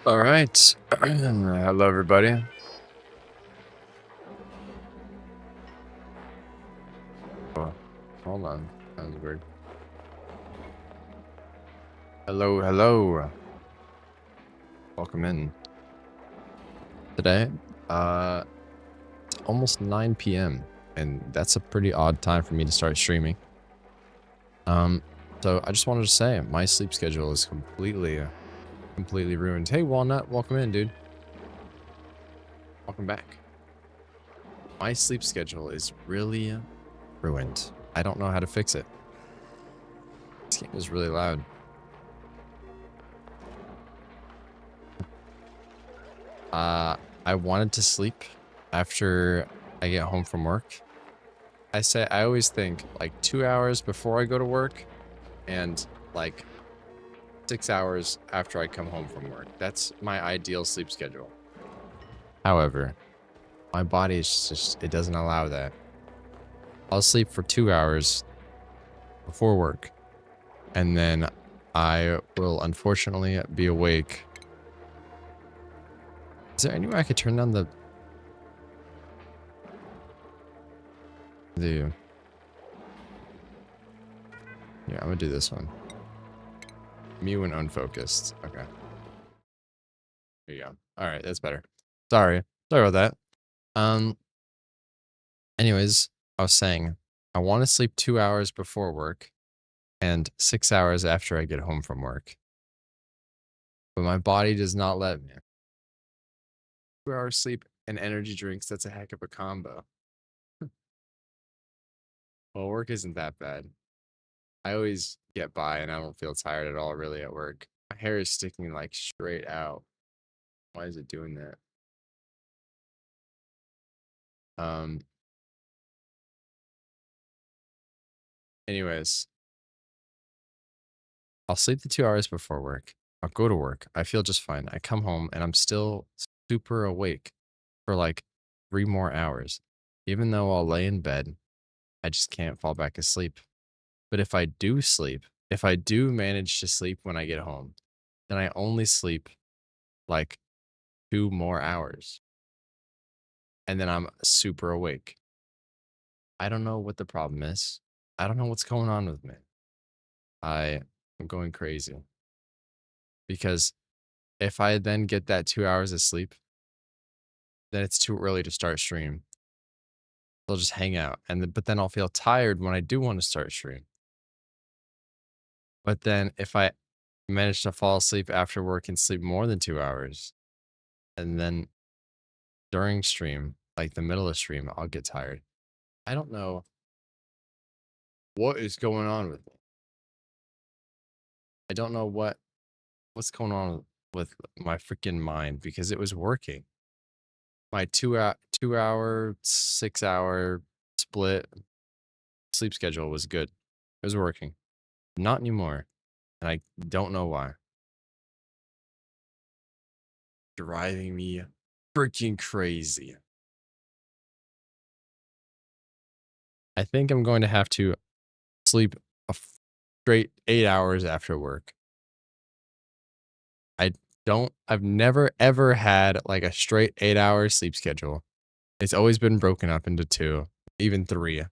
All right. Hello, everybody. Oh, hold on. That was weird. Hello, hello. Welcome in. Today, it's almost 9 p.m. and that's a pretty odd time for me to start streaming. So I just wanted to say my sleep schedule is completely ruined. Hey, Walnut, welcome in, dude. Welcome back. My sleep schedule is really ruined. I don't know how to fix it. This game is really loud. I wanted to sleep after I get home from work. I always think like 2 hours before I go to work and like 6 hours after I come home from work. That's my ideal sleep schedule. However, my body is just, it doesn't allow that. I'll sleep for 2 hours before work, and then I will unfortunately be awake. Is there any way I could turn down the yeah, I'm gonna do this one. Mute when unfocused. Okay. There you go. All right, that's better. Sorry about that. Anyways, I was saying I want to sleep 2 hours before work and 6 hours after I get home from work. But my body does not let me. 2 hours sleep and energy drinks, that's a heck of a combo. Well, work isn't that bad. I always get by and I don't feel tired at all really at work. My hair is sticking like straight out. Why is it doing that? Anyways, I'll sleep the 2 hours before work. I'll go to work. I feel just fine. I come home and I'm still super awake for like 3 more hours. Even though I'll lay in bed, I just can't fall back asleep. But if I do sleep, if I do manage to sleep when I get home, then I only sleep like 2 more hours. And then I'm super awake. I don't know what the problem is. I don't know what's going on with me. I am going crazy. Because if I then get that 2 hours of sleep, then it's too early to start stream. I'll just hang out, but then I'll feel tired when I do want to start stream. But then if I manage to fall asleep after work and sleep more than 2 hours, and then during stream, like the middle of stream, I'll get tired. I don't know what is going on with me. I don't know what's going on with my freaking mind because it was working. My 2 hour, 6 hour split sleep schedule was good. It was working. Not anymore. And I don't know why. Driving me freaking crazy. I think I'm going to have to sleep a straight 8 hours after work. I've never ever had like a straight 8 hour sleep schedule. It's always been broken up into 2, even 3.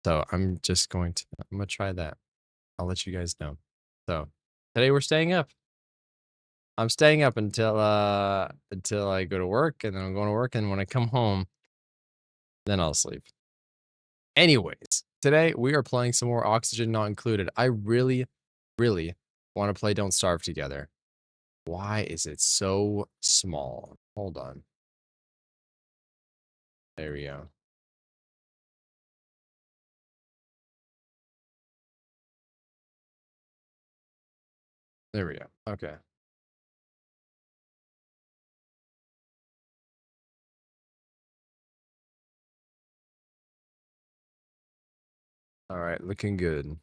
So I'm gonna try that. I'll let you guys know. So today we're staying up. I'm staying up until I go to work, and then I'm going to work, and when I come home, then I'll sleep. Anyways, today we are playing some more Oxygen Not Included. I really, really want to play Don't Starve together. Why is it so small? Hold on. There we go. There we go. Okay. All right, looking good.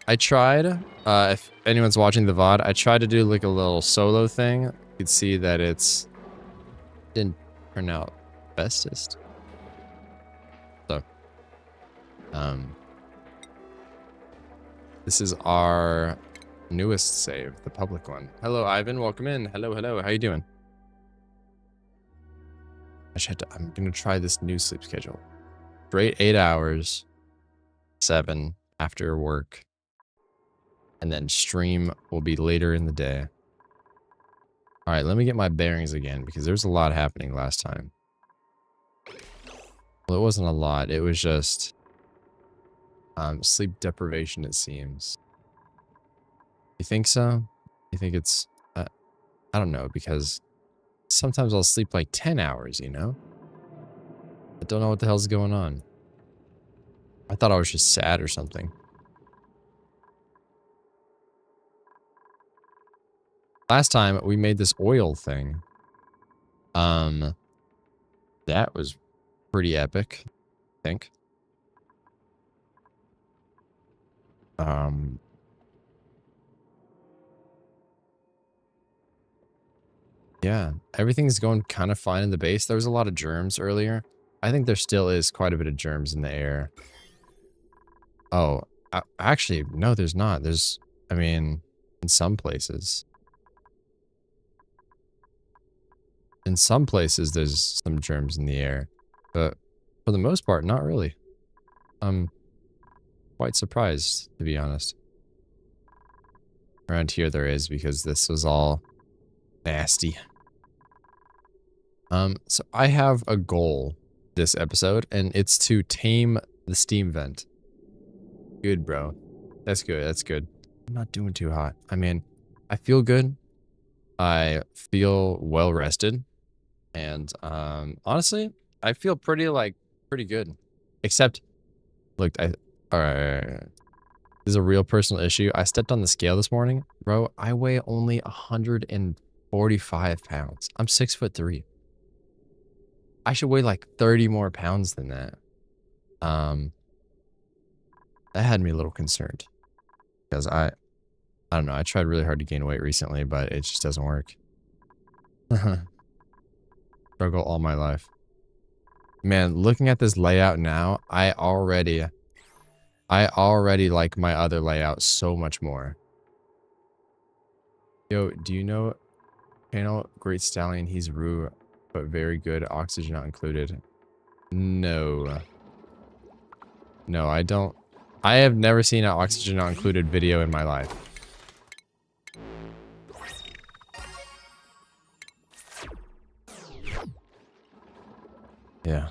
I tried, if anyone's watching the VOD, I tried to do like a little solo thing. You could see that didn't turn out bestest. So, um, this is our newest save, the public one. Hello, Ivan. Welcome in. Hello, hello. How you doing? I'm gonna try this new sleep schedule. Straight 8 hours, 7 after work, and then stream will be later in the day. All right, let me get my bearings again because there's a lot happening last time. Well, it wasn't a lot. It was just sleep deprivation, it seems. You think so? You think it's... I don't know, because sometimes I'll sleep like 10 hours, you know? I don't know what the hell's going on. I thought I was just sad or something. Last time we made this oil thing. That was pretty epic, I think. Yeah, everything's going kind of fine in the base. There was a lot of germs earlier. I think there still is quite a bit of germs in the air. Oh, actually, no, there's not. I mean, in some places. In some places, there's some germs in the air. But for the most part, not really. I'm quite surprised, to be honest. Around here there is, because this was all nasty. So I have a goal this episode, and it's to tame the steam vent. Good, bro. That's good. That's good. I'm not doing too hot. I mean, I feel good. I feel well rested. And, honestly, I feel pretty good. Except, look, alright. This is a real personal issue. I stepped on the scale this morning. Bro, I weigh only 145 pounds. I'm 6'3". I should weigh like 30 more pounds than that. That had me a little concerned. Because I don't know, I tried really hard to gain weight recently, but it just doesn't work. Struggle all my life. Man, looking at this layout now, I already like my other layout so much more. Yo, do you know Channel Great Stallion? He's Rue, but very good. Oxygen not included. No. No, I don't. I have never seen an oxygen not included video in my life. Yeah.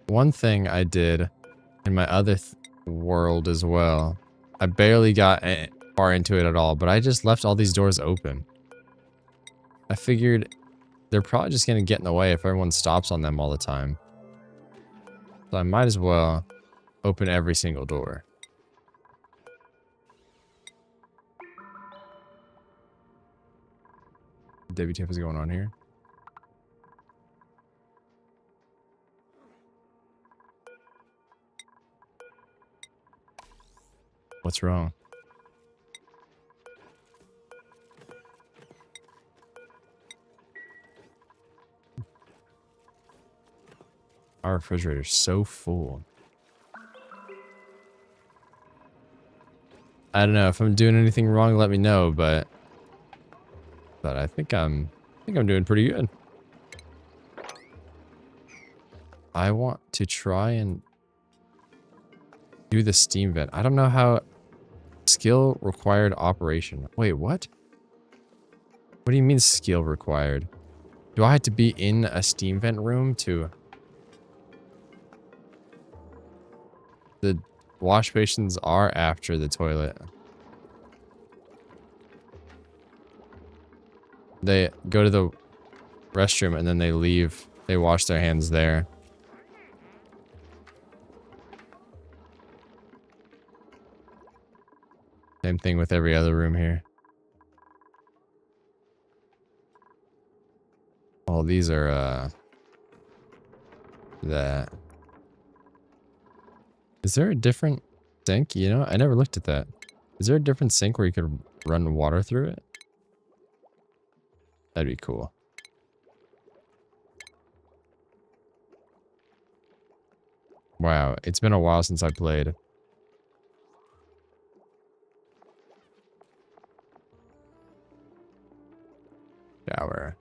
One thing I did in my other world as well, I barely got far into it at all, but I just left all these doors open. I figured they're probably just going to get in the way if everyone stops on them all the time. So I might as well open every single door. WTF is going on here? What's wrong? Our refrigerator's so full. I don't know if I'm doing anything wrong. Let me know, but I think I'm doing pretty good. I want to try and do the steam vent. I don't know how. Skill required operation. Wait, what? What do you mean skill required? Do I have to be in a steam vent room to... The wash basins are after the toilet. They go to the restroom and then they leave. They wash their hands there. same thing with every other room here. Oh, these are, that. Is there a different sink? You know, I never looked at that. Is there a different sink where you could run water through it? That'd be cool. Wow, it's been a while since I played. Shower.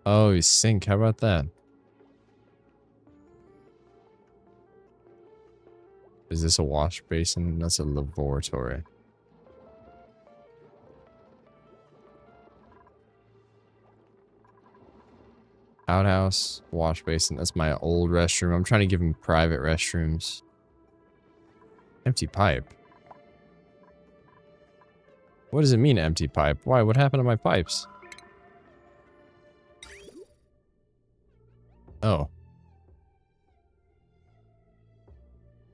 Oh, sink. How about that? Is this a wash basin? That's a laboratory. Outhouse, wash basin. That's my old restroom. I'm trying to give him private restrooms. Empty pipe. What does it mean, empty pipe? Why? What happened to my pipes? Oh.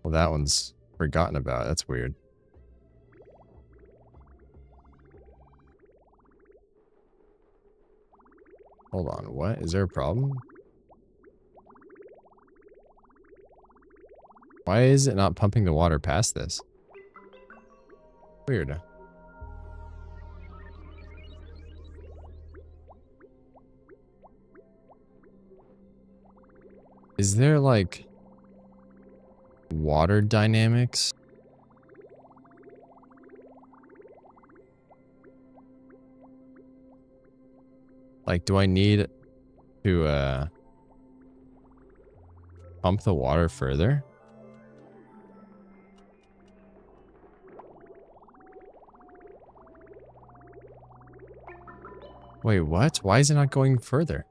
Well, that one's forgotten about. That's weird. Hold on, what? Is there a problem? Why is it not pumping the water past this? Weird. Is there, like, water dynamics? Like, do I need to, pump the water further? Wait, what? Why is it not going further?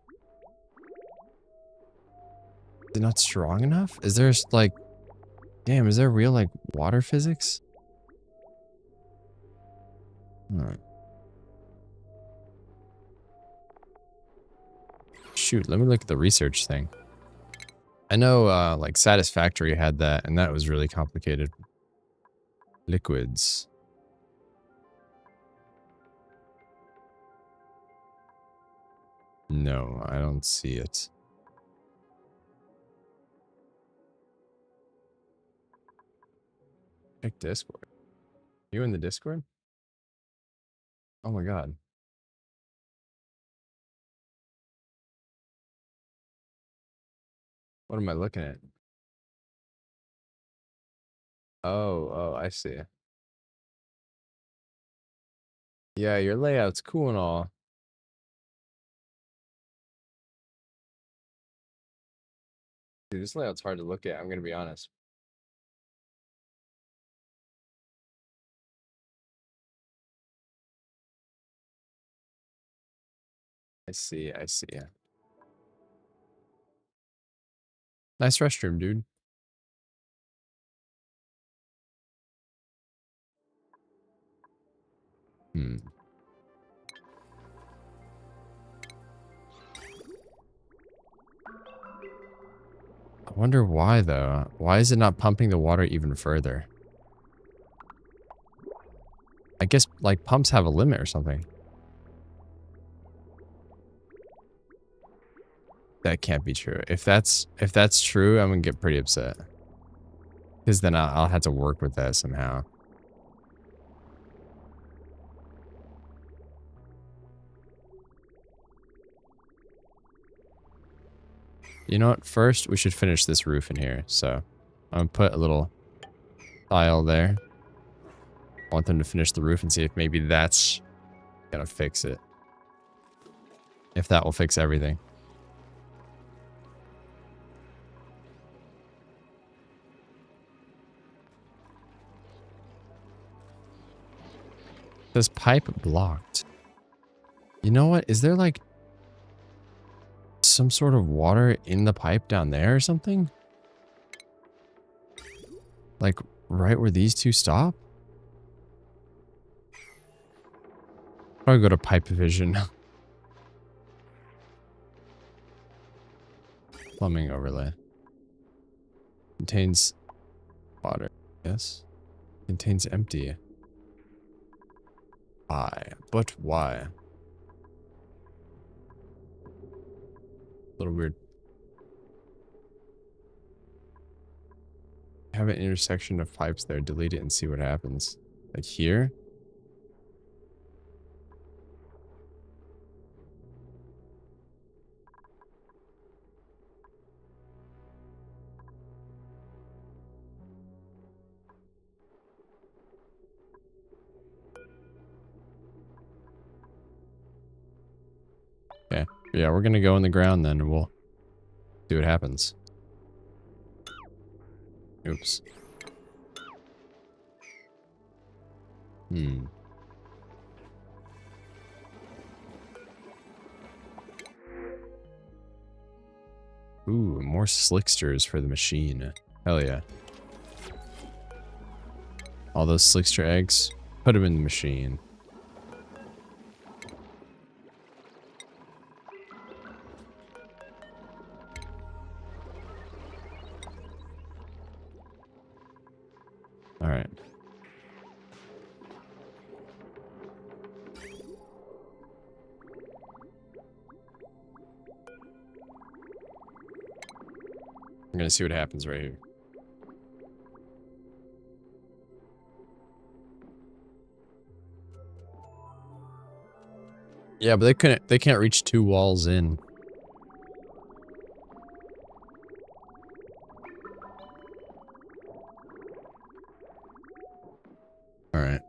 Is it not strong enough? Is there, like... Damn, is there real, like, water physics? Hmm. Shoot, let me look at the research thing. I know, like, Satisfactory had that, and that was really complicated. Liquids. No, I don't see it. Check Discord. You in the Discord? Oh my god. What am I looking at? Oh, I see. Yeah, your layout's cool and all. Dude, this layout's hard to look at, I'm gonna be honest. I see, I see. Nice restroom, dude. Hmm. I wonder why, though. Why is it not pumping the water even further? I guess, like, pumps have a limit or something. That can't be true. If that's true, I'm gonna get pretty upset. Because then I'll have to work with that somehow. You know what? First, we should finish this roof in here. So, I'm gonna put a little tile there. I want them to finish the roof and see if maybe that's gonna fix it. If that will fix everything. This pipe blocked. You know what? Is there like some sort of water in the pipe down there or something? Like right where these two stop? I'll go to pipe vision. Plumbing overlay. Contains water. Yes. Contains empty. Why? But why? A little weird. Have an intersection of pipes there. Delete it and see what happens. Like here? Okay. Yeah, we're gonna go in the ground then and we'll see what happens. Oops. Hmm. Ooh, more slicksters for the machine. Hell yeah. All those slickster eggs, put them in the machine. All right. I'm gonna see what happens right here. Yeah, but they can't reach 2 walls in. All right.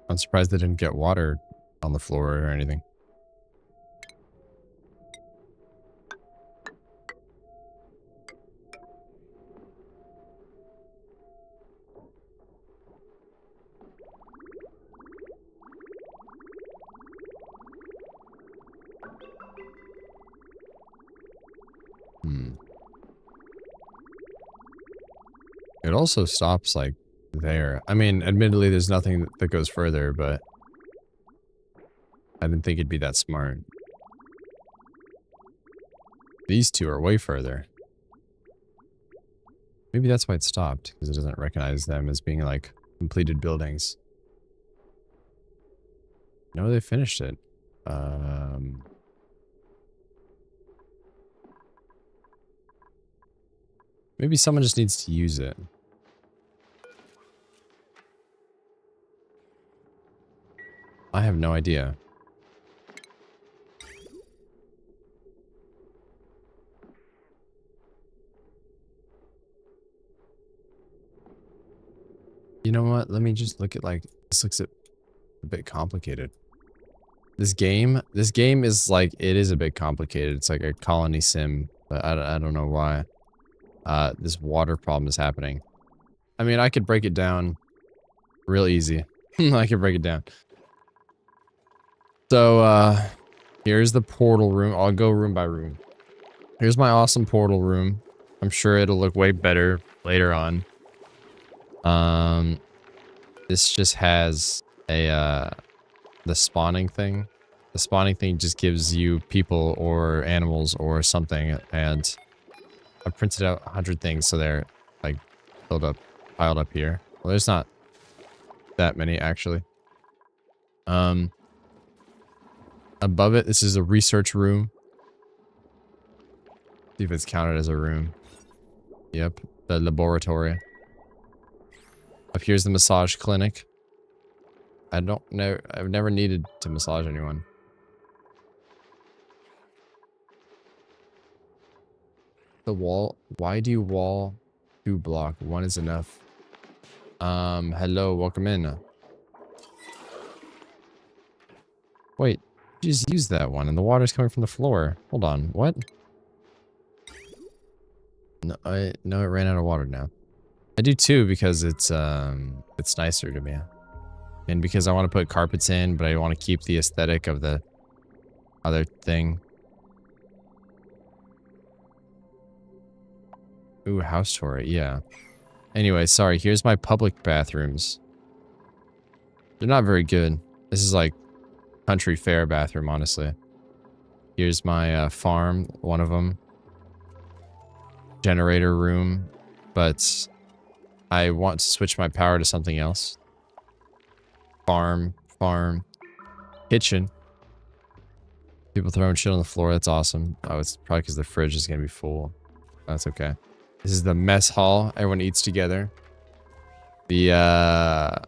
I'm surprised they didn't get water on the floor or anything. It also stops like there. I mean, admittedly, there's nothing that goes further, but I didn't think it'd be that smart. These two are way further. Maybe that's why it stopped, because it doesn't recognize them as being like completed buildings. No, they finished it. Maybe someone just needs to use it. I have no idea. You know what? Let me just look at like, this looks a bit complicated. This game is like, it is a bit complicated. It's like a colony sim, but I don't know why. This water problem is happening. I mean, I could break it down real easy. I could break it down. So, here's the portal room. I'll go room by room. Here's my awesome portal room. I'm sure it'll look way better later on. This just has a, the spawning thing. The spawning thing just gives you people or animals or something, and I printed out 100 things, so they're like piled up here. Well, there's not that many actually. Above it, this is a research room. See if it's counted as a room. Yep, the laboratory. Up here's the massage clinic. I don't know. I've never needed to massage anyone. The wall. Why do you wall 2 block? 1 is enough. Hello, welcome in. Wait, you just used that one and the water's coming from the floor. Hold on, what? No, it ran out of water now. I do too because it's nicer to me. And because I want to put carpets in, but I want to keep the aesthetic of the other thing. Ooh, house tour, yeah. Anyway, sorry, here's my public bathrooms. They're not very good. This is like country fair bathroom, honestly. Here's my farm, one of them. Generator room. but I want to switch my power to something else. Farm, kitchen. People throwing shit on the floor. That's awesome. Oh, it's probably because the fridge is going to be full. That's okay. This is the mess hall. Everyone eats together. The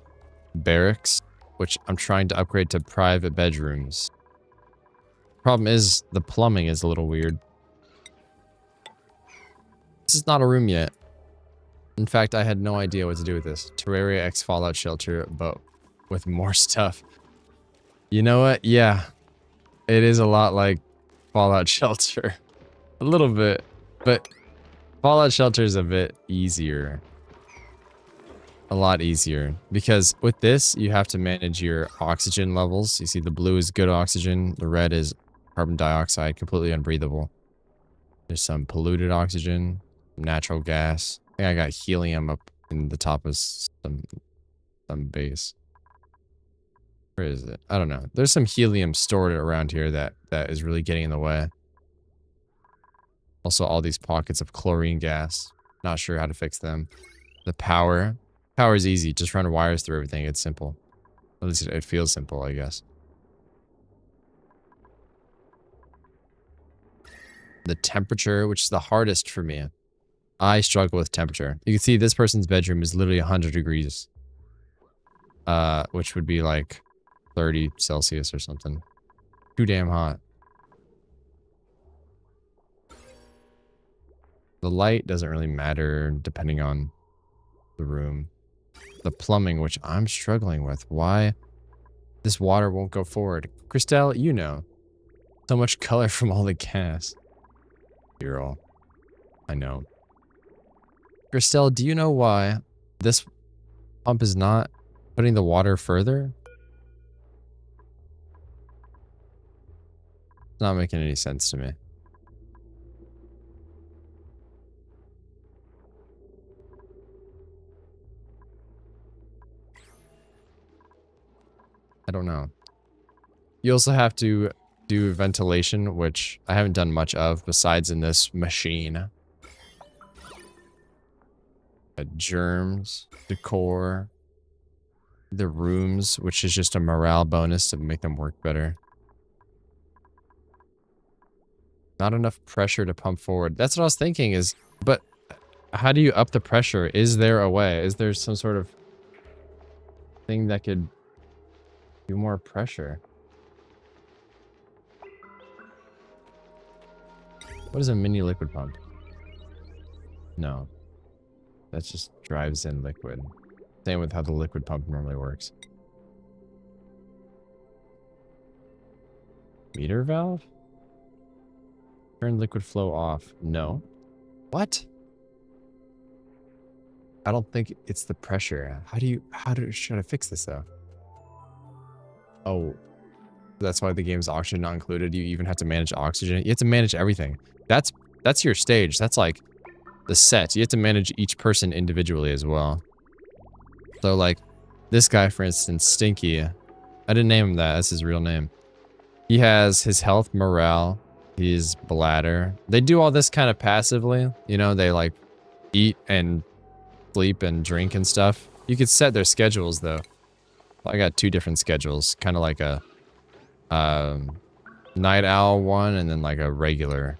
barracks, which I'm trying to upgrade to private bedrooms. Problem is, the plumbing is a little weird. This is not a room yet. In fact, I had no idea what to do with this. Terraria X Fallout Shelter, but with more stuff. You know what? Yeah. It is a lot like Fallout Shelter. A little bit. But Fallout Shelter is a bit easier. A lot easier. Because with this, you have to manage your oxygen levels. You see the blue is good oxygen. The red is carbon dioxide, completely unbreathable. There's some polluted oxygen, natural gas. I think I got helium up in the top of some base. Where is it? I don't know. There's some helium stored around here that is really getting in the way. Also, all these pockets of chlorine gas. Not sure how to fix them. The power. Power is easy. Just run wires through everything. It's simple. At least it feels simple, I guess. The temperature, which is the hardest for me. I struggle with temperature. You can see this person's bedroom is literally 100 degrees. Which would be like 30 Celsius or something. Too damn hot. The light doesn't really matter depending on the room. The plumbing, which I'm struggling with. Why this water won't go forward. Christelle, you know. So much color from all the gas. Girl. I know. Christelle, do you know why this pump is not putting the water further? It's not making any sense to me. I don't know. You also have to do ventilation, which I haven't done much of besides in this machine. Germs, decor, the rooms, which is just a morale bonus to make them work better. Not enough pressure to pump forward. That's what I was thinking is, but how do you up the pressure? Is there a way? Is there some sort of thing that could do more pressure? What is a mini liquid pump? No. That just drives in liquid. Same with how the liquid pump normally works. Meter valve? Turn liquid flow off. No. What? I don't think it's the pressure. Should I fix this though? Oh. That's why the game's oxygen not included. You even have to manage oxygen. You have to manage everything. That's your stage. That's like the set. You have to manage each person individually as well. So like this guy, for instance, Stinky. I didn't name him that. That's his real name. He has his health, morale, his bladder. They do all this kind of passively. You know, they like eat and sleep and drink and stuff. You could set their schedules though. I got 2 different schedules. Kind of like a night owl one and then like a regular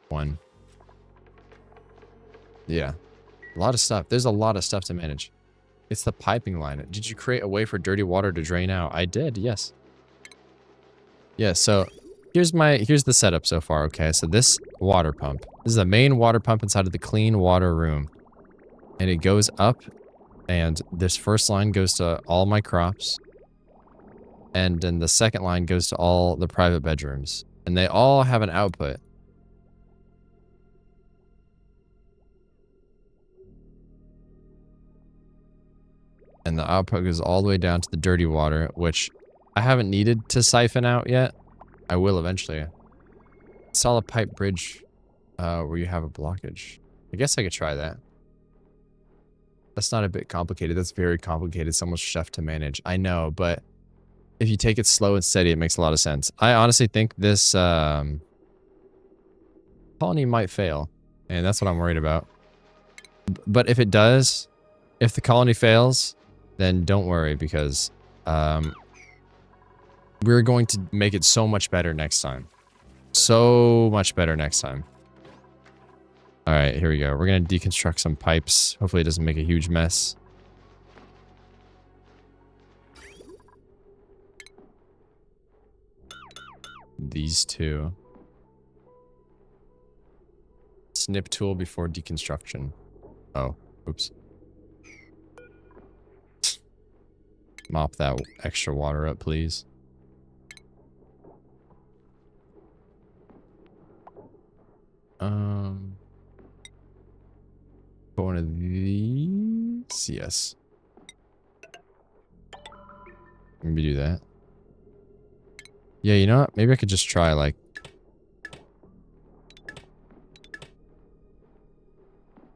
one. Yeah. A lot of stuff. There's a lot of stuff to manage. It's the piping line. Did you create a way for dirty water to drain out? I did, yes. Yeah, so here's the setup so far, okay? So this water pump. This is the main water pump inside of the clean water room. And it goes up, and this first line goes to all my crops. And then the second line goes to all the private bedrooms. And they all have an output. And the output goes all the way down to the dirty water, which I haven't needed to siphon out yet. I will eventually. Install a pipe bridge where you have a blockage. I guess I could try that. That's not a bit complicated. That's very complicated. So much stuff to manage. I know, but if you take it slow and steady, it makes a lot of sense. I honestly think this colony might fail. And that's what I'm worried about. But if it does, if the colony fails, then don't worry because we're going to make it so much better next time. So much better next time. All right, here we go. We're going to deconstruct some pipes. Hopefully it doesn't make a huge mess. These two. Snip tool before deconstruction. Oh, oops. Mop that extra water up, please. Put one of these. Yes. Maybe do that. Yeah, you know what? Maybe I could just try, like...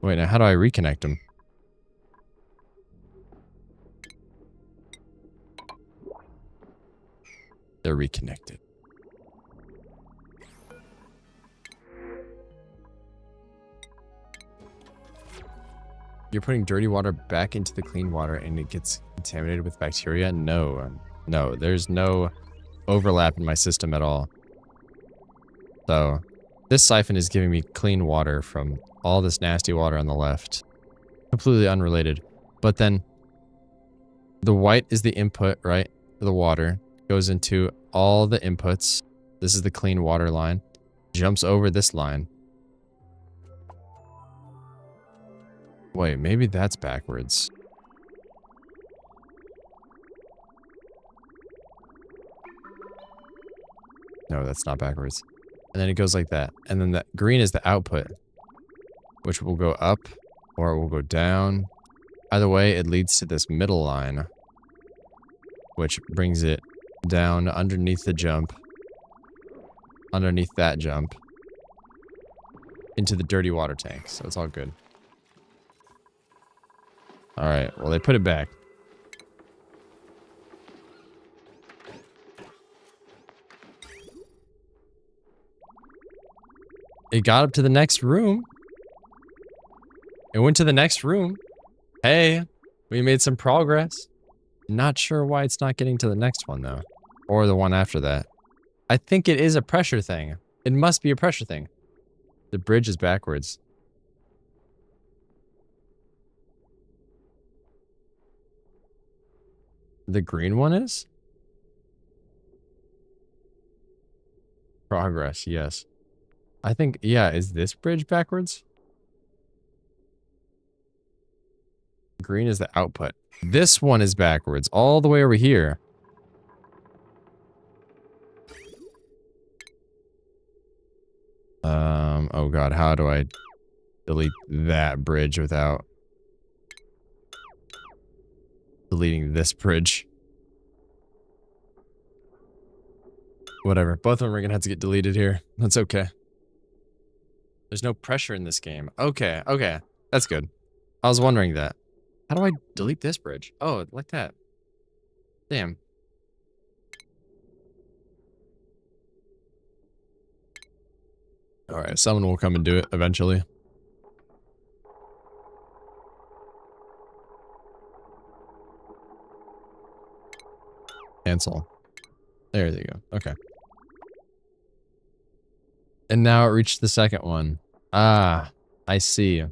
Wait, now how do I reconnect them? They're reconnected. You're putting dirty water back into the clean water and it gets contaminated with bacteria? No. No, there's no overlap in my system at all. So, this siphon is giving me clean water from all this nasty water on the left. Completely unrelated. But then, the white is the input, right? The water goes into all the inputs. This is the clean water line. Jumps over this line. Wait, maybe that's backwards. No, that's not backwards. And then it goes like that. And then that green is the output, which will go up or it will go down. Either way, it leads to this middle line, which brings it down underneath the jump, underneath that jump, into the dirty water tank. So it's all good. All right, well, they put it back. It got up to the next room. It went to the next room. Hey, we made some progress. Not sure why it's not getting to the next one, though. Or the one after that. I think it is a pressure thing. It must be a pressure thing. The bridge is backwards. The green one is? Progress, yes. I think, yeah, is this bridge backwards? Green is the output. This one is backwards, all the way over here. Oh god, how do I delete that bridge without deleting this bridge? Whatever, both of them are gonna have to get deleted here. That's okay. There's no pressure in this game. Okay, okay. That's good. I was wondering that. How do I delete this bridge? Oh, like that. Damn. Alright, someone will come and do it eventually. Cancel. There you go. Okay. And now it reached the second one. Ah, I see.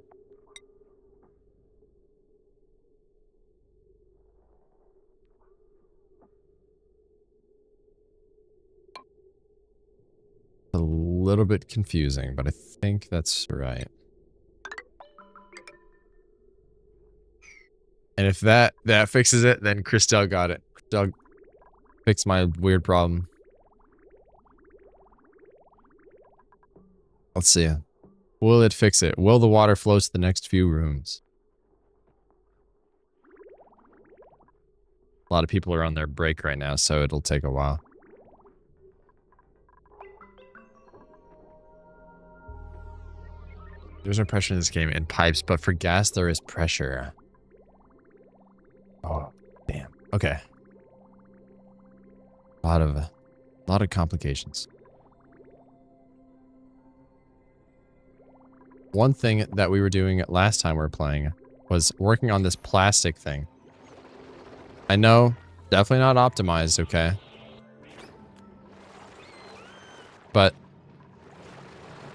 A little bit confusing, but I think that's right. And if that fixes it, then Christelle got it. Christelle fixed my weird problem. Let's see. Will it fix it? Will the water flow to the next few rooms? A lot of people are on their break right now, so it'll take a while. There's no pressure in this game in pipes, but for gas there is pressure. Oh, damn. Okay. A lot of complications. one thing that we were doing last time we were playing was working on this plastic thing. I know, definitely not optimized, okay? But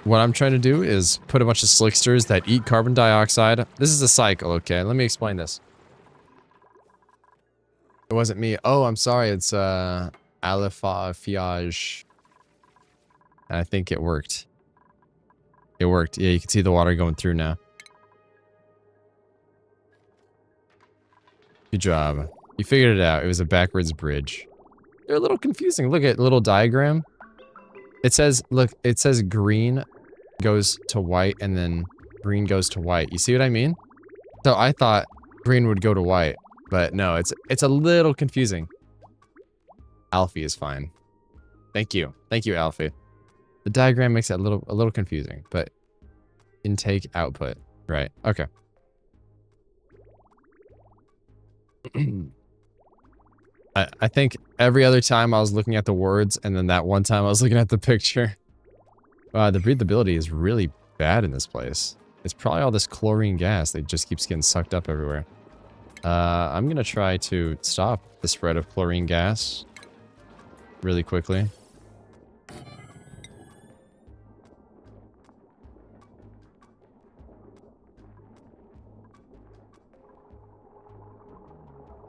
what I'm trying to do is put a bunch of slicksters that eat carbon dioxide. This is a cycle, okay? Let me explain this. It wasn't me. Oh, I'm sorry. It's Aliphafiage. And I think it worked. It worked. Yeah, you can see the water going through now. Good job. You figured it out. It was a backwards bridge. They're a little confusing. Look at the little diagram. It says, look, it says green goes to white and then green goes to white. You see what I mean? So I thought green would go to white, but no, it's a little confusing. Alfie is fine. Thank you. Thank you, Alfie. The diagram makes it a little confusing, but intake, output. Right. Okay. I think every other time I was looking at the words, and then that one time I was looking at the picture. The breathability is really bad in this place. It's probably all this chlorine gas that just keeps getting sucked up everywhere. I'm gonna try to stop the spread of chlorine gas really quickly.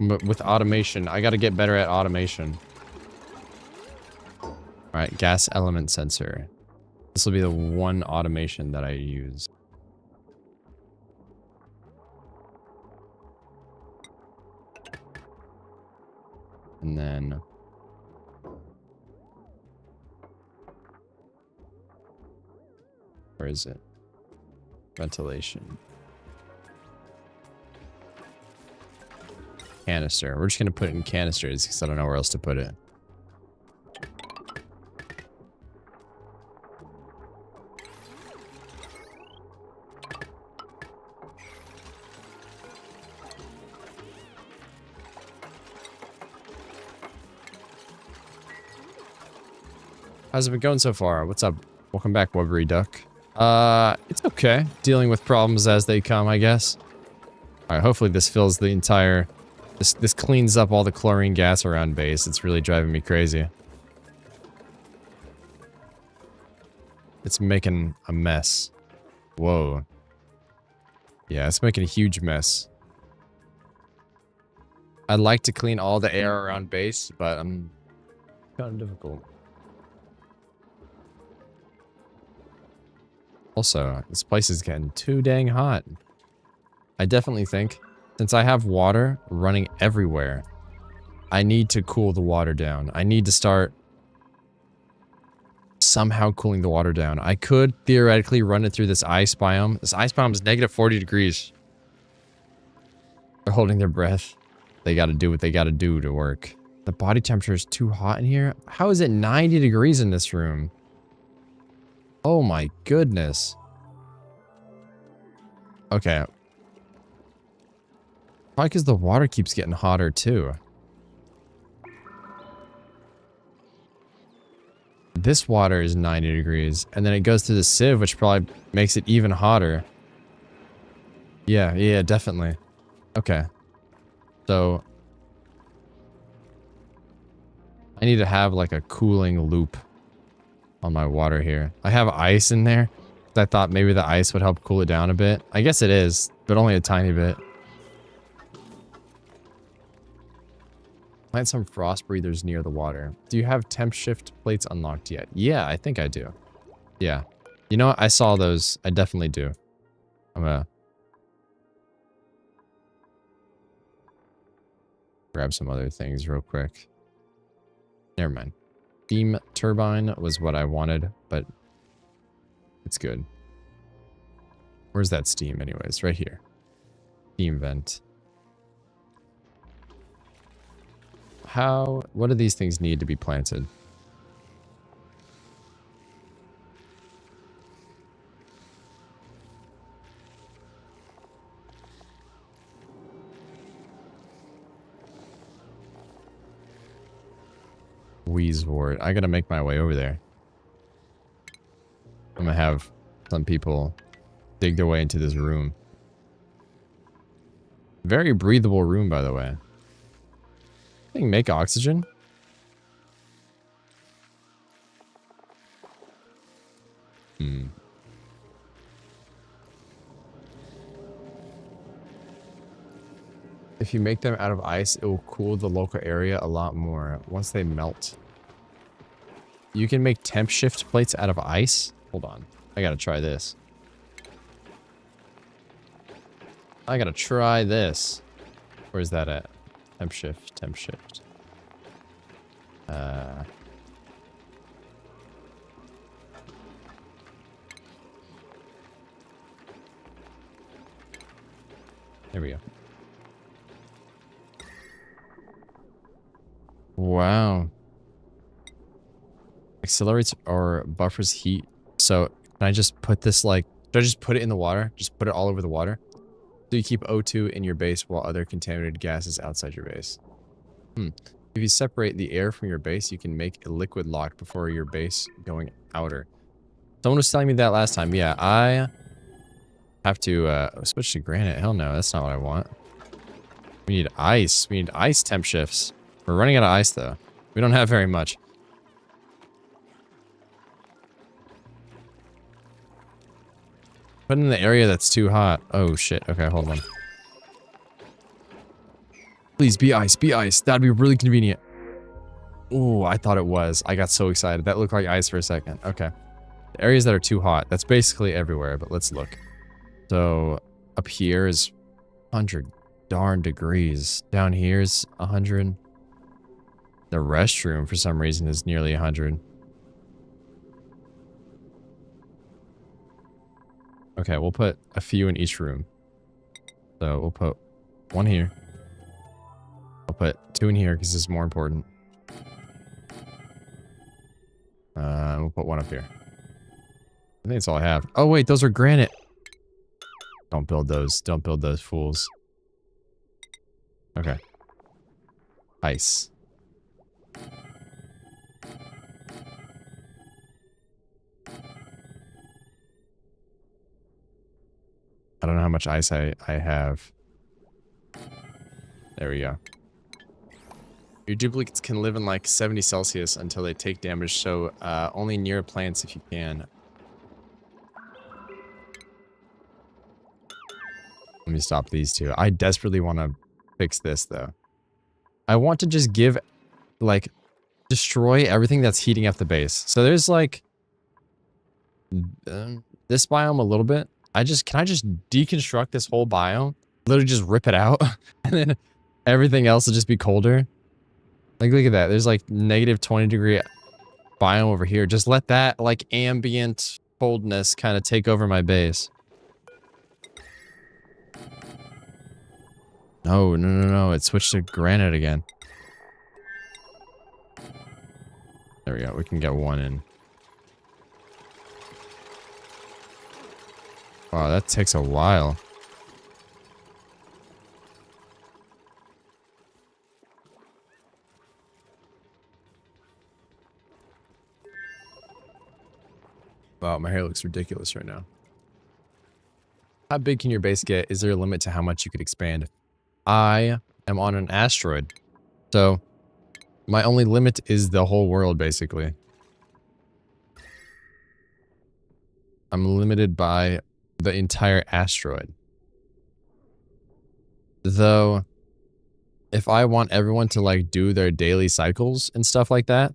But with automation, I gotta get better at automation. Alright, gas element sensor. This will be the one automation that I use. And then... where is it? Ventilation. Canister. We're just gonna put it in canisters because I don't know where else to put it. How's it been going so far? What's up? Welcome back, Wubbery Duck. It's okay. Dealing with problems as they come, I guess. Alright, hopefully this fills the entire... This cleans up all the chlorine gas around base. It's really driving me crazy. It's making a mess. Whoa. Yeah, it's making a huge mess. I'd like to clean all the air around base, but I'm kind of difficult. Also, this place is getting too dang hot. I definitely think, since I have water running everywhere, I need to cool the water down. I need to start somehow cooling the water down. I could theoretically run it through this ice biome. This ice biome is negative 40 degrees. They're holding their breath. They gotta do what they gotta do to work. The body temperature is too hot in here. How is it 90 degrees in this room? Oh my goodness. Okay. Probably because the water keeps getting hotter too. This water is 90 degrees, and then it goes through the sieve, which probably makes it even hotter. Yeah, definitely. Okay. So, I need to have like a cooling loop on my water here. I have ice in there. I thought maybe the ice would help cool it down a bit. I guess it is, but only a tiny bit. Plant some frost breathers near the water. Do you have temp shift plates unlocked yet? Yeah, I think I do. Yeah. You know what? I saw those. I definitely do. I'm gonna grab some other things real quick. Never mind. Steam turbine was what I wanted, but it's good. Where's that steam anyways? Right here. Steam vent. What do these things need to be planted? Wheezewort. I gotta make my way over there. I'm gonna have some people dig their way into this room. Very breathable room, by the way. I think make oxygen. If you make them out of ice, it will cool the local area a lot more once they melt. You can make temp shift plates out of ice? Hold on. I gotta try this. I gotta try this. Where's that at? Temp shift, temp shift. There we go. Wow. Accelerates or buffers heat. So can I just put this like, should I just put it in the water? Just put it all over the water? So you keep O2 in your base while other contaminated gases outside your base. If you separate the air from your base, you can make a liquid lock before your base going outer. Someone was telling me that last time. Yeah, I have to switch to granite. Hell no, that's not what I want. We need ice. We need ice temp shifts. We're running out of ice, though. We don't have very much. Put in the area that's too hot. Oh, shit. Okay, hold on. Please, be ice. Be ice. That'd be really convenient. Ooh, I thought it was. I got so excited. That looked like ice for a second. Okay. The areas that are too hot. That's basically everywhere, but let's look. So, up here is 100 darn degrees. Down here is 100. The restroom, for some reason, is nearly 100. Okay, we'll put a few in each room. So we'll put one here. I'll put 2 in here because this is more important. We'll put 1 up here. I think that's all I have. Oh wait, those are granite. Don't build those. Don't build those fools. Okay. Ice. I don't know how much ice I have. There we go. Your duplicates can live in like 70 Celsius until they take damage, so only near plants if you can. Let me stop these two. I desperately want to fix this, though. I want to just give, like, destroy everything that's heating up the base. So there's, like, this biome a little bit. Can I just deconstruct this whole biome? Literally just rip it out, and then everything else will just be colder? Like, look at that. There's, like, negative 20 degree biome over here. Just let that, like, ambient coldness kind of take over my base. No, no, no, no. It switched to granite again. There we go. We can get 1 in. Wow, that takes a while. Wow, my hair looks ridiculous right now. How big can your base get? Is there a limit to how much you could expand? I am on an asteroid. So, my only limit is the whole world, basically. I'm limited by the entire asteroid. Though, if I want everyone to, like, do their daily cycles and stuff like that,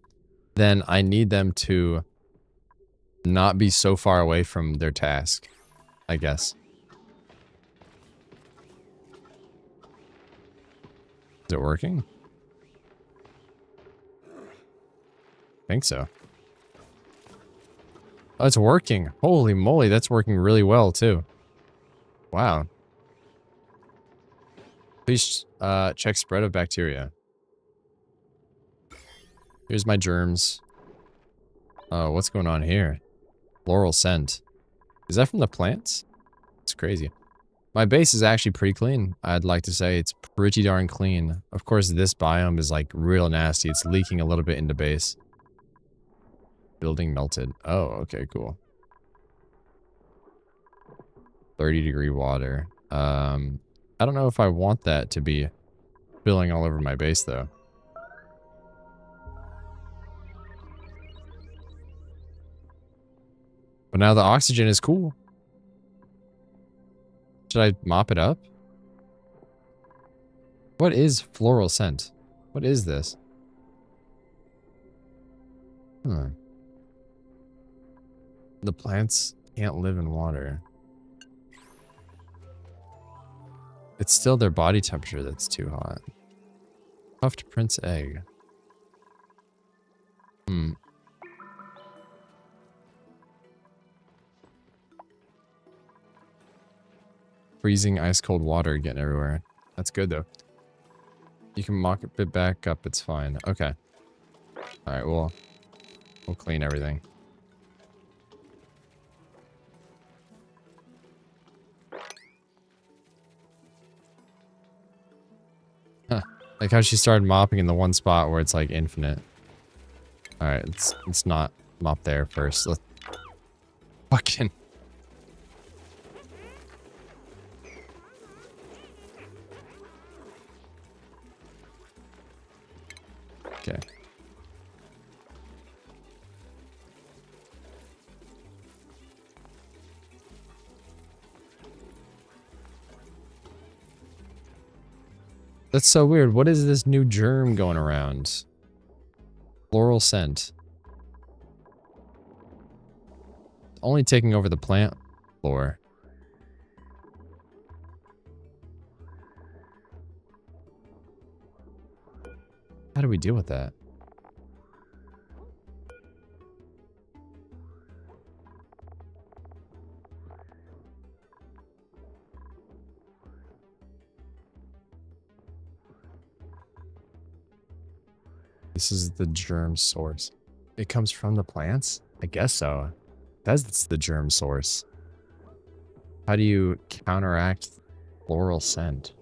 then I need them to not be so far away from their task, I guess. Is it working? I think so. Oh, it's working. Holy moly, that's working really well, too. Wow. Please check spread of bacteria. Here's my germs. Oh, what's going on here? Floral scent. Is that from the plants? It's crazy. My base is actually pretty clean. I'd like to say it's pretty darn clean. Of course, this biome is like real nasty. It's leaking a little bit into base. Building melted. Oh, okay, cool. 30-degree water. I don't know if I want that to be spilling all over my base, though. But now the oxygen is cool. Should I mop it up? What is floral scent? What is this? Huh. The plants can't live in water. It's still their body temperature that's too hot. Puffed prince egg. Hmm. Freezing ice cold water getting everywhere. That's good though. You can mock it back up, it's fine. Okay. Alright, we'll clean everything. Huh. Like how she started mopping in the one spot where it's like infinite. Alright, let's not mop there first. Let's fucking okay. That's so weird. What is this new germ going around? Floral scent. Only taking over the plant floor. How do we deal with that? This is the germ source. It comes from the plants? I guess so. That's the germ source. How do you counteract floral scent?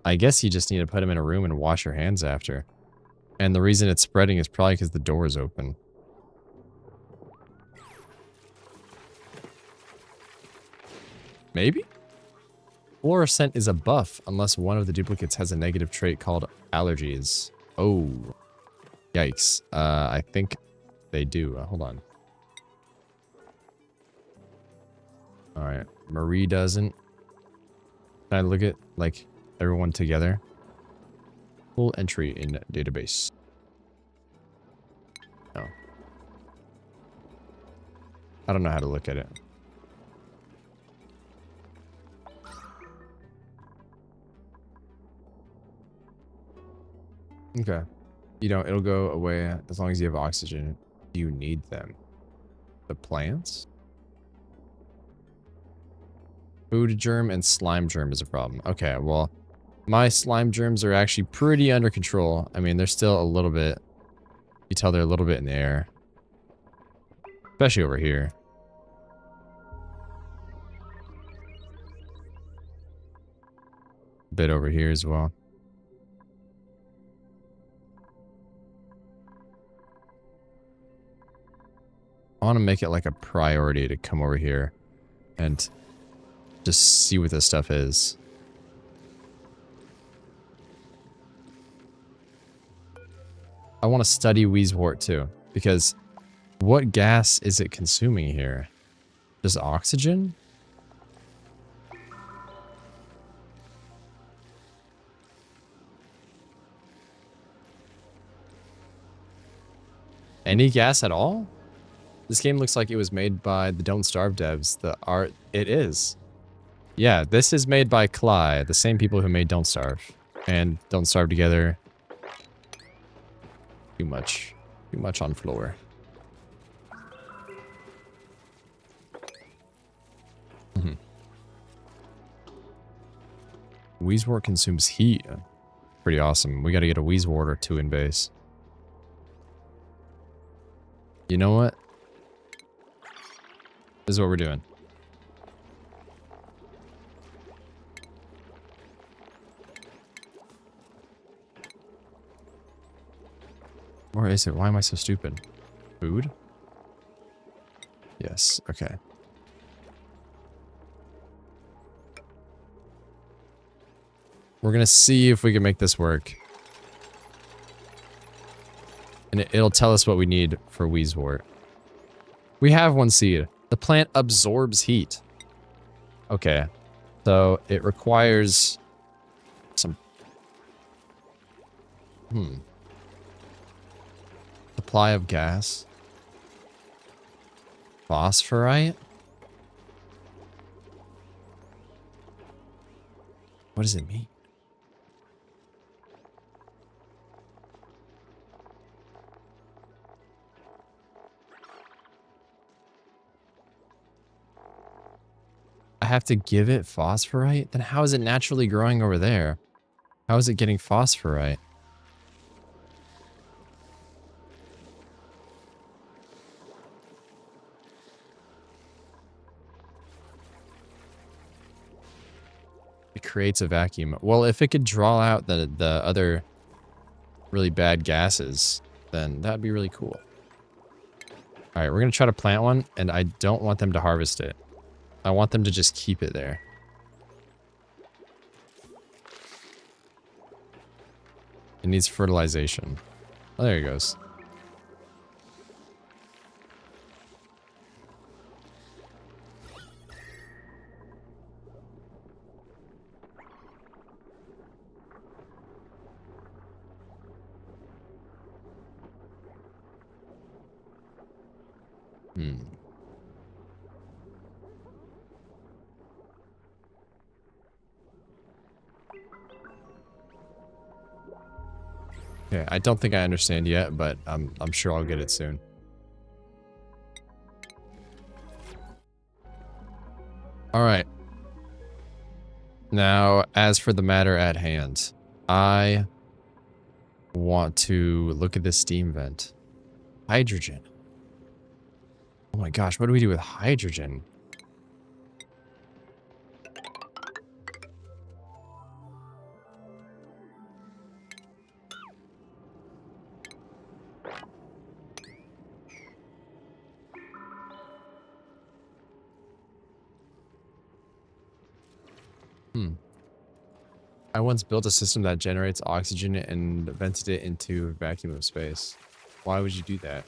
I guess you just need to put them in a room and wash your hands after. And the reason it's spreading is probably because the door is open. Maybe? Fluorescent is a buff unless one of the duplicates has a negative trait called allergies. Oh. Yikes. I think they do. Hold on. Alright. Marie doesn't. Can I look at, like, everyone together? Full entry in database. No. I don't know how to look at it. Okay. You know, it'll go away as long as you have oxygen. Do you need them? The plants? Food germ and slime germ is a problem. Okay, well, my slime germs are actually pretty under control. I mean, they're still a little bit... You tell they're a little bit in the air. Especially over here. A bit over here as well. I want to make it like a priority to come over here and just see what this stuff is. I want to study Wheezewort too, because what gas is it consuming here? Just oxygen? Any gas at all? This game looks like it was made by the Don't Starve devs. The art, it is. Yeah, this is made by Cly, the same people who made Don't Starve. And Don't Starve together. Too much on floor. Wheezewort consumes heat. Pretty awesome. We gotta get a Wheezewort or two in base. You know what? This is what we're doing. Where is it? Why am I so stupid? Food? Yes, okay. We're gonna see if we can make this work. And it'll tell us what we need for Wheezewort. We have 1 seed. The plant absorbs heat. Okay. So it requires some... Supply of gas. Phosphorite? What does it mean? I have to give it phosphorite? Then how is it naturally growing over there? How is it getting phosphorite? It creates a vacuum. Well, if it could draw out the other really bad gases, then that'd be really cool. All right, we're going to try to plant one, and I don't want them to harvest it. I want them to just keep it there. It needs fertilization. Oh, there he goes. Okay, I don't think I understand yet, but I'm sure I'll get it soon. All right. Now, as for the matter at hand, I want to look at this steam vent. Hydrogen. Oh my gosh, what do we do with hydrogen? I once built a system that generates oxygen and vented it into a vacuum of space. Why would you do that?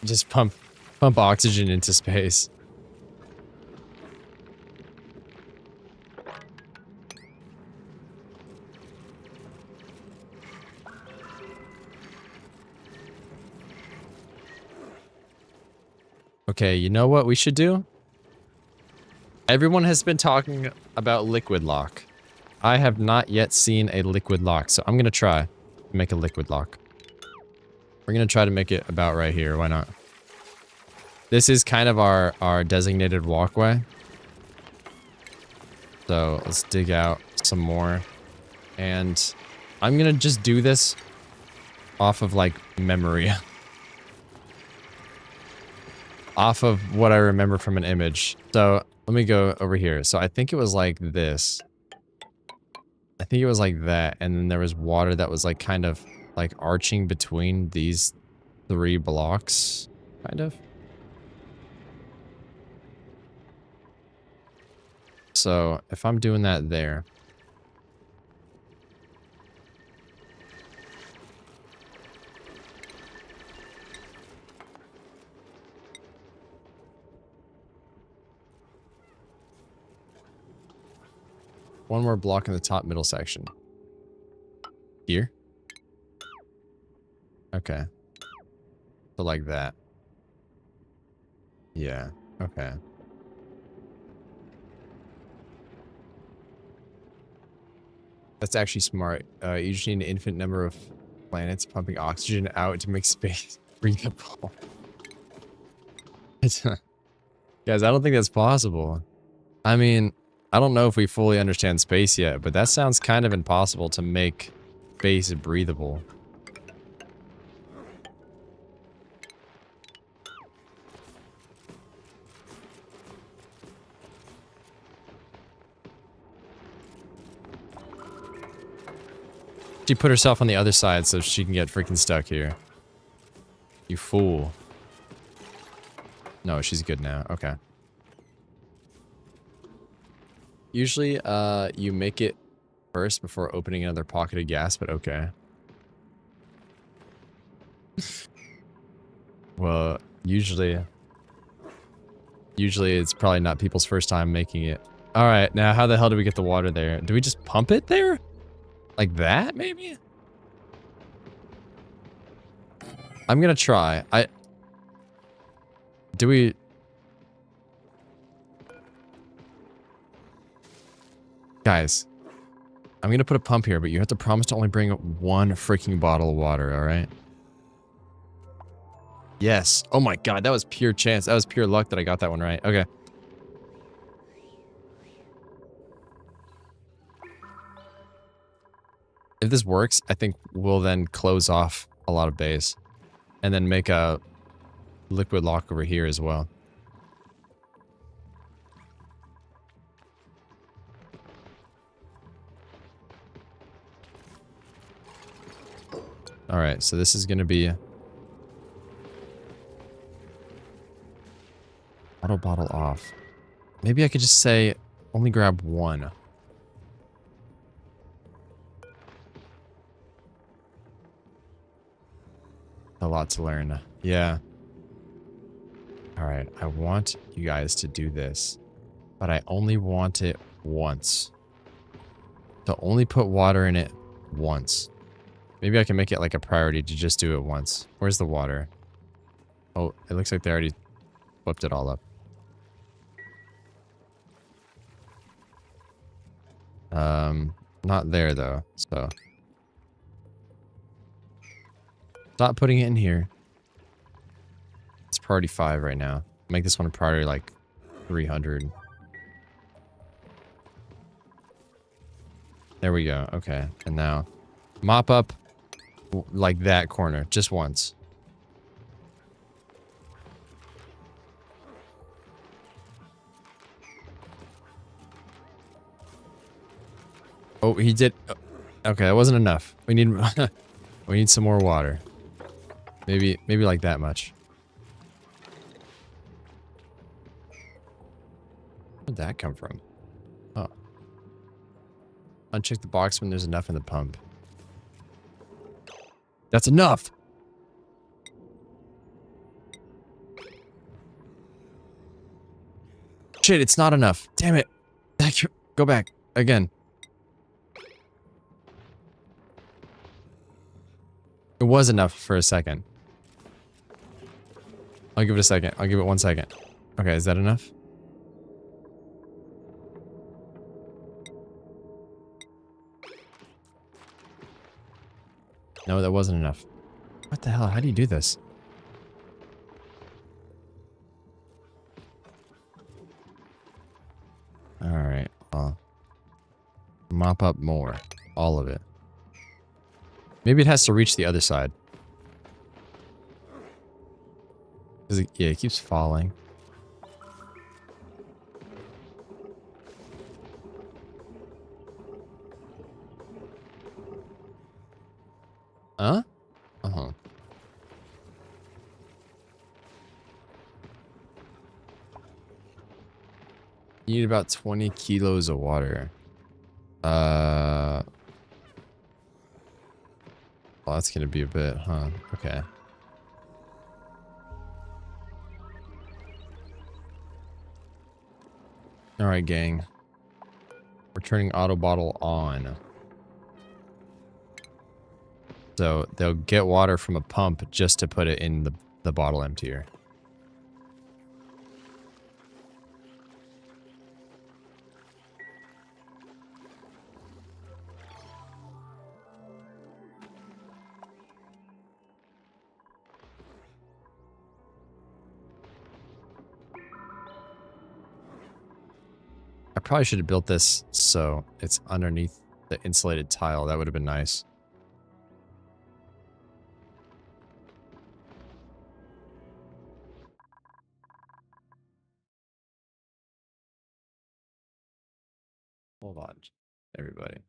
Just pump oxygen into space. Okay, you know what we should do? Everyone has been talking about liquid lock. I have not yet seen a liquid lock, so I'm gonna try to make a liquid lock. We're gonna try to make it about right here, why not? This is kind of our designated walkway. So let's dig out some more. And I'm gonna just do this off of like memory. Off of what I remember from an image. So let me go over here. So I think it was like this. I think it was like that, and then there was water that was like kind of like arching between these 3 blocks, kind of. So if I'm doing that there. One more block in the top middle section. Here? Okay. So like that. Yeah, okay. That's actually smart. You just need an infinite number of planets pumping oxygen out to make space breathable. Guys, I don't think that's possible. I mean, I don't know if we fully understand space yet, but that sounds kind of impossible to make space breathable. She put herself on the other side so she can get freaking stuck here. You fool. No, she's good now. Okay. Usually, you make it first before opening another pocket of gas, but okay. Well, usually it's probably not people's first time making it. All right, now how the hell do we get the water there? Do we just pump it there? Like that, maybe? I'm gonna try. Do we... Guys, I'm gonna put a pump here, but you have to promise to only bring one freaking bottle of water, alright? Yes. Oh my god, that was pure chance. That was pure luck that I got that one right. Okay. If this works, I think we'll then close off a lot of base. And then make a liquid lock over here as well. Alright, so this is gonna be... Auto bottle off. Maybe I could just say, only grab one. A lot to learn. Yeah. Alright, I want you guys to do this. But I only want it once. So only put water in it once. Maybe I can make it like a priority to just do it once. Where's the water? Oh, it looks like they already flipped it all up. Not there though, so. Stop putting it in here. It's priority 5 right now. Make this one a priority like 300. There we go. Okay. And now mop up like that corner just once. Oh, he did. Okay, that wasn't enough. We need we need some more water. Maybe like that much. Where'd that come from? Oh. Uncheck the box when there's enough in the pump. That's enough! Shit, it's not enough. Damn it. Go back. Again. It was enough for a second. I'll give it a second. I'll give it 1 second. Okay, is that enough? No, that wasn't enough. What the hell? How do you do this? Alright, well. Mop up more. All of it. Maybe it has to reach the other side. Yeah, it keeps falling. Huh? Uh-huh. You need about 20 kilos of water. Well, that's gonna be a bit, huh? Okay. Alright, gang. We're turning auto bottle on. So they'll get water from a pump just to put it in the bottle emptier. I probably should have built this so it's underneath the insulated tile. That would have been nice. Hold on, everybody.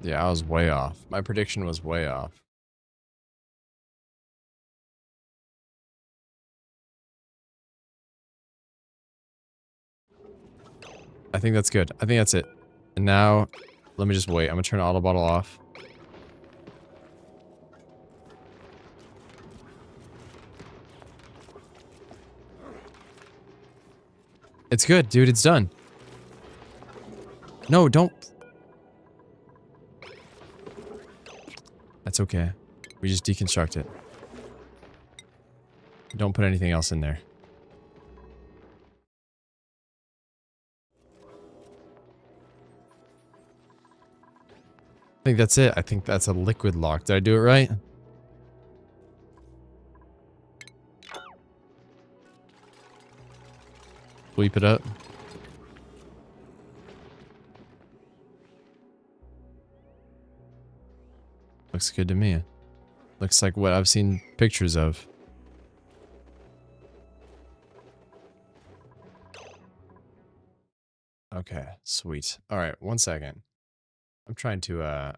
Yeah, I was way off. My prediction was way off. I think that's good. I think that's it. And now, let me just wait. I'm gonna turn auto bottle off. It's good, dude. It's done. No, don't. That's okay. We just deconstruct it. Don't put anything else in there. I think that's it. I think that's a liquid lock. Did I do it right? Sweep it up. Looks good to me. Looks like what I've seen pictures of. Okay, sweet. All right, 1 second. I'm trying to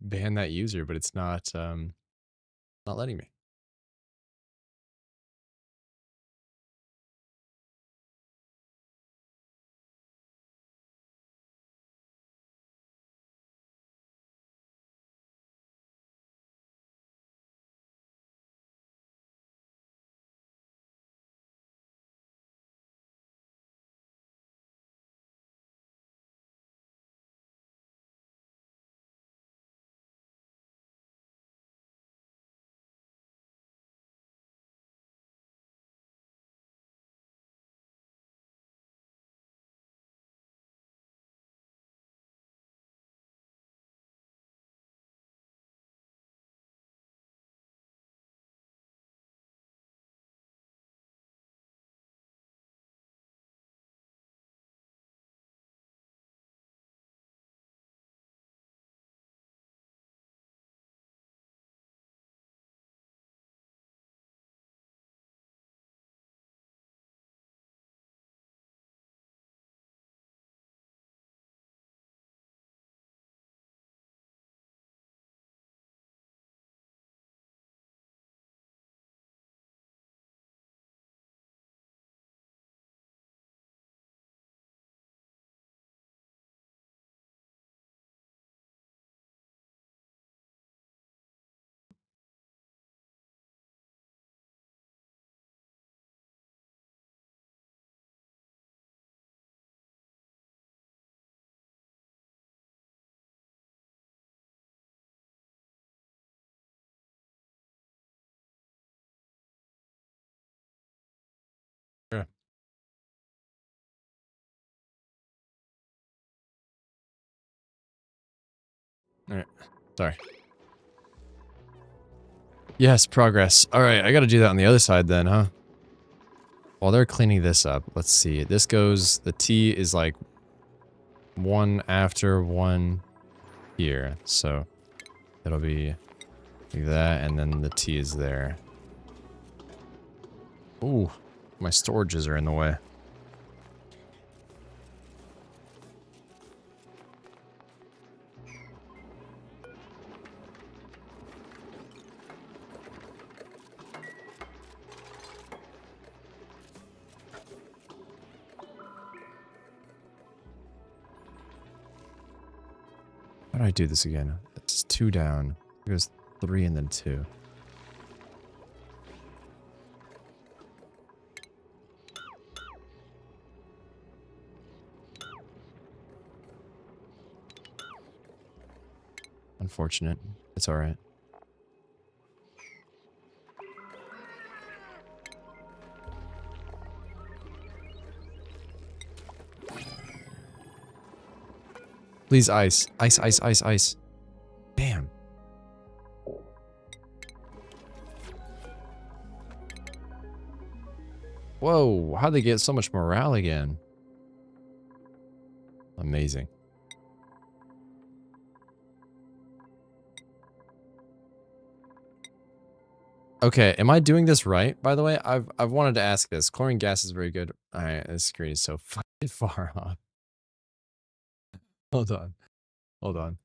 ban that user, but it's not letting me. Sure. All right. Sorry. Yes, progress. All right, I got to do that on the other side then, huh? While they're cleaning this up, let's see. This goes, the T is like one after one here. So it'll be like that, and then the T is there. Ooh, my storages are in the way. How do I do this again? It's 2 down. It goes 3 and then 2. Unfortunate. It's alright. Please, ice. Ice, ice, ice, ice. Damn. Whoa, how'd they get so much morale again? Amazing. Okay, am I doing this right, by the way? I've wanted to ask this. Chlorine gas is very good. Alright, this screen is so fucking far off. Hold on. Hold on.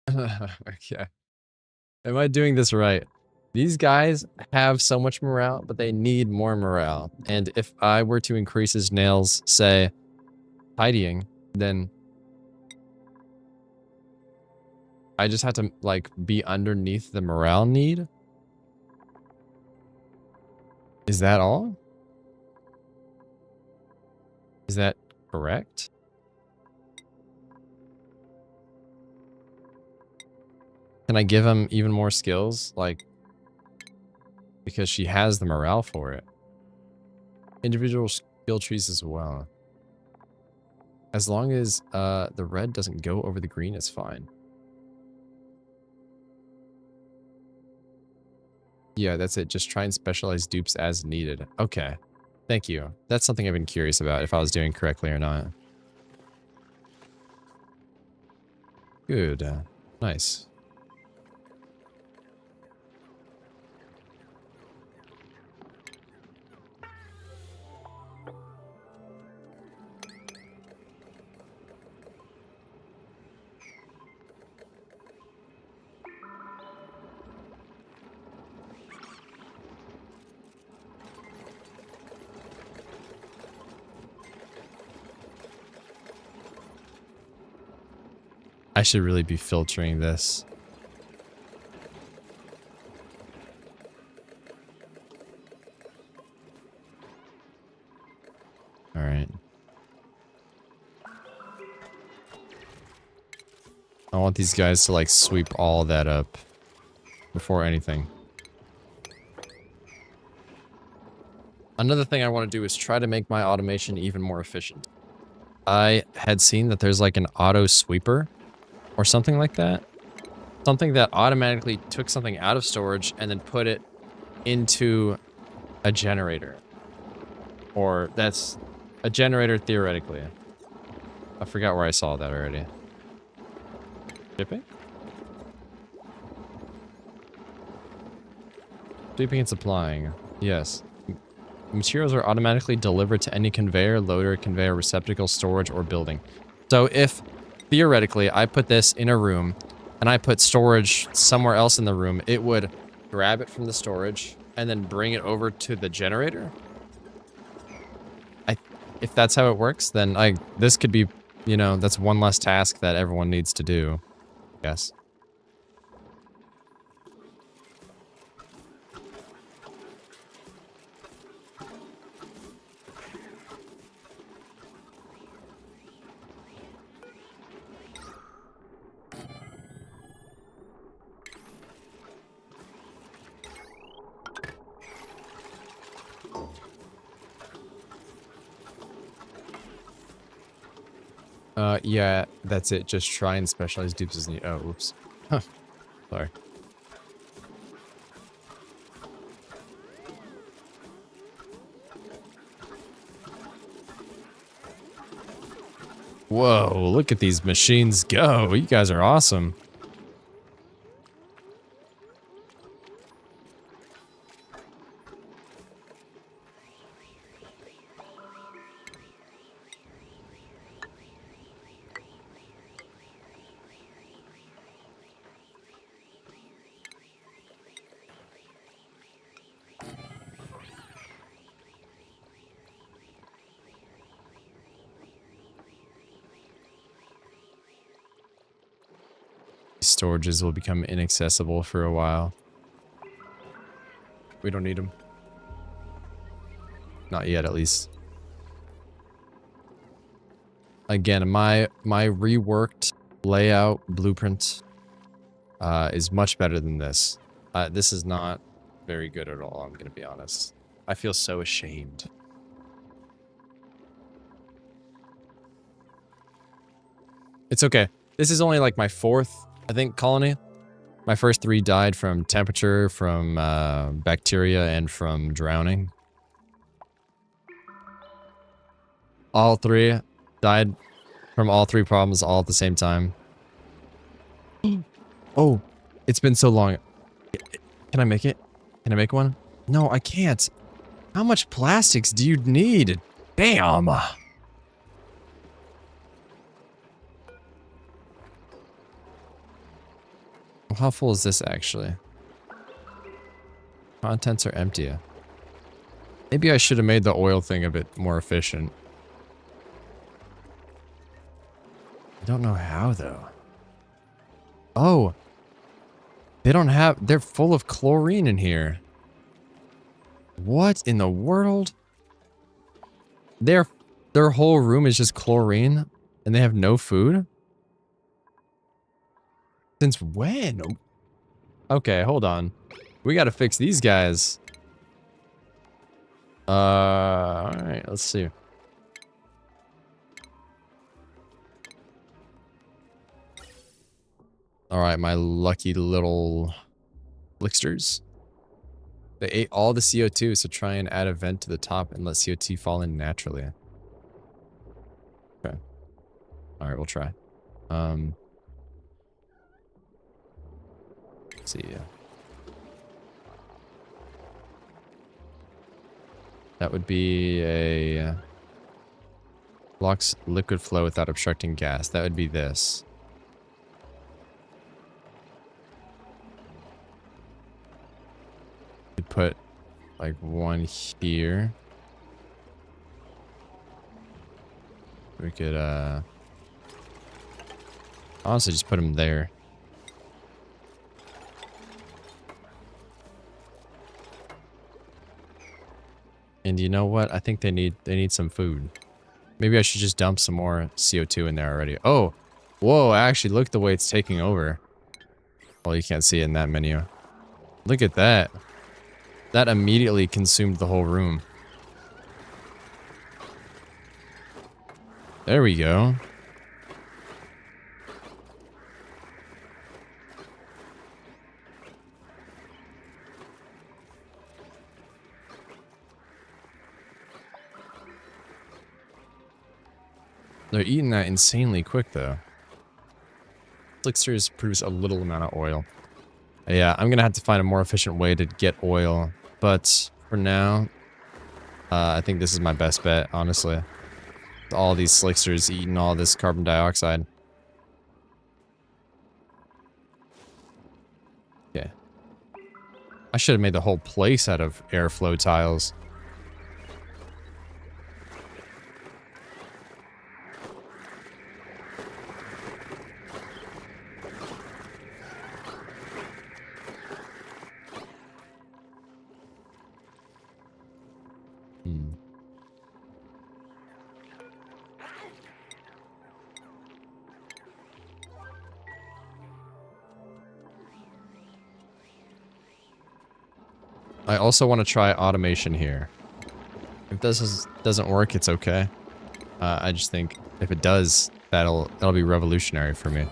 Okay. Am I doing this right? These guys have so much morale, but they need more morale. And if I were to increase his nails, say, tidying, then I just have to, like, be underneath the morale need? Is that all? Is that correct? Can I give him even more skills? Like, because she has the morale for it. Individual skill trees as well. As long as the red doesn't go over the green, it's fine. Yeah, that's it. Just try and specialize dupes as needed. Okay. Thank you. That's something I've been curious about, if I was doing correctly or not. Good. Nice. I should really be filtering this. All right. I want these guys to, like, sweep all that up before anything. Another thing I want to do is try to make my automation even more efficient. I had seen that there's, like, an auto sweeper or something like that. Something that automatically took something out of storage and then put it into a generator. Or that's a generator theoretically. I forgot where I saw that already. Shipping? Sweeping and supplying. Yes. Materials are automatically delivered to any conveyor, loader, conveyor, receptacle, storage, or building. So if, theoretically, I put this in a room, and I put storage somewhere else in the room, it would grab it from the storage, and then bring it over to the generator? If that's how it works, then this could be, you know, that's one less task that everyone needs to do, I guess. Yeah, that's it. Just try and specialize dupes as needed. Oh, oops. Huh. Sorry. Whoa, look at these machines go. You guys are awesome. Storages will become inaccessible for a while. We don't need them. Not yet, at least. Again, my reworked layout blueprint is much better than this. This is not very good at all, I'm gonna be honest. I feel so ashamed. It's okay. This is only like my 4th, I think, colony. My first 3 died from temperature, from bacteria, and from drowning. All 3 died from all 3 problems all at the same time. Oh, it's been so long. Can I make it? Can I make one? No, I can't. How much plastics do you need? Damn. How full is this actually? Contents are empty. Maybe I should have made the oil thing a bit more efficient. I don't know how though. Oh. They don't have... They're full of chlorine in here. What in the world? Their whole room is just chlorine and they have no food? Since when? Okay, hold on. We gotta fix these guys. Alright, let's see. Alright, my lucky little Flicksters. They ate all the CO2, so try and add a vent to the top and let CO2 fall in naturally. Okay. Alright, we'll try. Let's see. That would be a... blocks liquid flow without obstructing gas. That would be this. We'd put like one here. We could honestly just put them there. And you know what? I think they need some food. Maybe I should just dump some more CO2 in there already. Oh, whoa! Actually, look at the way it's taking over. Well, you can't see it in that menu. Look at that. That immediately consumed the whole room. There we go. They're eating that insanely quick, though. Flicksters produce a little amount of oil. Yeah, I'm gonna have to find a more efficient way to get oil. But for now, I think this is my best bet, honestly. All these Slicksters eating all this carbon dioxide. Okay. I should have made the whole place out of airflow tiles. I also want to try automation here. If this doesn't work, it's okay. I just think if it does, that'll be revolutionary for me.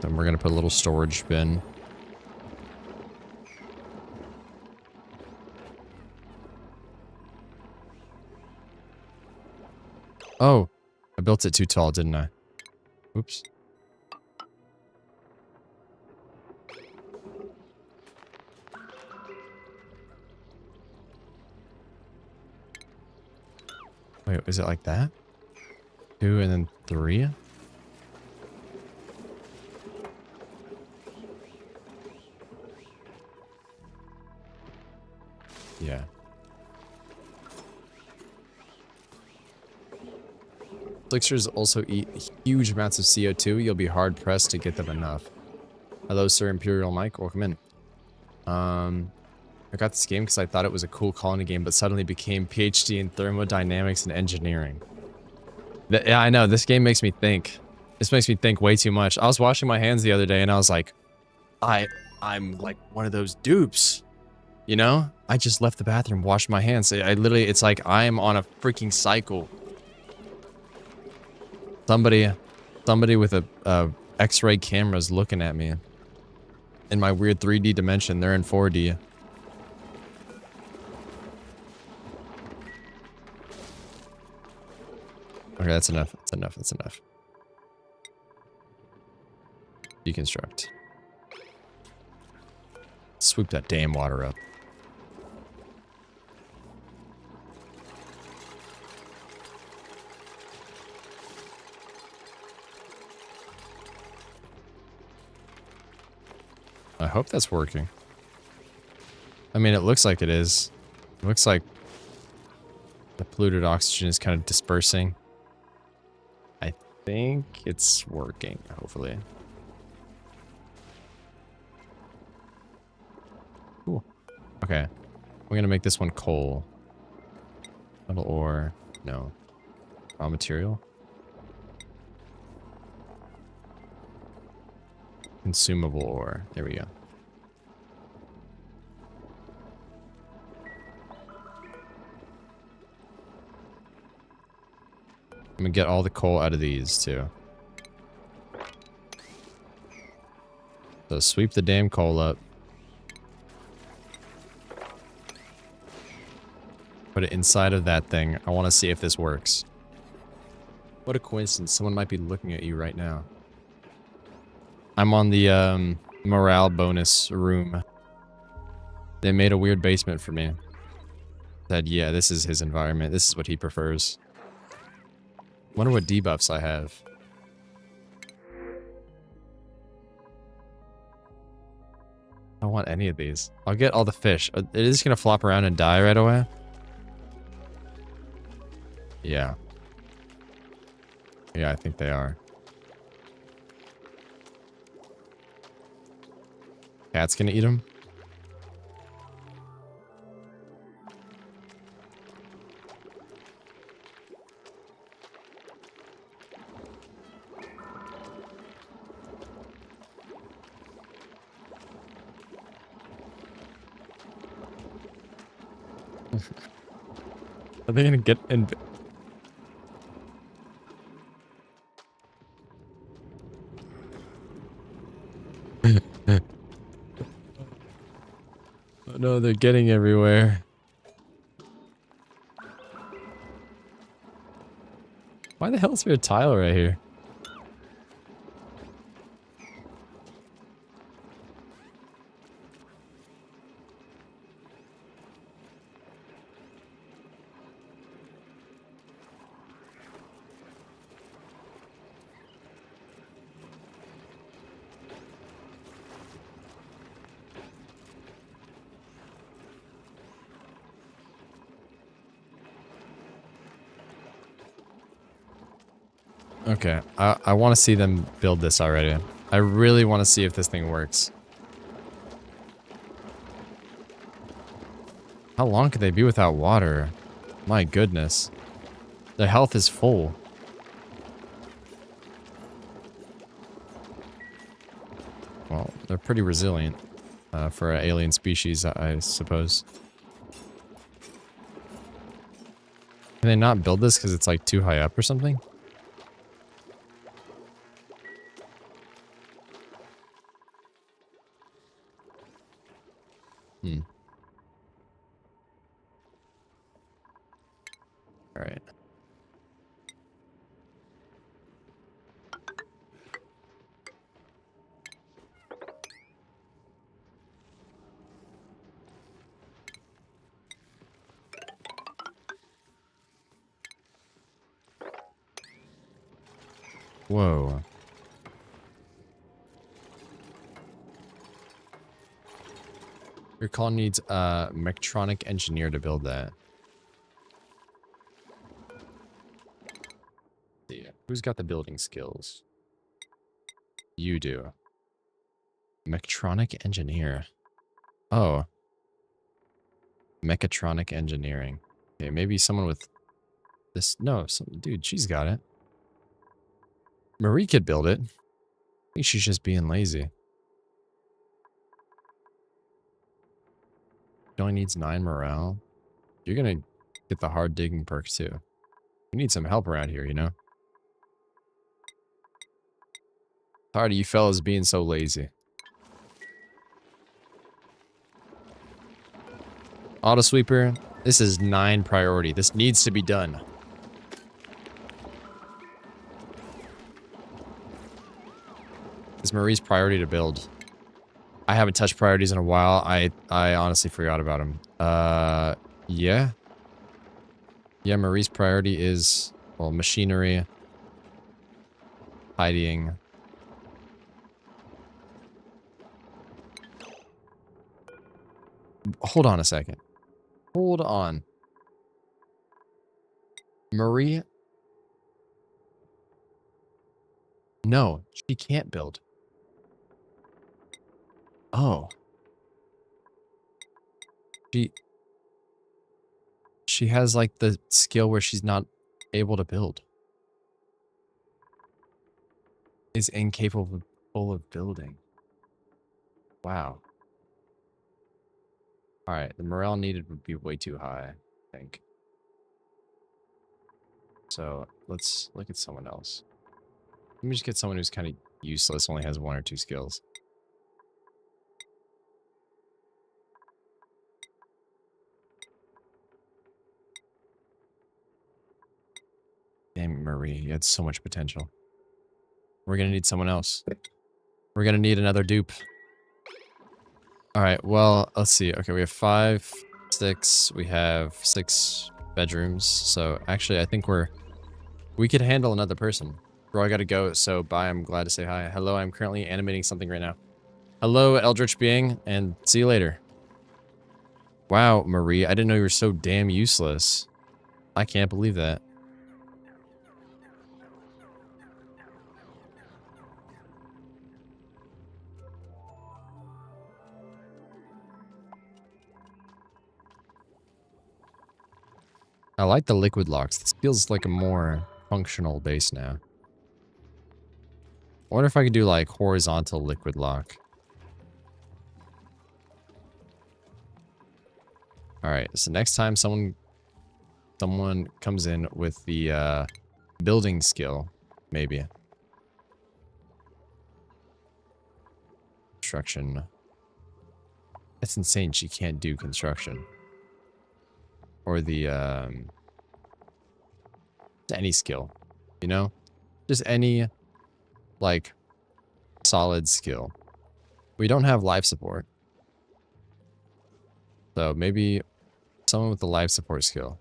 Then we're gonna put a little storage bin. Oh, I built it too tall, didn't I? Oops. Wait, is it like that? 2 and then 3? Yeah. Flicksters also eat huge amounts of CO2. You'll be hard pressed to get them enough. Hello, Sir Imperial Mike. Welcome in. I got this game because I thought it was a cool colony game, but suddenly became PhD in thermodynamics and engineering. Yeah, I know. This game makes me think. This makes me think way too much. I was washing my hands the other day and I was like, I'm like one of those dupes. You know? I just left the bathroom, washed my hands. I literally, it's like I'm on a freaking cycle. Somebody with a X-ray camera's looking at me. In my weird 3D dimension, they're in 4D. Okay, that's enough. That's enough. That's enough. Deconstruct. Swoop that damn water up. I hope that's working. I mean, it looks like it is. It looks like the polluted oxygen is kind of dispersing. I think it's working, hopefully. Cool. Okay. We're gonna make this one coal. Metal ore. No. Raw material. Consumable ore. There we go. I'm gonna get all the coal out of these too. So sweep the damn coal up. Put it inside of that thing. I want to see if this works. What a coincidence. Someone might be looking at you right now. I'm on the morale bonus room. They made a weird basement for me. Said, yeah, this is his environment. This is what he prefers. Wonder what debuffs I have. I don't want any of these. I'll get all the fish. It is gonna flop around and die right away. Yeah. Yeah, I think they are. Cat's gonna eat them? Are they gonna get in? Oh no, they're getting everywhere. Why the hell is there a tile right here? Okay, I want to see them build this already. I really want to see if this thing works. How long could they be without water? My goodness. Their health is full. Well, they're pretty resilient for an alien species, I suppose. Can they not build this because it's like too high up or something? Alright. Whoa. Your call needs a mechatronic engineer to build that. Yeah. Who's got the building skills? You do. Mechatronic engineer. Oh. Mechatronic engineering. Okay, maybe someone with this. No, dude, she's got it. Marie could build it. I think she's just being lazy. She only needs 9 morale. You're gonna get the hard digging perk too. You need some help around here, you know? Tired of you fellas being so lazy. Auto sweeper, this is 9 priority. This needs to be done. It's Marie's priority to build. I haven't touched priorities in a while. I honestly forgot about them. Yeah. Yeah, Marie's priority is, well, machinery, tidying. Hold on a second. Hold on. Marie? No, she can't build. Oh. She she has like the skill where she's not able to build. Is incapable of building. Wow. Alright, the morale needed would be way too high, I think. So let's look at someone else. Let me just get someone who's kind of useless, only has 1 or 2 skills. Damn, Marie, you had so much potential. We're gonna need someone else. We're gonna need another dupe. Alright, well, let's see. Okay, we have 5, 6, we have 6 bedrooms. So actually, I think we could handle another person. Bro, I gotta go, so bye, I'm glad to say hi. Hello, I'm currently animating something right now. Hello, Eldritch Being, and see you later. Wow, Marie, I didn't know you were so damn useless. I can't believe that. I like the liquid locks. This feels like a more functional base now. I wonder if I could do like horizontal liquid lock. Alright, so next time someone comes in with the building skill, maybe. Construction. That's insane she can't do construction. Or the any skill, you know? Just any like solid skill. We don't have life support. So maybe someone with the life support skill.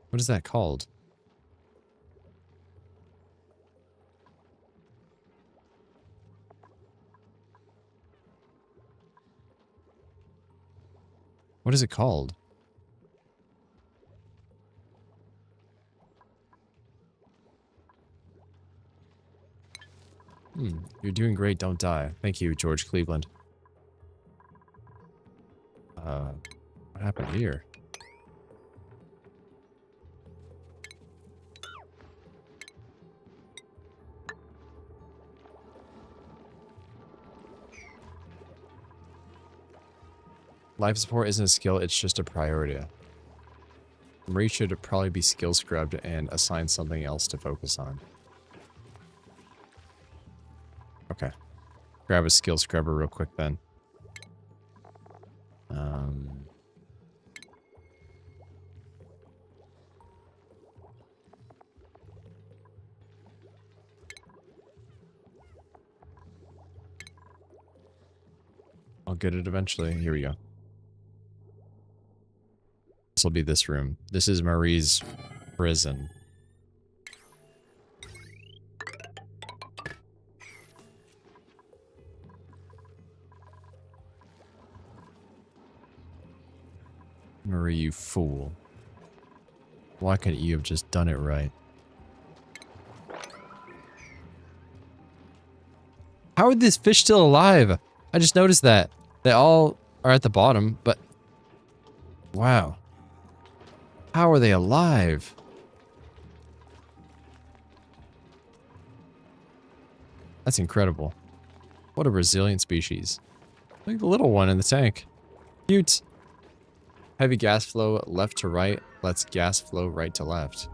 What is that called? What is it called? You're doing great, don't die. Thank you, George Cleveland. What happened here? Life support isn't a skill, it's just a priority. Marie should probably be skill scrubbed and assigned something else to focus on. Okay. Grab a skill scrubber real quick then. I'll get it eventually. Here we go. This will be this room. This is Marie's prison. Marie, you fool. Why couldn't you have just done it right? How are these fish still alive? I just noticed that. They all are at the bottom, but... Wow. How are they alive? That's incredible. What a resilient species. Look at the little one in the tank. Cute. Heavy gas flow left to right lets gas flow right to left.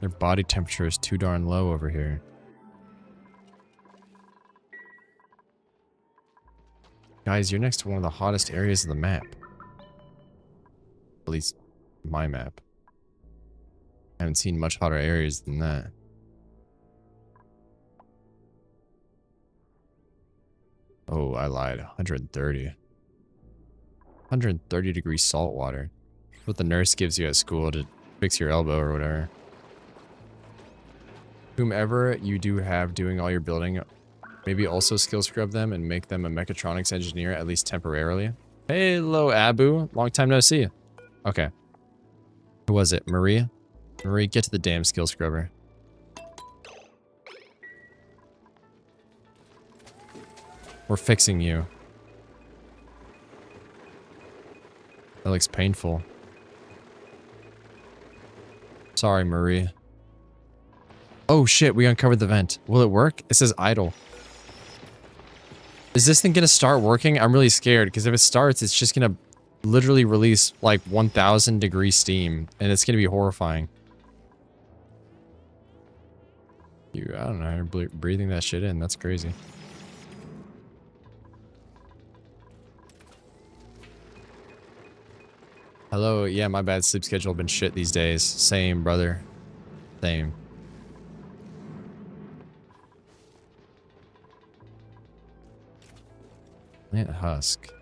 Their body temperature is too darn low over here. Guys, you're next to one of the hottest areas of the map. At least, my map. I haven't seen much hotter areas than that. Oh, I lied. 130. 130 degrees salt water. What the nurse gives you at school to fix your elbow or whatever. Whomever you do have doing all your building, maybe also skill scrub them and make them a mechatronics engineer, at least temporarily. Hello, Abu. Long time no see. Okay. Who was it? Maria? Marie, get to the damn skill scrubber. We're fixing you. That looks painful. Sorry, Marie. Oh shit, we uncovered the vent. Will it work? It says idle. Is this thing gonna start working? I'm really scared, because if it starts, it's just gonna literally release like 1,000 degree steam, and it's gonna be horrifying. I don't know, you're breathing that shit in. That's crazy. Hello, yeah, my bad. Sleep schedule been shit these days. Same, brother. Same. Plant husk.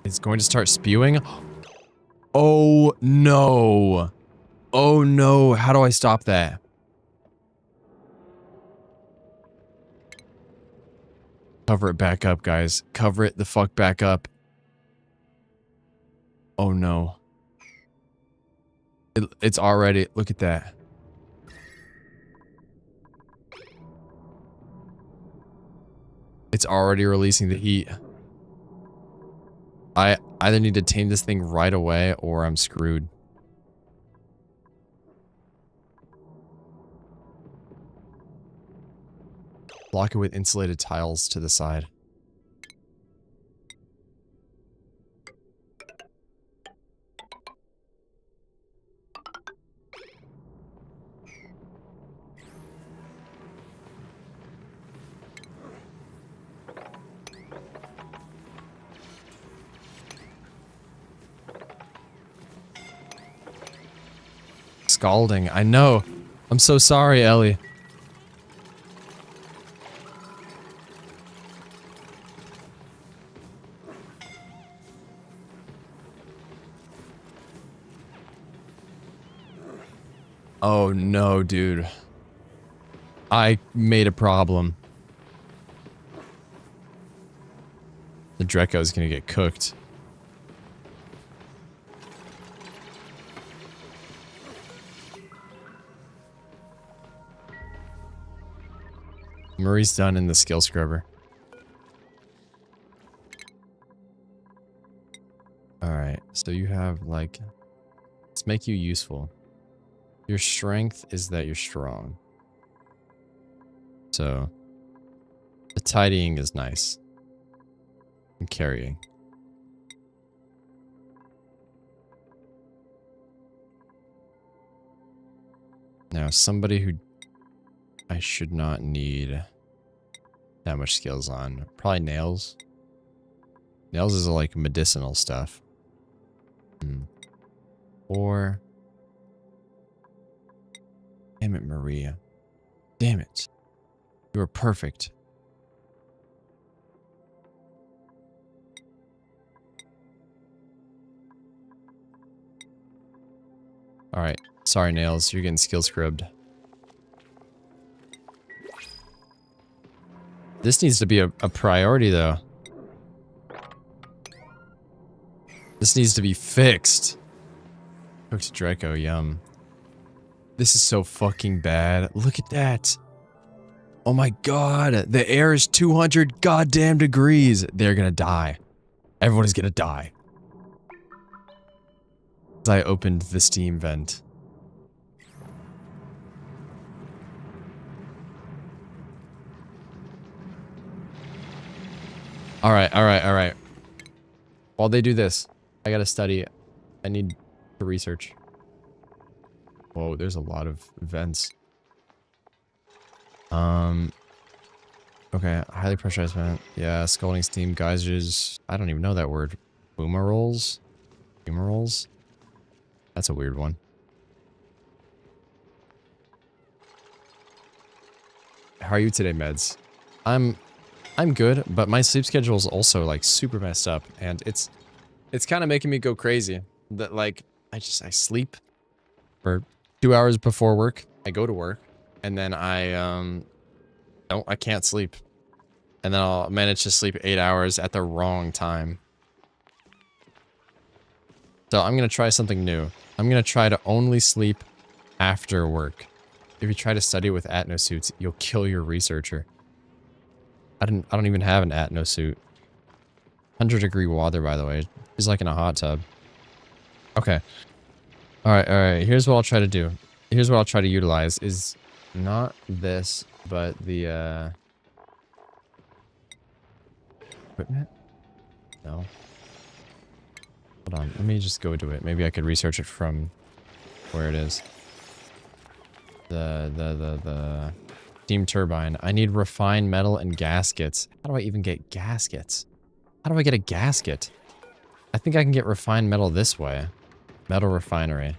It's going to start spewing. Oh no. Oh no. How do I stop that? Cover it back up, guys. Cover it the fuck back up. Oh no. It's already, look at that. It's already releasing the heat. I either need to tame this thing right away or I'm screwed. Block it with insulated tiles to the side. Scalding. I know. I'm so sorry, Ellie. Oh no, dude. I made a problem. The Drecko's gonna get cooked. Marie's done in the skill scrubber. Alright, so you have like... Let's make you useful. Your strength is that you're strong. So... The tidying is nice. And carrying. Now, somebody who I should not need that much skills on. Probably nails. Nails is like medicinal stuff. Or... Damn it, Maria. Damn it. You were perfect. Alright. Sorry, Nails. You're getting skill scrubbed. This needs to be a priority, though. This needs to be fixed. Cooked Drecko, yum. This is so fucking bad. Look at that. Oh my god. The air is 200 goddamn degrees. They're gonna die. Everyone is gonna die. As I opened the steam vent. All right, all right, all right. While they do this, I gotta study. I need to research. Whoa, there's a lot of vents. Okay, highly pressurized vent. Yeah, scalding steam, geysers. I don't even know that word. Boomerols? Fumaroles? That's a weird one. How are you today, Meds? I'm good, but my sleep schedule is also like super messed up, and it's kind of making me go crazy. That like I sleep for 2 hours before work. I go to work, and then I can't sleep. And then I'll manage to sleep 8 hours at the wrong time. So I'm going to try something new. I'm going to try to only sleep after work. If you try to study with atno suits, you'll kill your researcher. I don't even have an atno suit. 100-degree water, by the way. It's like in a hot tub. Okay. Alright, alright. Here's what I'll try to do. Here's what I'll try to utilize is not this, but the, equipment? No. Hold on. Let me just go to it. Maybe I could research it from where it is. The steam turbine. I need refined metal and gaskets. How do I even get gaskets? How do I get a gasket? I think I can get refined metal this way. Metal refinery.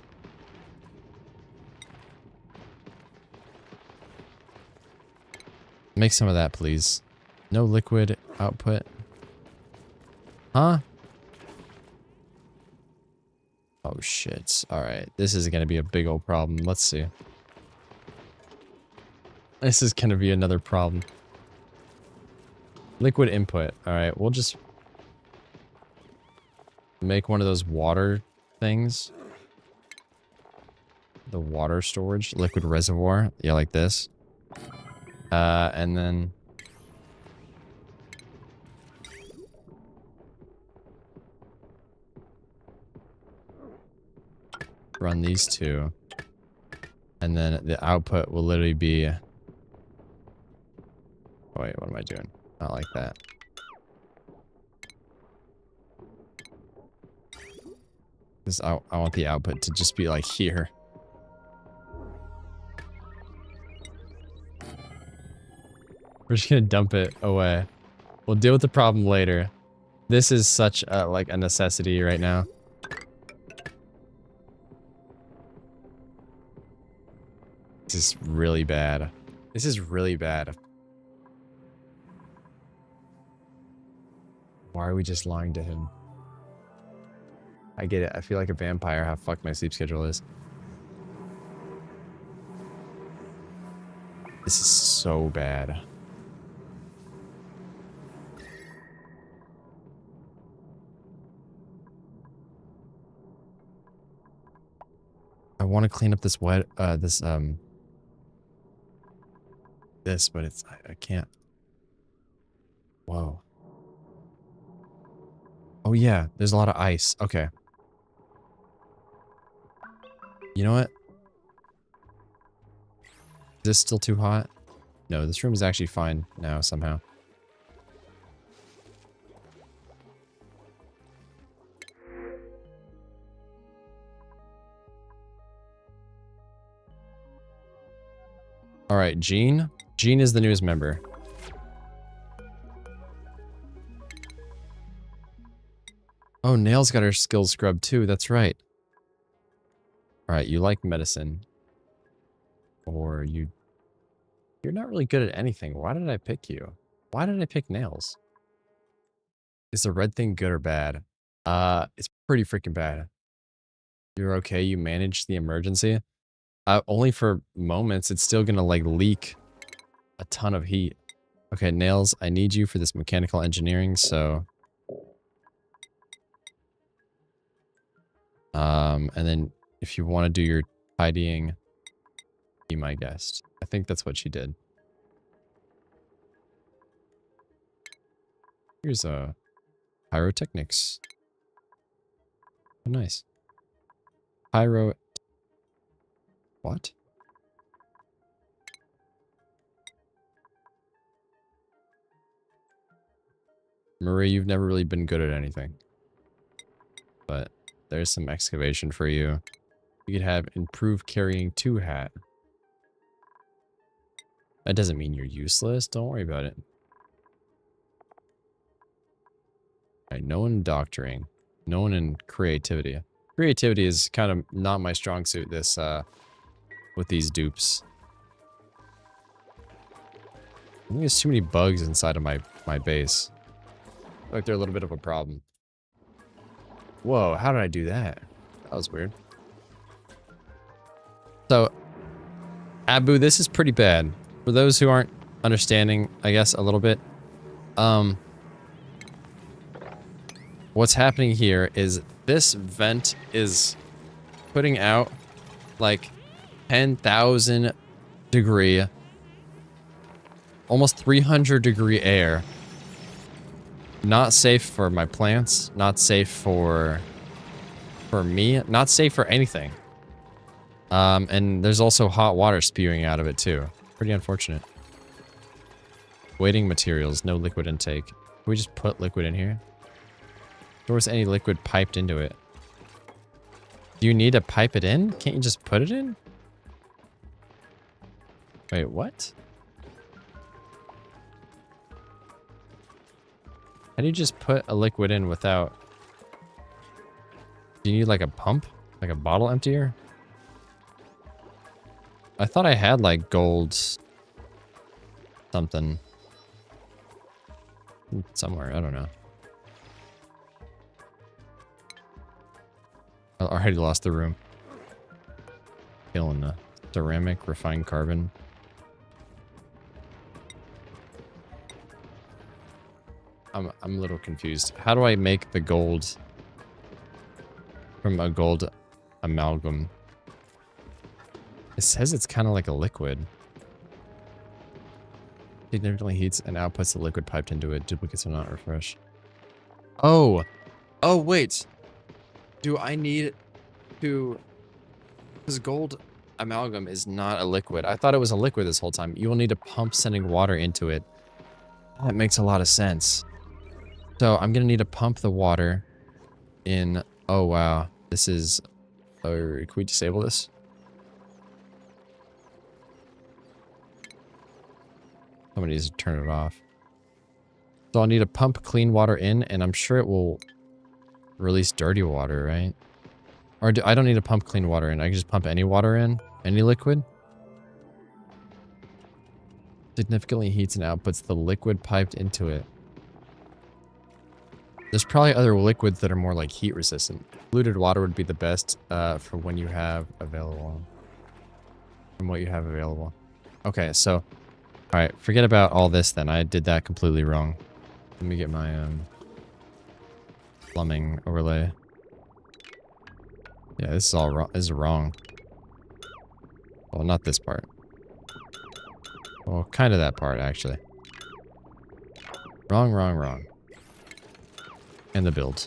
Make some of that, please. No liquid output. Huh? Oh, shit. Alright. This is gonna be a big old problem. Let's see. This is gonna be another problem. Liquid input. Alright, we'll just make one of those water things. The water storage. Liquid reservoir. Yeah, like this. And then... run these two. And then the output will literally be... oh, wait, what am I doing? Not like that. This, I want the output to just be like here. We're just gonna dump it away. We'll deal with the problem later. This is such a, like a necessity right now. This is really bad. This is really bad. Why are we just lying to him? I get it. I feel like a vampire how fucked my sleep schedule is. This is so bad. I want to clean up this this, but it's, I can't. Whoa. Oh yeah, there's a lot of ice. Okay. You know what? Is this still too hot? No, this room is actually fine now somehow. Alright, Jean. Jean is the newest member. Oh, Nail's got her skills scrubbed too, that's right. Alright, you like medicine. Or you're not really good at anything. Why did I pick you? Why did I pick Nails? Is the red thing good or bad? It's pretty freaking bad. You're okay, you managed the emergency. Only for moments, it's still gonna like leak a ton of heat. Okay, Nails, I need you for this mechanical engineering, so... and then if you want to do your tidying, be my guest. I think that's what she did. Here's pyrotechnics. Oh, nice. Pyro... what? Marie, you've never really been good at anything. But there's some excavation for you. You could have improved carrying 2 hat. That doesn't mean you're useless. Don't worry about it. Alright, no one in doctoring. No one in creativity. Creativity is kind of not my strong suit this, with these dupes. I think there's too many bugs inside of my base. I feel like they're a little bit of a problem. Whoa, how did I do that? That was weird. So, Abu, this is pretty bad. For those who aren't understanding, I guess, a little bit, what's happening here is this vent is putting out like 10,000 degree, almost 300 degree air. Not safe for my plants, not safe for me, not safe for anything. And there's also hot water spewing out of it too. Pretty unfortunate. Waiting materials, no liquid intake. Can we just put liquid in here? There was any liquid piped into it. Do you need to pipe it in? Can't you just put it in? Wait, what? How do you just put a liquid in without... Do you need like a pump? Like a bottle emptier? I thought I had like gold... something. Somewhere, I don't know. I already lost the room. Killing the ceramic, refined carbon. I'm a little confused. How do I make the gold from a gold amalgam? It says it's kind of like a liquid. Significantly heats and outputs the liquid piped into it. Duplicates will not refresh. Oh! Oh, wait! Do I need to... Because gold amalgam is not a liquid. I thought it was a liquid this whole time. You will need to pump sending water into it. That makes a lot of sense. So I'm gonna need to pump the water in... Oh, wow. This is... can we disable this? Somebody needs to turn it off. So I'll need to pump clean water in, and I'm sure it will release dirty water, right? Or I don't need to pump clean water in. I can just pump any water in? Any liquid? Significantly heats and outputs the liquid piped into it. There's probably other liquids that are more like heat resistant. Diluted water would be the best for when you have available. From what you have available. Okay, so... Alright, forget about all this then. I did that completely wrong. Let me get my plumbing overlay. Yeah, this is all wrong. This is wrong. Well, not this part. Well, kind of that part, actually. Wrong, wrong, wrong. And the build.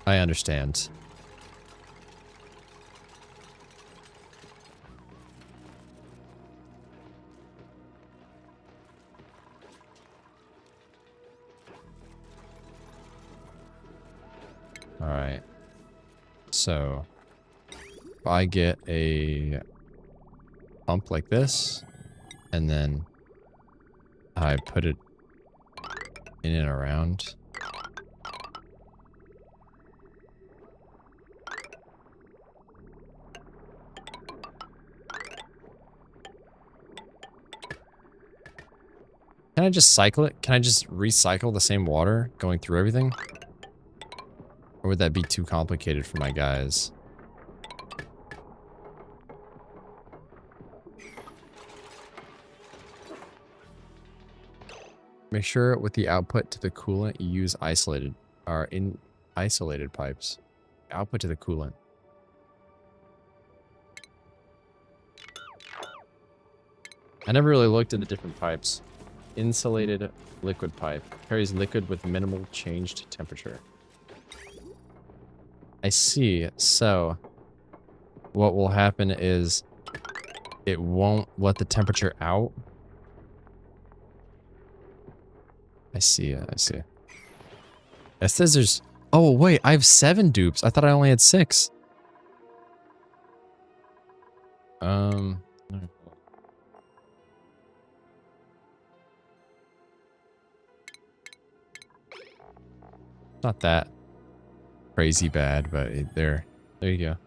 I understand. Alright. So, if I get a pump like this, and then I put it in and around. Can I just cycle it? Can I just recycle the same water going through everything? Or would that be too complicated for my guys? Make sure with the output to the coolant you use isolated pipes. Output to the coolant. I never really looked at the different pipes. Insulated liquid pipe. Carries liquid with minimal changed temperature. I see. So, what will happen is it won't let the temperature out. I see it. I see it. It says there's... Oh, wait. I have 7 dupes. I thought I only had 6. Um... Not that crazy bad, but there you go.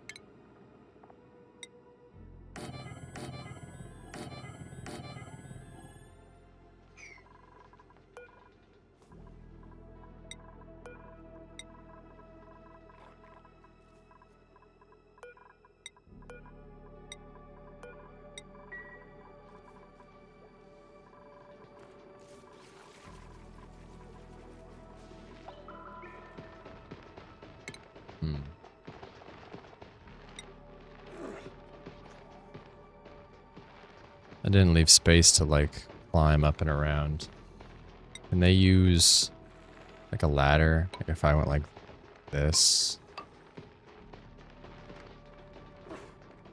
I didn't leave space to, like, climb up and around. Can they use, like, a ladder? Like, if I went like this?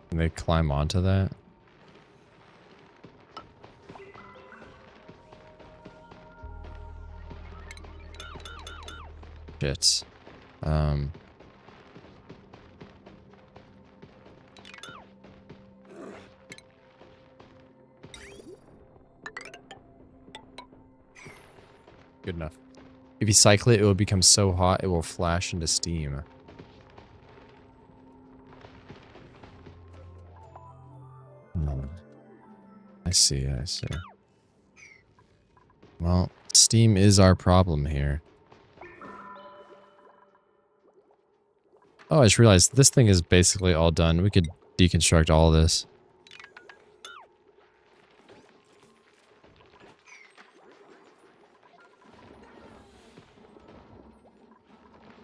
Can they climb onto that? Shit. Good enough. If you cycle it, it will become so hot it will flash into steam. I see, I see. Well, steam is our problem here. Oh, I just realized this thing is basically all done. We could deconstruct all this.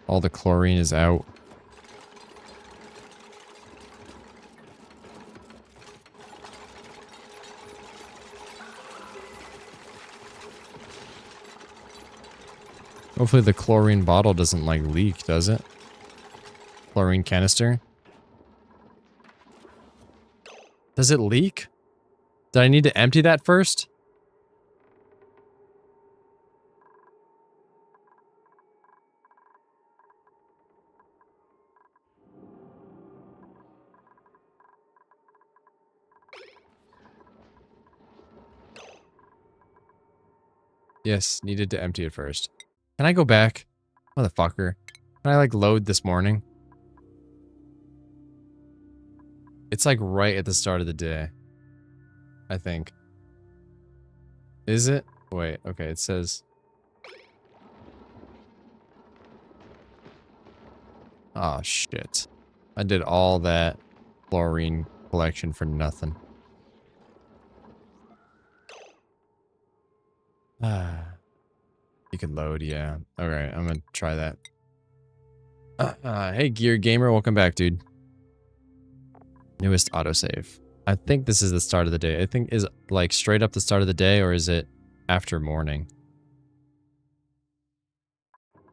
All the chlorine is out. Hopefully the chlorine bottle doesn't, like, leak, does it? Chlorine canister? Does it leak? Did I need to empty that first? Yes, needed to empty it first. Can I go back? Motherfucker. Can I, like, load this morning? It's, like, right at the start of the day. I think. Is it? Wait, okay, it says... Oh, shit. I did all that chlorine collection for nothing. You can load, yeah. Alright, I'm gonna try that. Hey, Gear Gamer, welcome back, dude. Newest autosave. I think this is the start of the day. I think, is like straight up the start of the day, or is it after morning?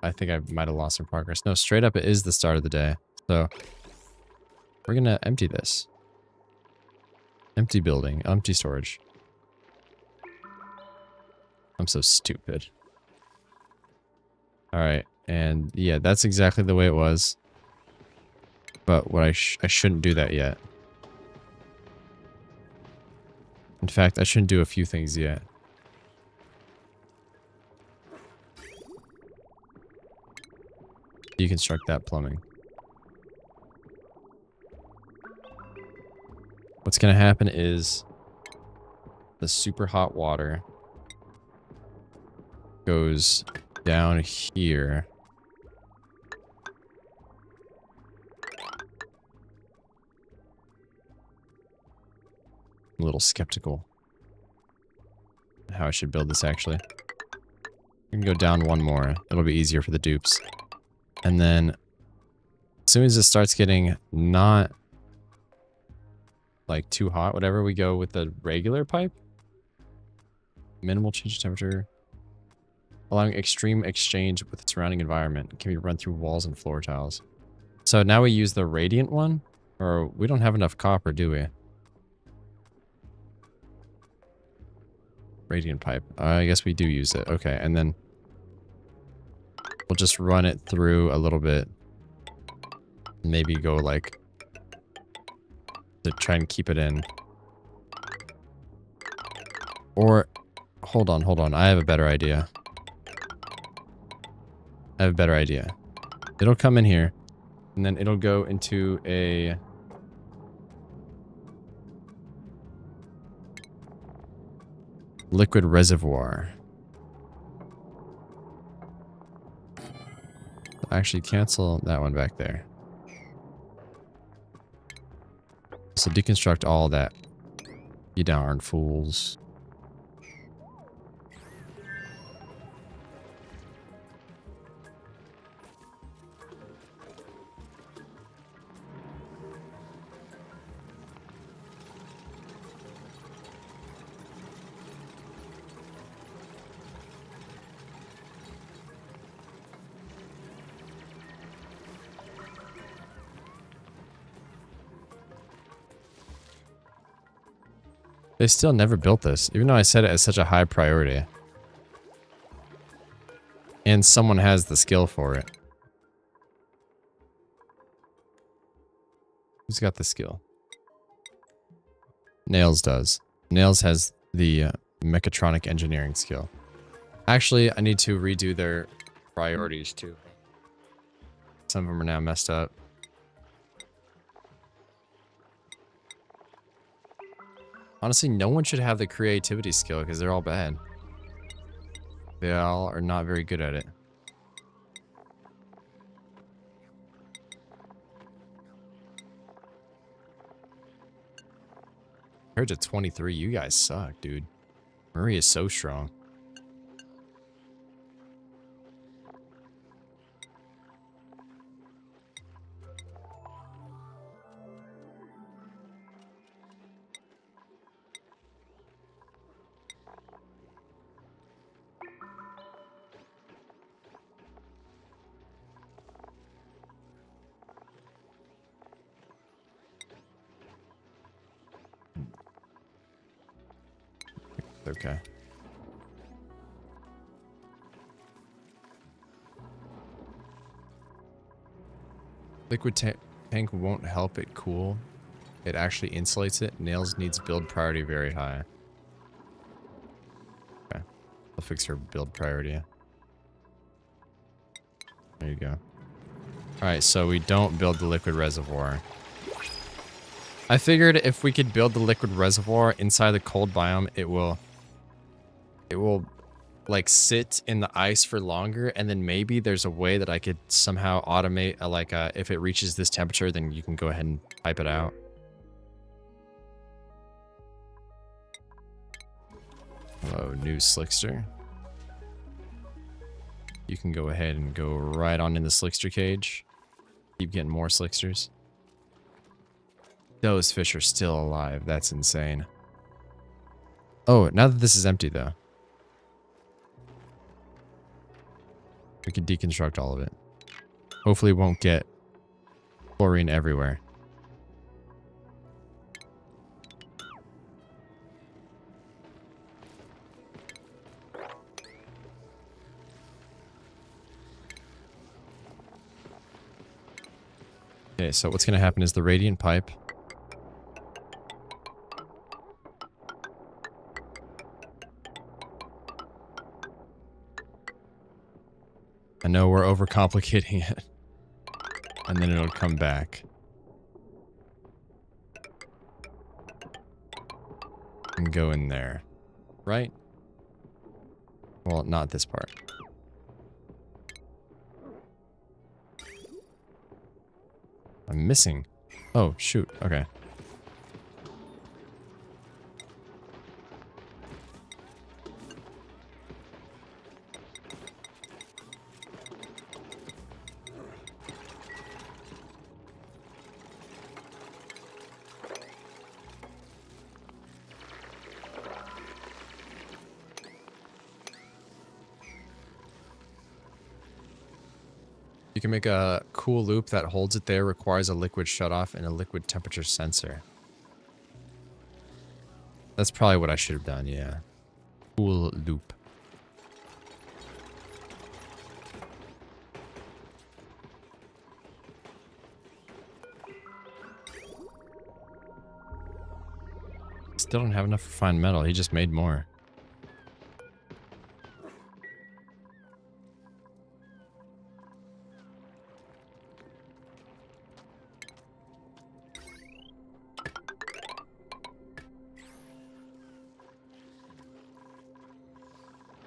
I think I might have lost some progress. No, straight up it is the start of the day. So, we're gonna empty this. Empty building, empty storage. I'm so stupid. Alright, and yeah, that's exactly the way it was. But what I shouldn't do that yet. In fact, I shouldn't do a few things yet. Deconstruct that plumbing. What's gonna happen is the super hot water goes down here. I'm a little skeptical how I should build this, actually. We can go down one more. It'll be easier for the dupes. And then, as soon as it starts getting not, like, too hot, whatever, we go with the regular pipe. Minimal change in temperature. Allowing extreme exchange with the surrounding environment. Can be run through walls and floor tiles. So now we use the radiant one? Or we don't have enough copper, do we? Radiant pipe. I guess we do use it. Okay, and then We'll just run it through a little bit. Maybe go like to try and keep it in. Or hold on. I have a better idea. It'll come in here and then it'll go into a liquid reservoir. Actually, cancel that one back there. So deconstruct all that. You darn fools. They still never built this, even though I said it as such a high priority. And someone has the skill for it. Who's got the skill? Nails does. Nails has the mechatronic engineering skill. Actually, I need to redo their priorities too. Some of them are now messed up. Honestly, no one should have the creativity skill because they're all bad. They all are not very good at it. Compared to 23, you guys suck, dude. Marie is so strong. Okay. Liquid tank won't help it cool. It actually insulates it. Nails needs build priority very high. Okay. I'll fix her build priority. There you go. Alright, so we don't build the liquid reservoir. I figured if we could build the liquid reservoir inside the cold biome, it will like sit in the ice for longer, and then maybe there's a way that I could somehow automate if it reaches this temperature, then you can go ahead and pipe it out. Hello, new slickster. You can go ahead and go right on in the slickster cage. Keep getting more slicksters. Those fish are still alive. That's insane. Oh, now that this is empty though, we can deconstruct all of it. Hopefully it won't get chlorine everywhere. Okay, so what's going to happen is the radiant pipe. I know we're overcomplicating it. And then it'll come back. And go in there. Right? Well, not this part. I'm missing. Oh, shoot. Okay. You can make a cool loop that holds it there, requires a liquid shutoff and a liquid temperature sensor. That's probably what I should have done, yeah. Cool loop. still don't have enough refined metal. He just made more.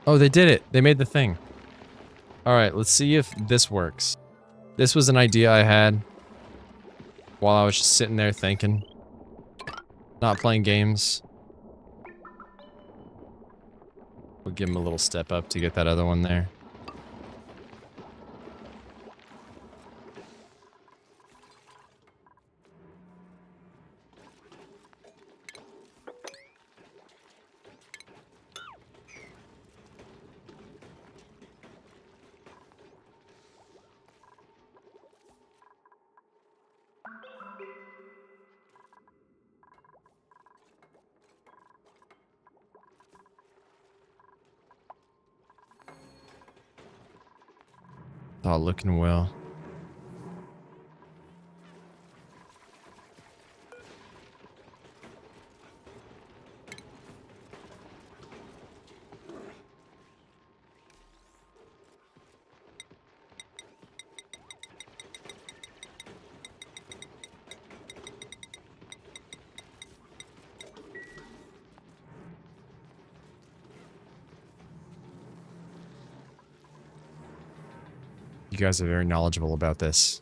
Oh, they did it. They made the thing. All right, let's see if this works. This was an idea I had while I was just sitting there thinking. Not playing games. We'll give him a little step up to get that other one there. All looking well. You guys are very knowledgeable about this.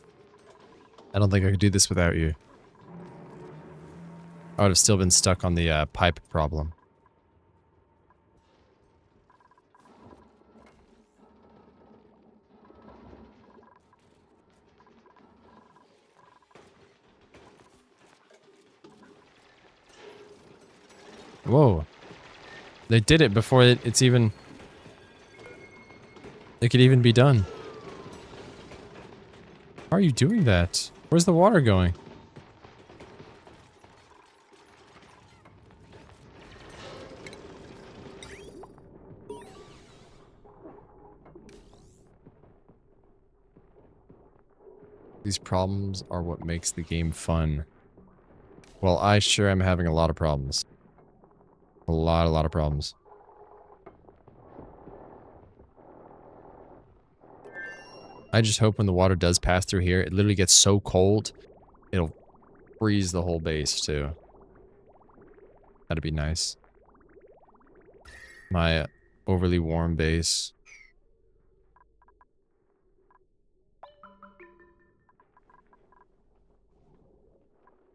I don't think I could do this without you. I would have still been stuck on the pipe problem. Whoa. They did it before it's even... It could even be done. How are you doing that? Where's the water going? These problems are what makes the game fun. Well, I sure am having a lot of problems. A lot of problems. I just hope when the water does pass through here, it literally gets so cold, it'll freeze the whole base, too. That'd be nice. My overly warm base.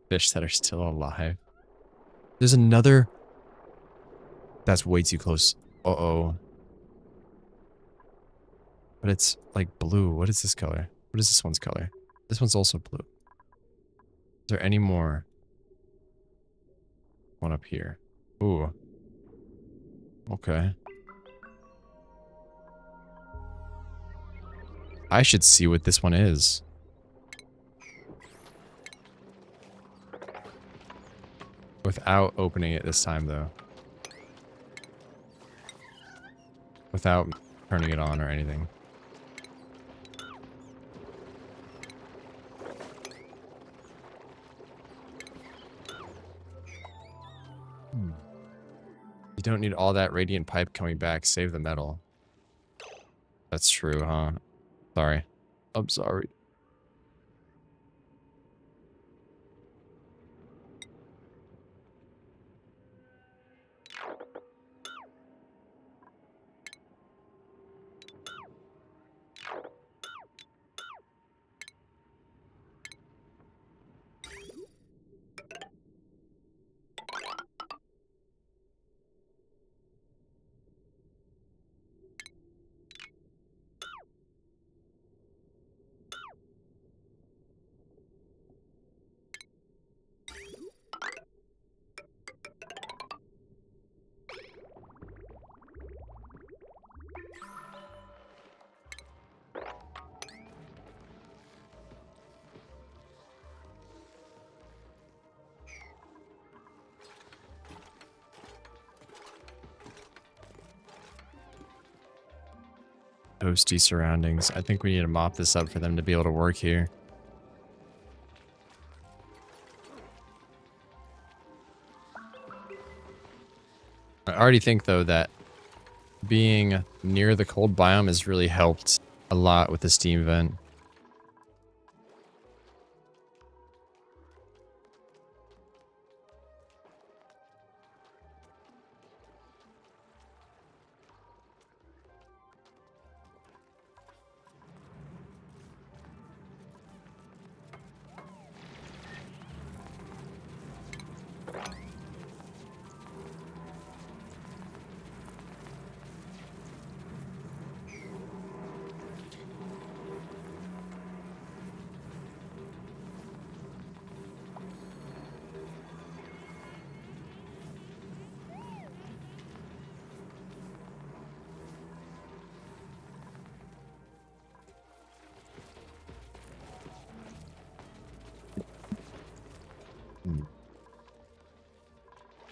Fish that are still alive. There's another... That's way too close. Uh-oh. But it's like blue. What is this color? What is this one's color? This one's also blue. Is there any more? One up here. Ooh. Okay. I should see what this one is. Without opening it this time, though. Without turning it on or anything. You don't need all that radiant pipe coming back. Save the metal. That's true, huh? Sorry. I'm sorry. Toasty surroundings. I think we need to mop this up for them to be able to work here. I already think, though, that being near the cold biome has really helped a lot with the steam vent.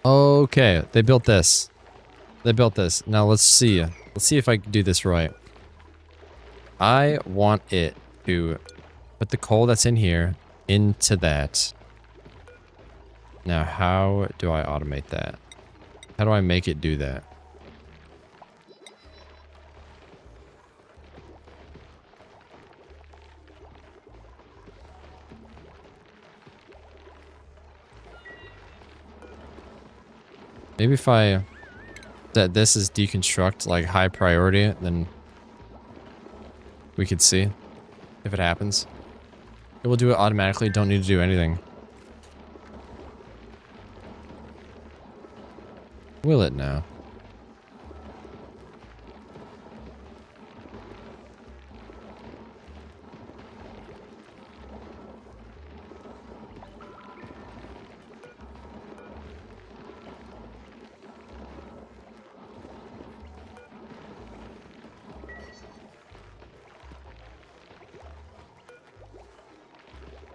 Okay, they built this. They built this. Now let's see. Let's see if I can do this right. I want it to put the coal that's in here into that. Now, how do I automate that? How do I make it do that? Maybe if I set this as deconstruct, like high priority, then we could see if it happens. It will do it automatically, don't need to do anything. Will it now?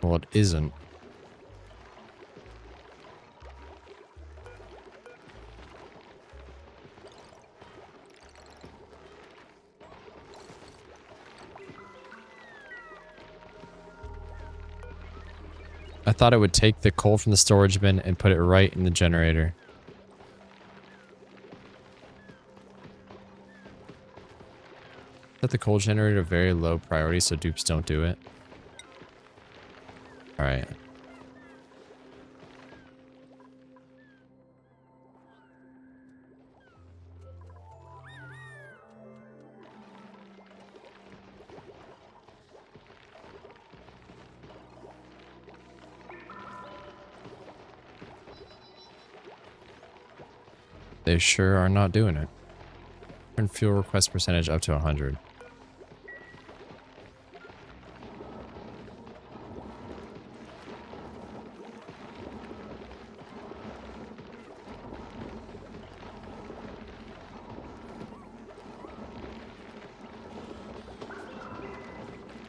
Well, it isn't. I thought it would take the coal from the storage bin and put it right in the generator. Set the coal generator very low priority so dupes don't do it. Alright. They sure are not doing it. Turn fuel request percentage up to 100.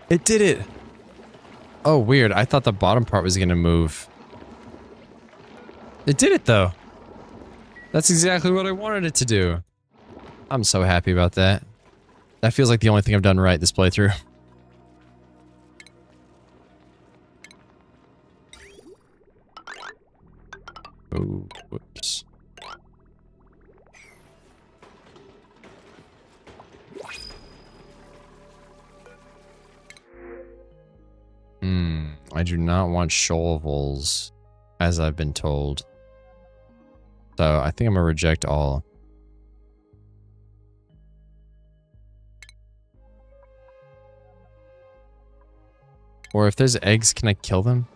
It did it! Oh, weird. I thought the bottom part was gonna move. It did it, though. That's exactly what I wanted it to do. I'm so happy about that. That feels like the only thing I've done right this playthrough. Oh, whoops. I do not want shovels, as I've been told. So I think I'm gonna reject all. Or if there's eggs, can I kill them?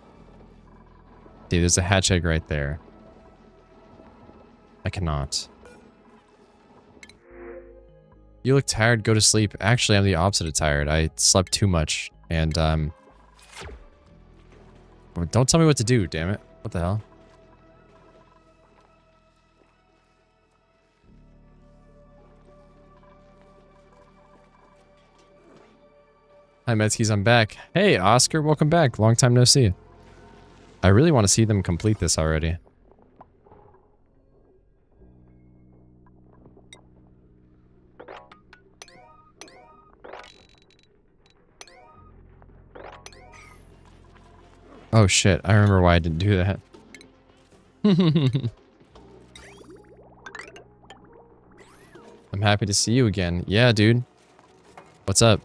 See, there's a hatch egg right there. I cannot. You look tired, go to sleep. Actually, I'm the opposite of tired. I slept too much, and don't tell me what to do, damn it. What the hell? Hi, Metskis, I'm back. Hey, Oscar, welcome back. Long time no see. I really want to see them complete this already. Oh shit, I remember why I didn't do that. I'm happy to see you again. Yeah, dude. What's up?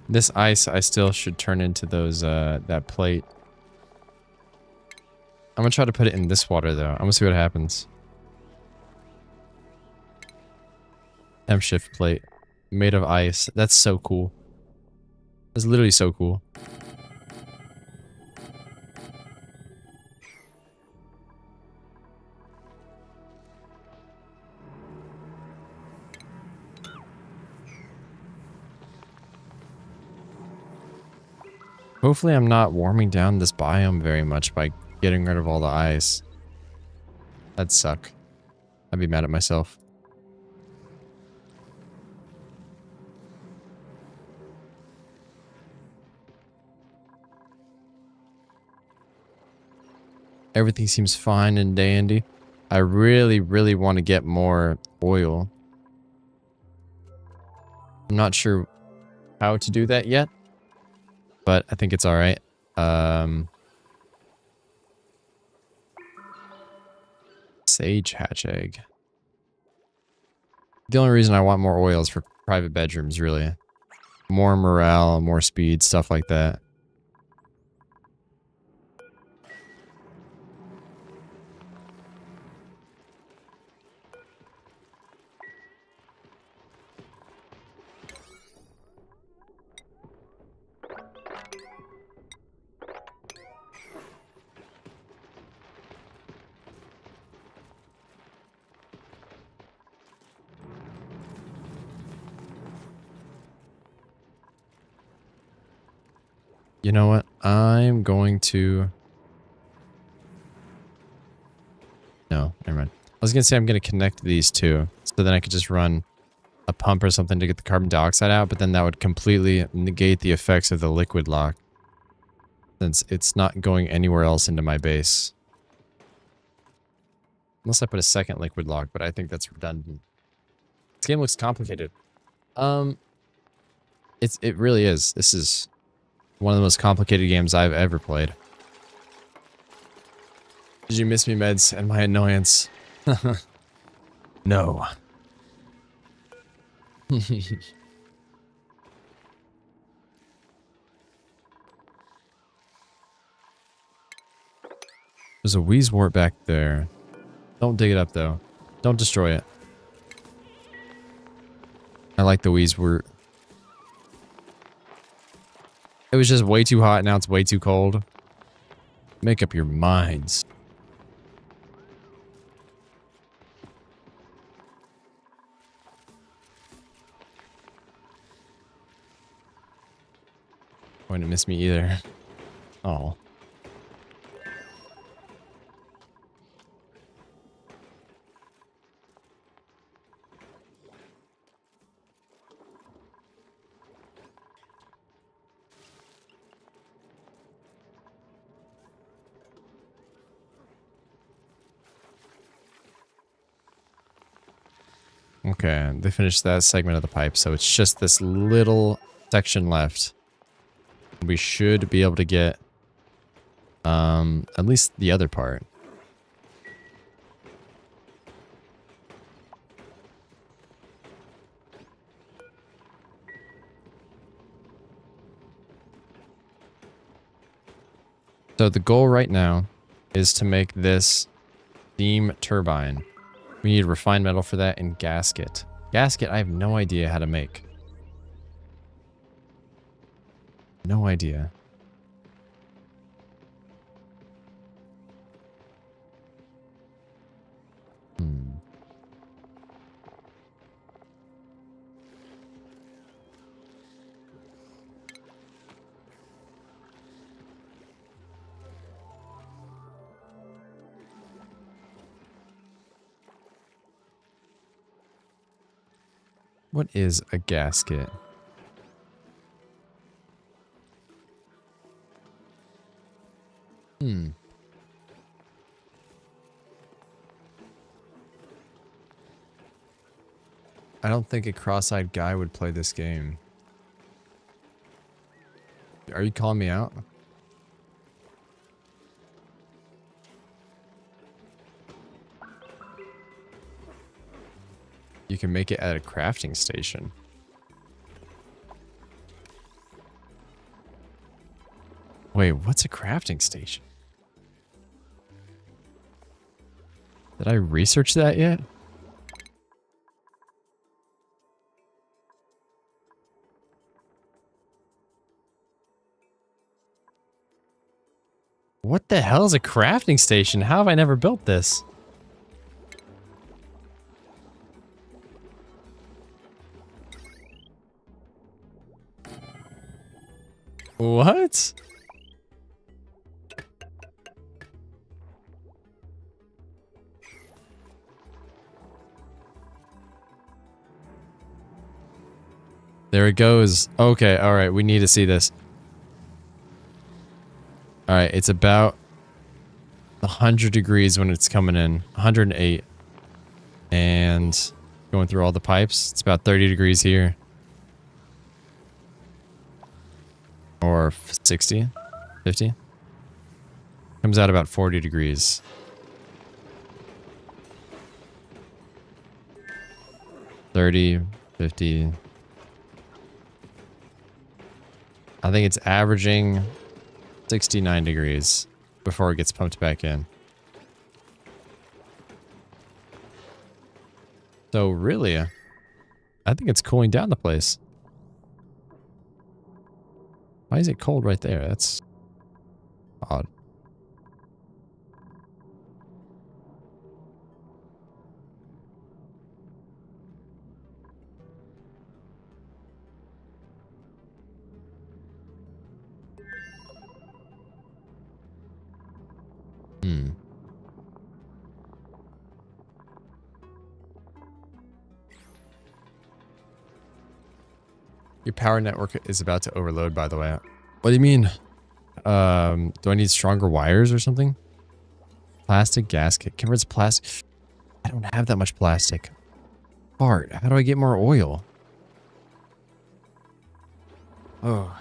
This ice, I still should turn into those, that plate. I'm gonna try to put it in this water, though. I'm gonna see what happens. M-shift plate. Made of ice. That's so cool. That's literally so cool. Hopefully I'm not warming down this biome very much by getting rid of all the ice. That'd suck. I'd be mad at myself. Everything seems fine and dandy. I really, really want to get more oil. I'm not sure how to do that yet, but I think it's alright. Sage hatch egg. The only reason I want more oil is for private bedrooms, really. More morale, more speed, stuff like that. You know what? I'm going to... No, never mind. I was going to say I'm going to connect these two, so then I could just run a pump or something to get the carbon dioxide out, but then that would completely negate the effects of the liquid lock, since it's not going anywhere else into my base. Unless I put a second liquid lock, but I think that's redundant. This game looks complicated. It really is. This is one of the most complicated games I've ever played. Did you miss me, Meds, and my annoyance? No. There's a Wheezewort back there. Don't dig it up, though. Don't destroy it. I like the Wheezewort. It was just way too hot, now it's way too cold. Make up your minds. Wouldn't miss me either. Oh. Okay, they finished that segment of the pipe, so it's just this little section left. We should be able to get at least the other part. So the goal right now is to make this steam turbine. We need refined metal for that and gasket. Gasket, I have no idea how to make. No idea. What is a gasket? I don't think a cross-eyed guy would play this game. Are you calling me out? You can make it at a crafting station. Wait, what's a crafting station? Did I research that yet? What the hell is a crafting station? How have I never built this? What? There it goes. Okay, alright, we need to see this. Alright, it's about 100 degrees when it's coming in. 108. And going through all the pipes, it's about 30 degrees here. Or 60? 50? Comes out about 40 degrees. $30, $50. I think it's averaging 69 degrees before it gets pumped back in. So really, I think it's cooling down the place. Why is it cold right there? That's odd. Your power network is about to overload, by the way. What do you mean? Do I need stronger wires or something? Plastic gasket. Converts plastic. I don't have that much plastic. Bart, how do I get more oil? Oh.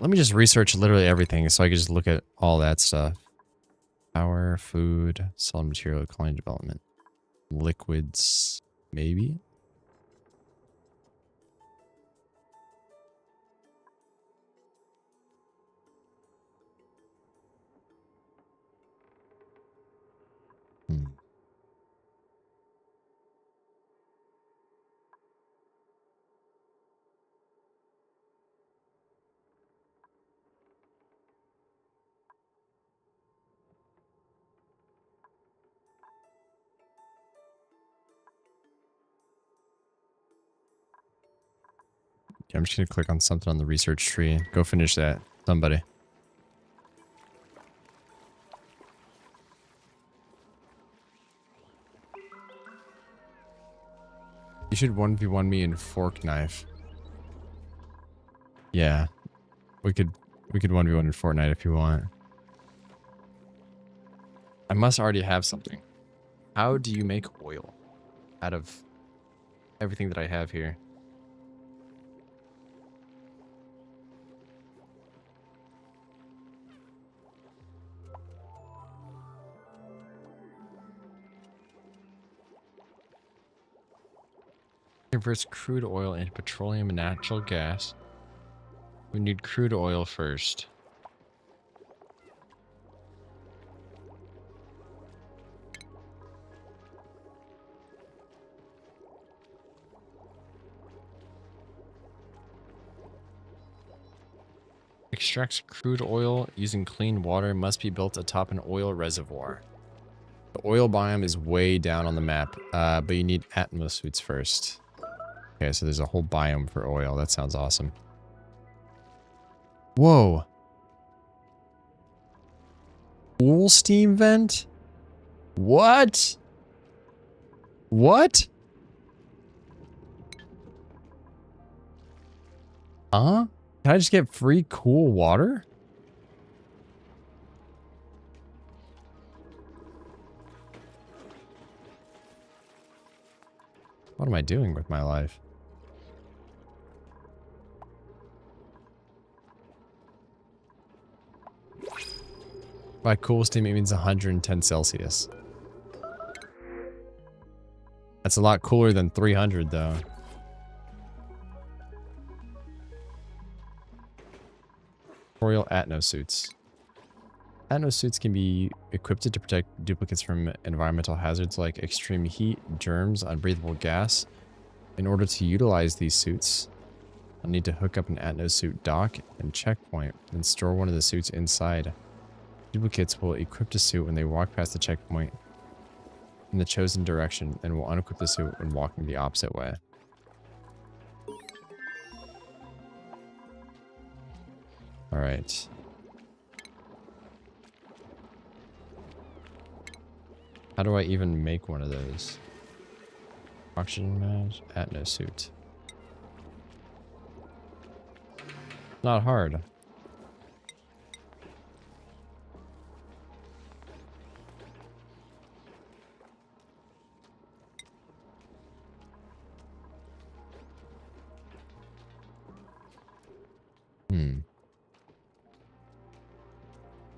Let me just research literally everything so I can just look at all that stuff. Power, food, solid material, colony development. Liquids, maybe? Okay, I'm just gonna click on something on the research tree. Go finish that. Somebody. You should 1v1 me in fork knife. Yeah. We could 1v1 in Fortnite if you want. I must already have something. How do you make oil out of everything that I have here? Converts crude oil into petroleum and natural gas. We need crude oil first. Extracts crude oil using clean water must be built atop an oil reservoir. The oil biome is way down on the map, but you need Atmos suits first. Okay, so there's a whole biome for oil. That sounds awesome. Whoa. Pool steam vent? What? What? Huh? Can I just get free cool water? What am I doing with my life? By cool steam, it means 110 Celsius. That's a lot cooler than 300, though. Tutorial Atno suits. Atno suits can be equipped to protect duplicates from environmental hazards like extreme heat, germs, unbreathable gas. In order to utilize these suits, I'll need to hook up an Atno suit dock and checkpoint, and store one of the suits inside. Duplicates will equip the suit when they walk past the checkpoint in the chosen direction, and will unequip the suit when walking the opposite way. Alright. How do I even make one of those? Oxygen mask, Atno suit. Not hard.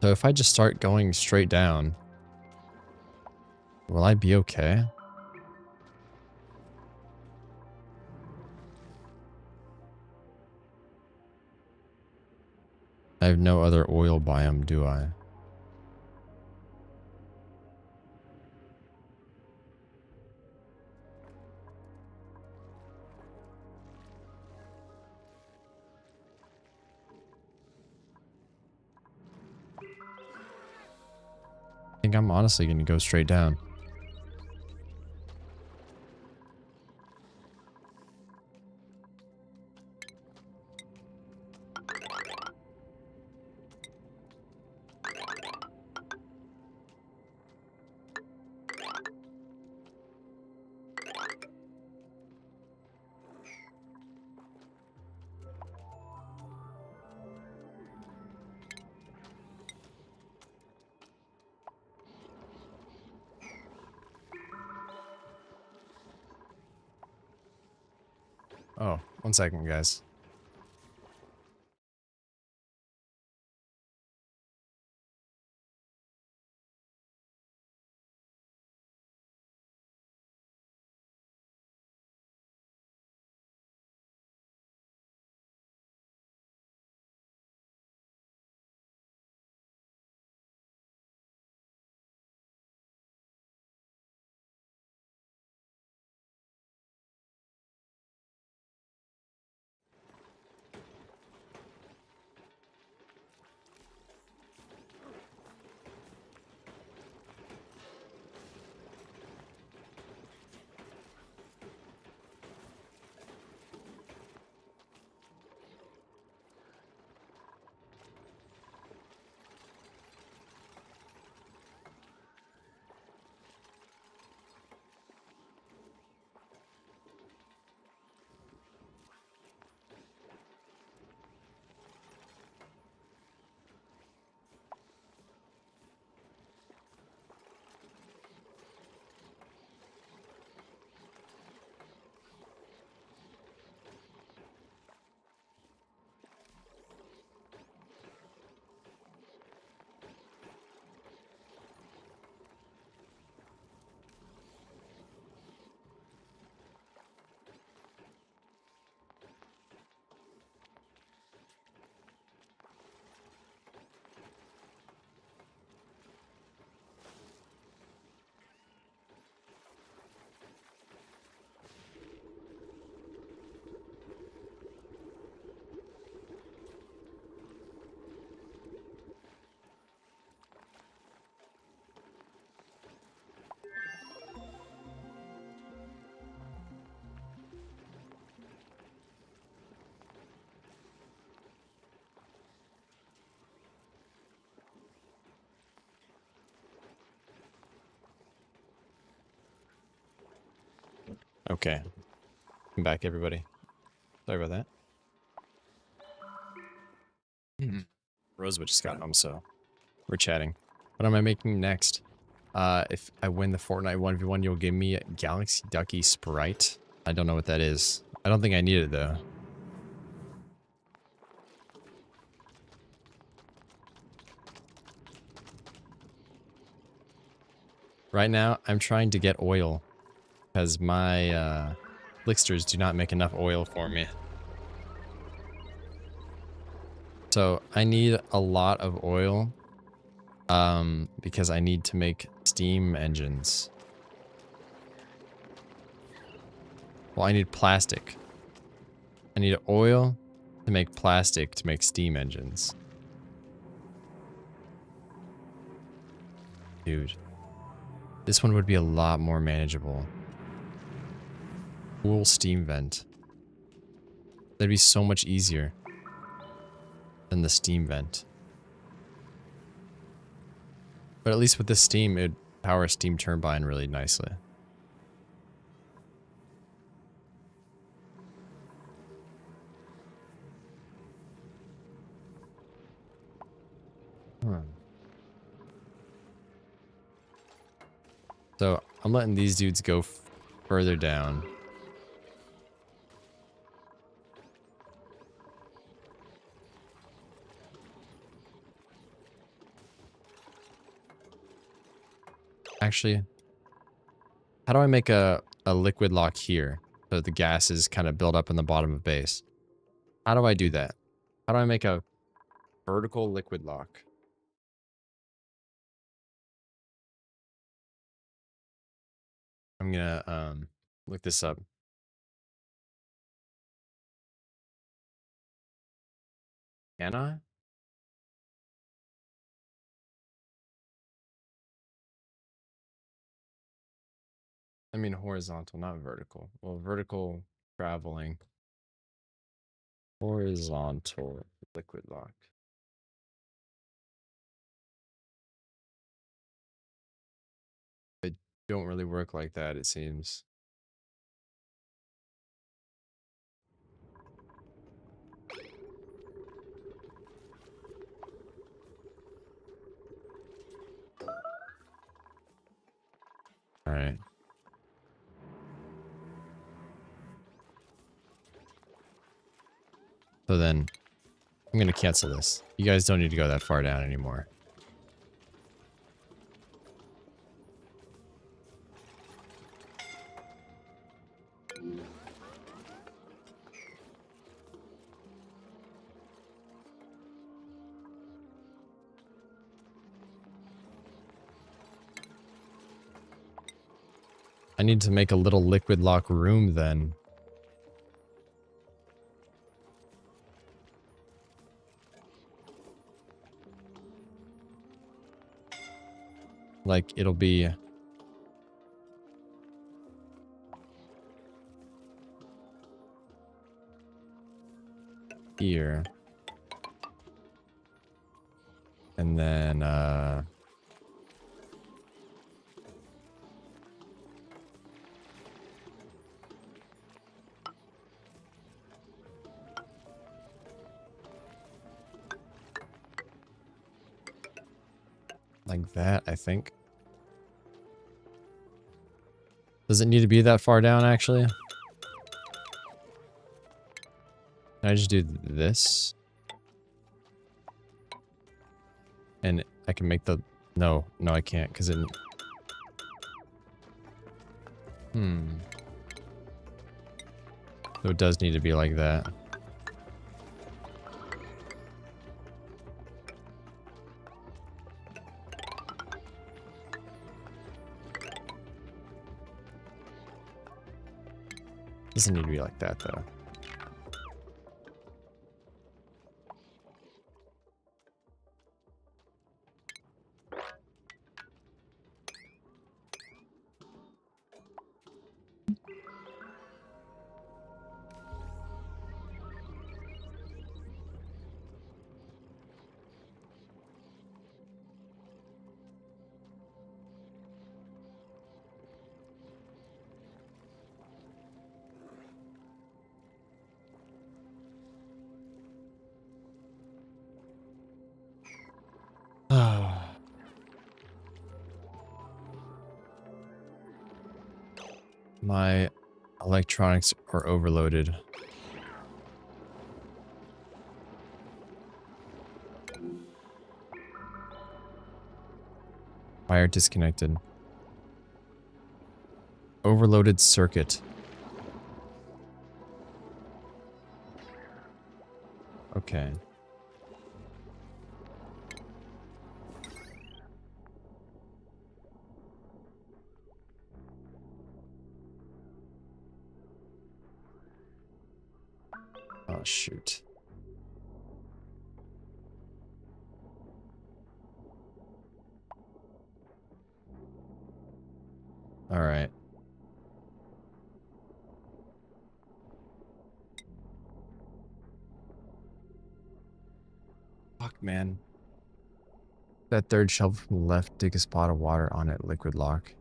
So if I just start going straight down, will I be okay? I have no other oil biome, do I? I think I'm honestly going to go straight down. Oh, 1 second, guys. Okay. I'm back, everybody. Sorry about that. Rosewood just got home, so we're chatting. What am I making next? If I win the Fortnite 1v1, you'll give me a Galaxy Ducky Sprite. I don't know what that is. I don't think I need it though. Right now, I'm trying to get oil because my Licksters do not make enough oil for me. So I need a lot of oil because I need to make steam engines. Well, I need plastic. I need oil to make plastic to make steam engines. Dude. This one would be a lot more manageable. Cool steam vent. That'd be so much easier than the steam vent. But at least with this steam, it'd power a steam turbine really nicely. So I'm letting these dudes go further down. Actually, how do I make a liquid lock here so the gases kind of build up in the bottom of base? How do I do that? How do I make a vertical liquid lock? I'm gonna look this up. Can I? I mean horizontal, not vertical. Well, vertical traveling. Horizontal liquid lock. It don't really work like that, it seems. All right. So then I'm going to cancel this. You guys don't need to go that far down anymore. I need to make a little liquid lock room then. Like it'll be here. And then like that, I think. Does it need to be that far down actually? Can I just do this? And I can make the... No, I can't because it... So it does need to be like that. Doesn't need to be like that though. My Electronics are overloaded. Wire disconnected. Overloaded circuit. Okay. Oh, shoot. All right. Fuck, man. That third shelf from the left, dig a spot of water on it, liquid lock.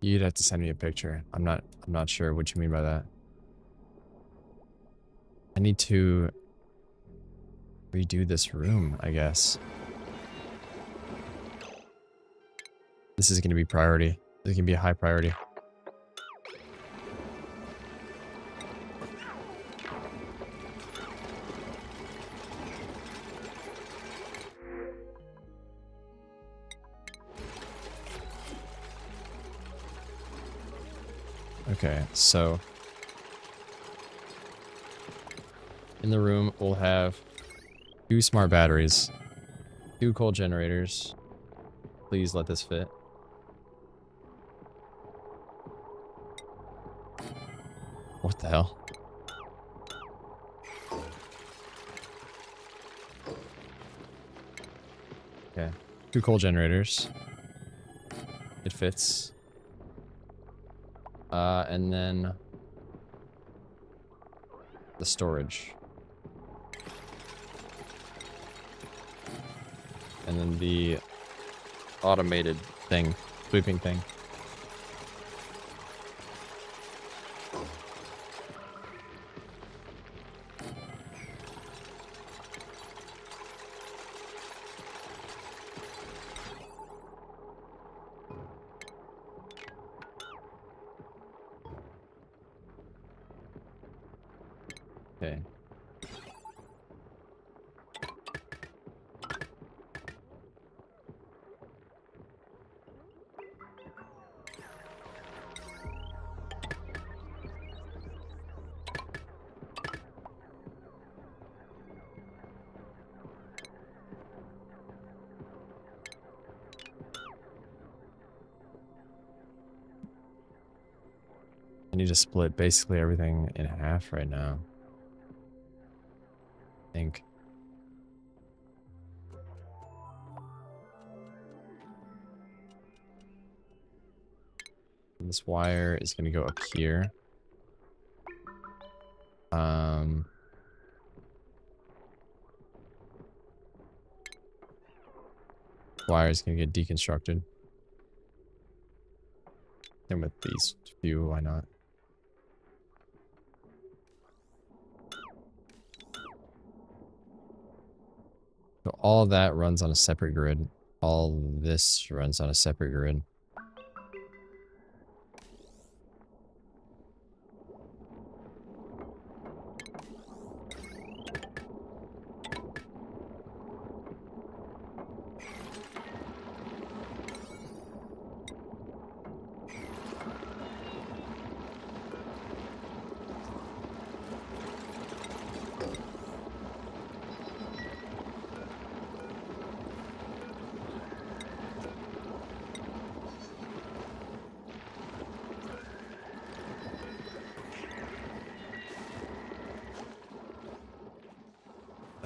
You'd have to send me a picture. I'm not sure what you mean by that. I need to redo this room, I guess. This is going to be priority. This is going to be a high priority. Okay, so in the room we'll have 2 smart batteries, 2 coal generators. Please let this fit. What the hell? Okay, 2 coal generators. It fits. And then the storage. And then the automated thing, sweeping thing. Okay. I need to split basically everything in half right now. I think. This wire is going to go up here. Wire is going to get deconstructed. And with these few, why not? So all of that runs on a separate grid. All this runs on a separate grid.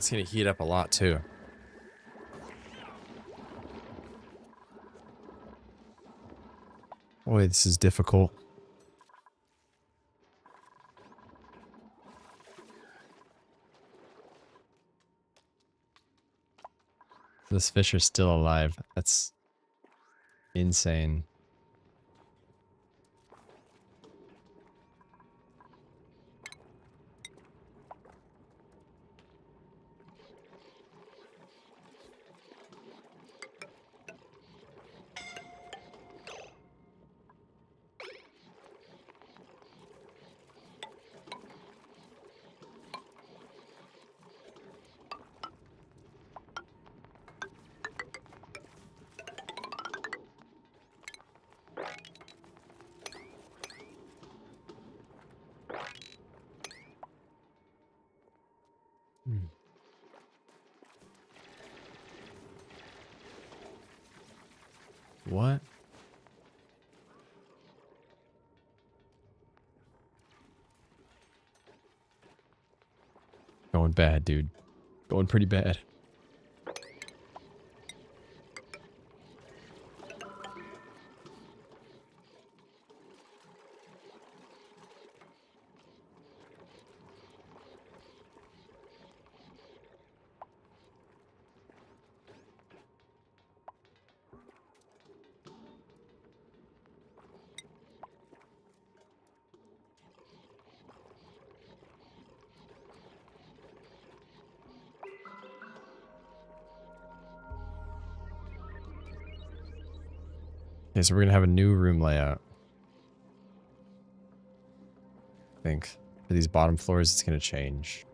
That's gonna heat up a lot too. Boy, this is difficult. This fish are still alive. That's insane. Hmm. What? Going bad, dude. Going pretty bad. Okay, so we're gonna have a new room layout. I think for these bottom floors, it's gonna change.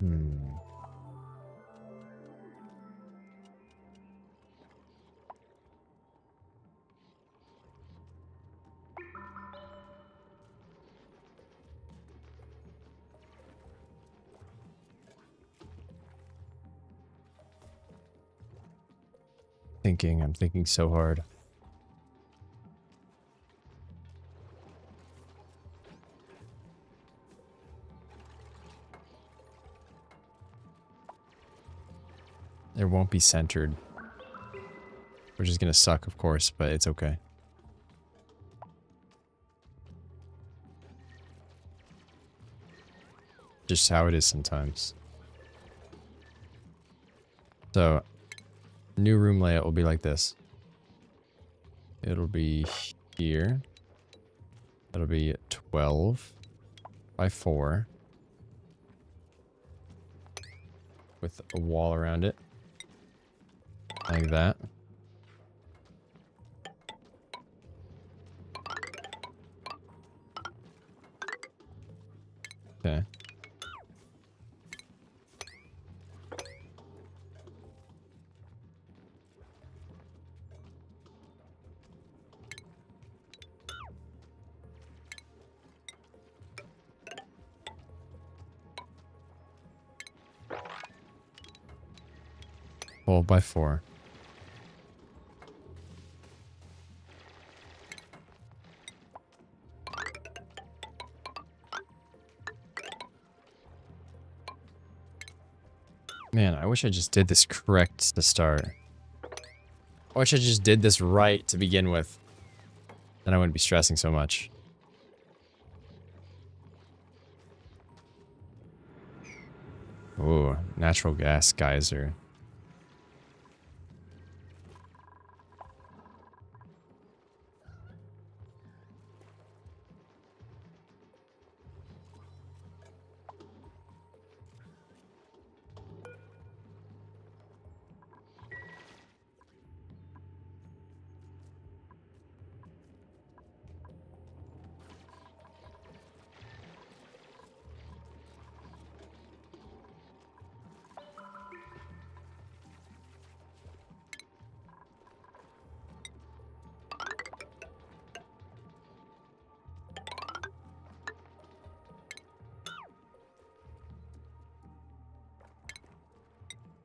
Hmm. I'm thinking so hard. It won't be centered. Which is gonna suck, of course, but it's okay. Just how it is sometimes. So, new room layout will be like this. It'll be here. That'll be 12 by 4. With a wall around it. Like that. Okay. Well, by 4. Man, I wish I just did this correct to start. I wish I just did this right to begin with. Then I wouldn't be stressing so much. Ooh, natural gas geyser.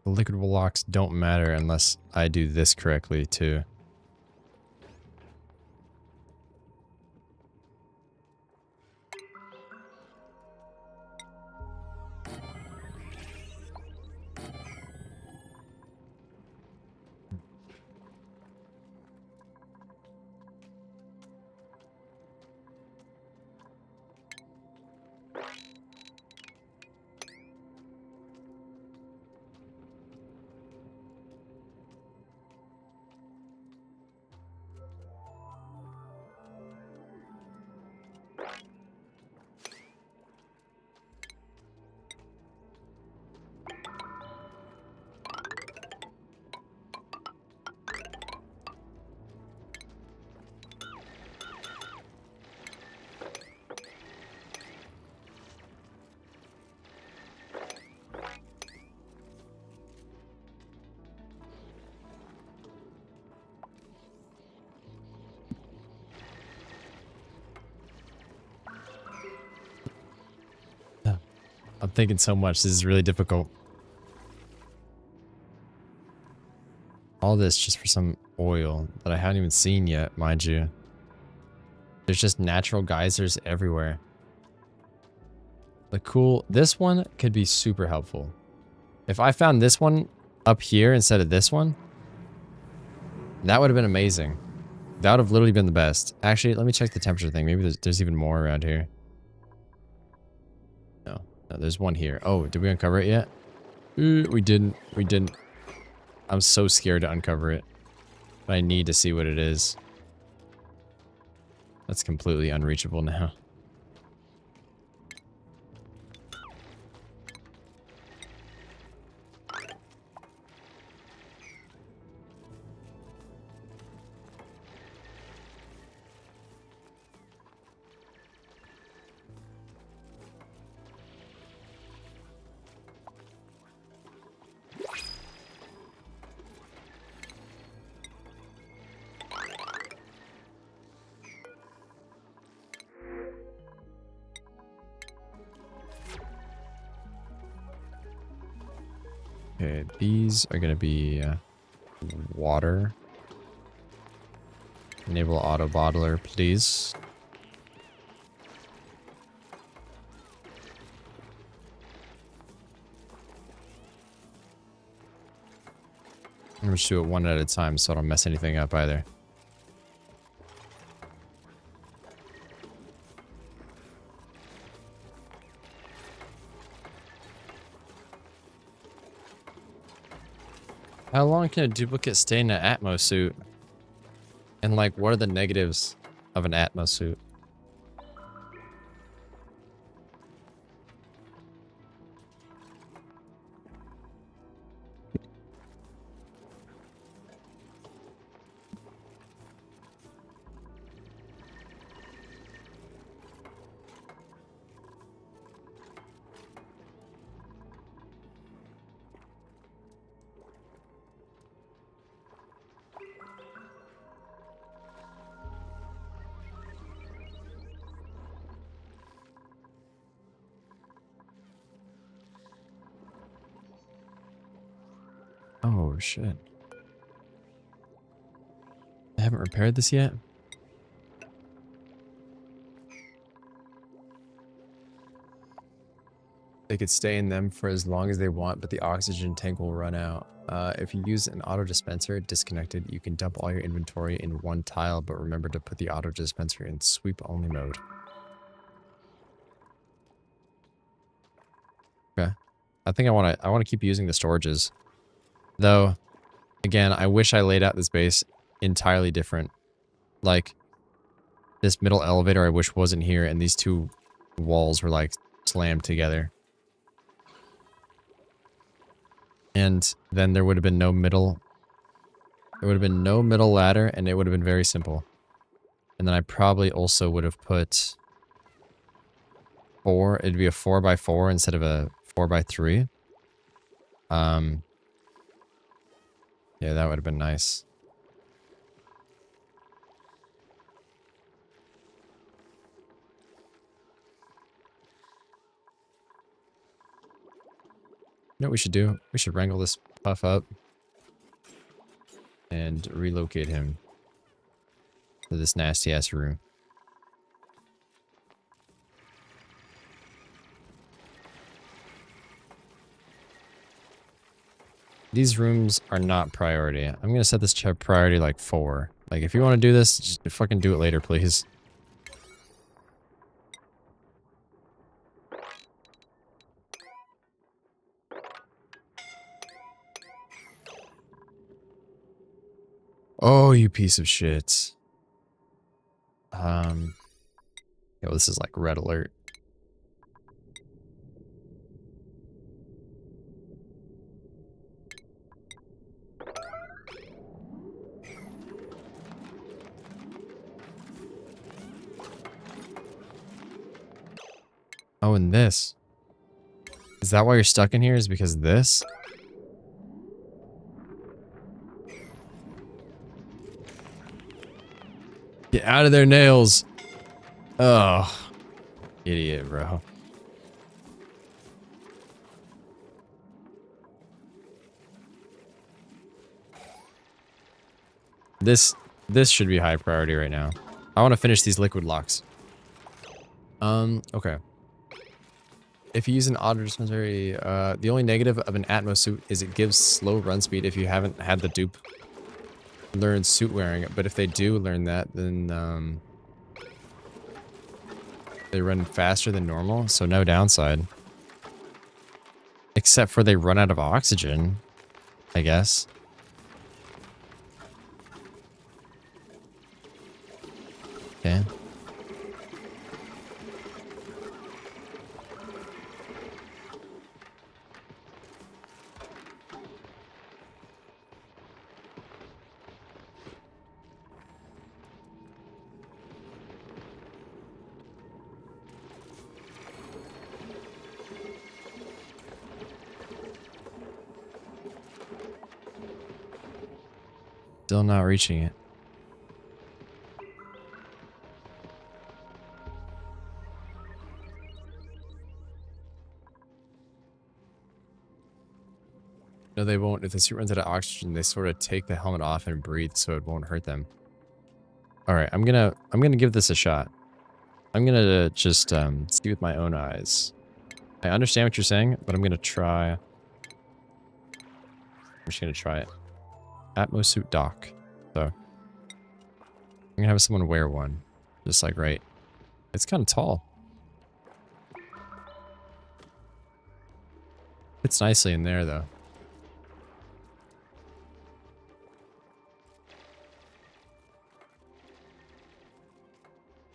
The liquid blocks don't matter unless I do this correctly too. I'm thinking so much. This is really difficult. All this just for some oil that I haven't even seen yet, mind you. There's just natural geysers everywhere. This one could be super helpful. If I found this one up here instead of this one, that would have been amazing. That would have literally been the best. Actually, let me check the temperature thing. Maybe there's even more around here. No, there's one here. Oh, did we uncover it yet? We didn't. We didn't. I'm so scared to uncover it. But I need to see what it is. That's completely unreachable now. Okay, these are going to be water. Enable auto bottler, please. I'm going to do it one at a time so I don't mess anything up either. How long can a duplicate stay in an Atmo suit? And like, what are the negatives of an Atmo suit? Oh, shit. I haven't repaired this yet? They could stay in them for as long as they want, but the oxygen tank will run out. If you use an auto dispenser disconnected, you can dump all your inventory in one tile, but remember to put the auto dispenser in sweep only mode. Okay. I think I want to keep using the storages. Though, again, I wish I laid out this base entirely different. Like, this middle elevator I wish wasn't here, and these two walls were, like, slammed together. And then there would have been no middle... There would have been no middle ladder, and it would have been very simple. And then I probably also would have put... It'd be a 4x4 instead of a 4x3. Yeah, that would have been nice. You know what we should do? We should wrangle this puff up and relocate him to this nasty ass room. These rooms are not priority. I'm gonna set this priority like 4. Like, if you want to do this, just fucking do it later, please. Oh, you piece of shit. Yo, this is like red alert. Oh, and this. Is that why you're stuck in here? Is because of this? Get out of there, nails. Oh. Idiot, bro. This should be high priority right now. I want to finish these liquid locks. Okay. If you use an auto dispensary, the only negative of an Atmos suit is it gives slow run speed if you haven't had the dupe learn suit wearing. But if they do learn that, then they run faster than normal, so no downside. Except for they run out of oxygen, I guess. Okay. Still not reaching it. No, they won't. If the suit runs out of oxygen, they sort of take the helmet off and breathe so it won't hurt them. All right, I'm gonna give this a shot. I'm gonna just see with my own eyes. I understand what you're saying, but I'm gonna try. I'm just gonna try it. Atmos suit dock. So I'm gonna have someone wear one, just like right. It's kind of tall. Fits nicely in there though.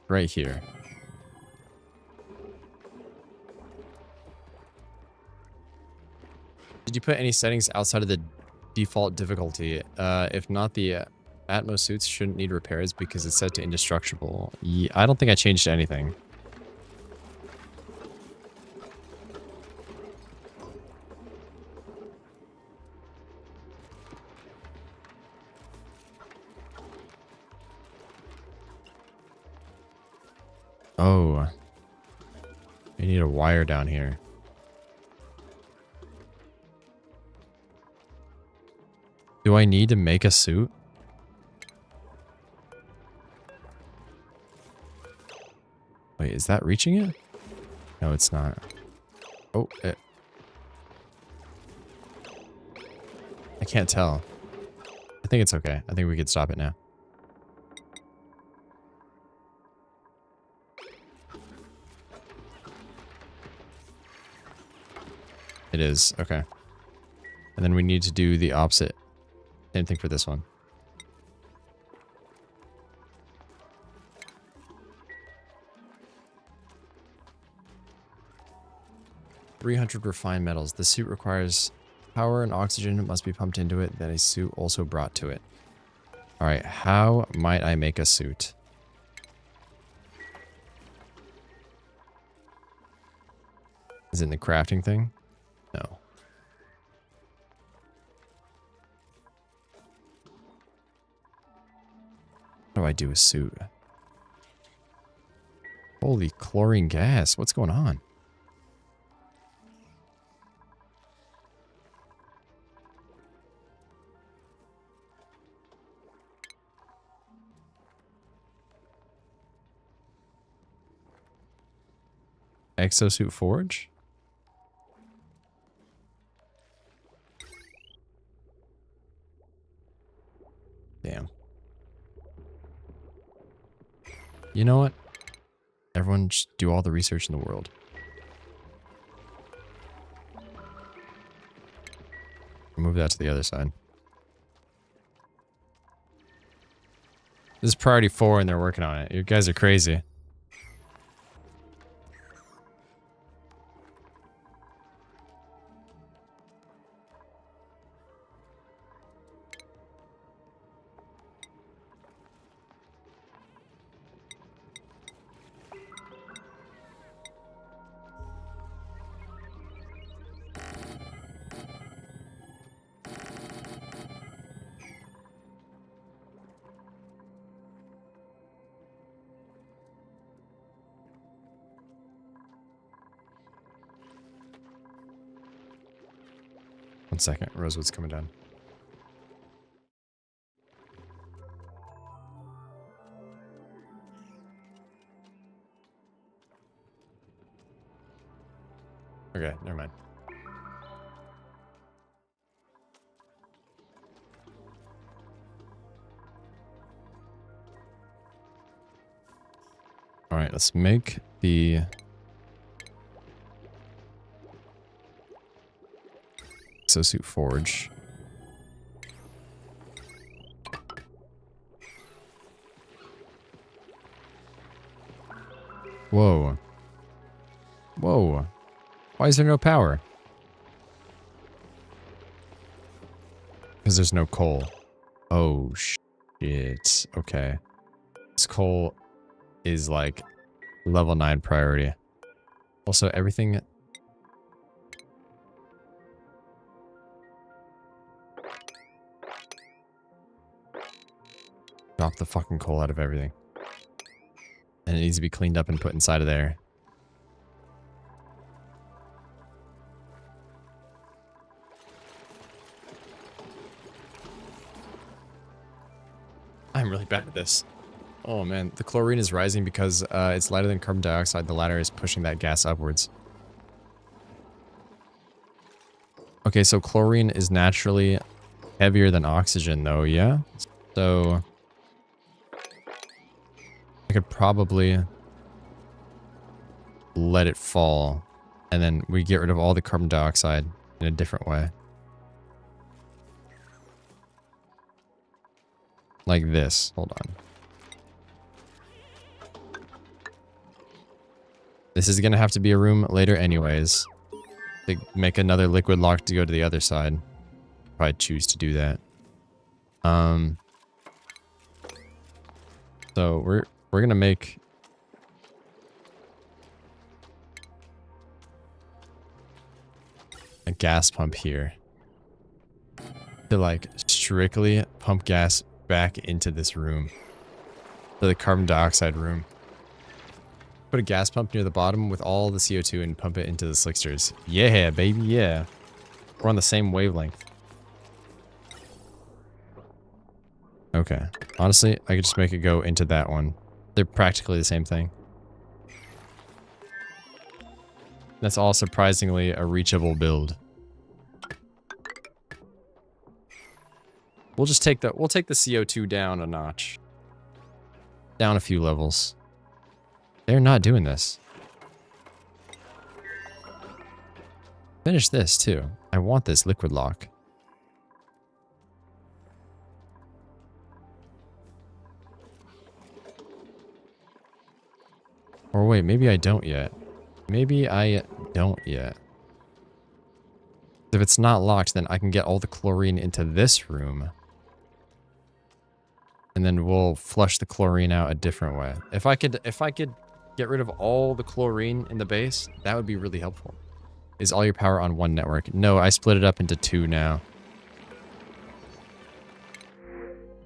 Right here. Did you put any settings outside of the default difficulty? If not, the Atmos suits shouldn't need repairs because it's set to indestructible. Yeah, I don't think I changed anything. Oh. We need a wire down here. Do I need to make a suit? Wait, is that reaching it? No, it's not. Oh, I can't tell. I think it's okay. I think we could stop it now. It is. Okay. And then we need to do the opposite. Same thing for this one. $300 refined metals. The suit requires power and oxygen must be pumped into it, then a suit also brought to it. Alright, how might I make a suit? Is it in the crafting thing? No. How do I do a suit? Holy chlorine gas, what's going on? Exosuit forge? Damn. You know what? Everyone just do all the research in the world. Move that to the other side. This is priority 4 and they're working on it. You guys are crazy. One second, Rosewood's coming down. Okay, never mind. All right, let's make the exosuit forge. Whoa. Whoa. Why is there no power? Because there's no coal. Oh, shit. Okay. This coal is like level 9 priority. Also, everything... Drop the fucking coal out of everything. And it needs to be cleaned up and put inside of there. I'm really bad at this. Oh man, the chlorine is rising because it's lighter than carbon dioxide. The latter is pushing that gas upwards. Okay, so chlorine is naturally heavier than oxygen though, yeah? So I could probably let it fall and then we get rid of all the carbon dioxide in a different way. Like this. Hold on. This is going to have to be a room later anyways. To make another liquid lock to go to the other side. Probably choose to do that. So we're going to make a gas pump here. To like strictly pump gas back into this room. To the carbon dioxide room. Put a gas pump near the bottom with all the CO2 and pump it into the slicksters. Yeah, baby, yeah. We're on the same wavelength. Okay. Honestly, I could just make it go into that one. They're practically the same thing. That's all surprisingly a reachable build. We'll just take the CO2 down a notch. Down a few levels. They're not doing this. Finish this too. I want this liquid lock. Or wait, maybe I don't yet. Maybe I don't yet. If it's not locked, then I can get all the chlorine into this room. And then we'll flush the chlorine out a different way. If I could get rid of all the chlorine in the base, that would be really helpful. Is all your power on one network? No, I split it up into 2 now.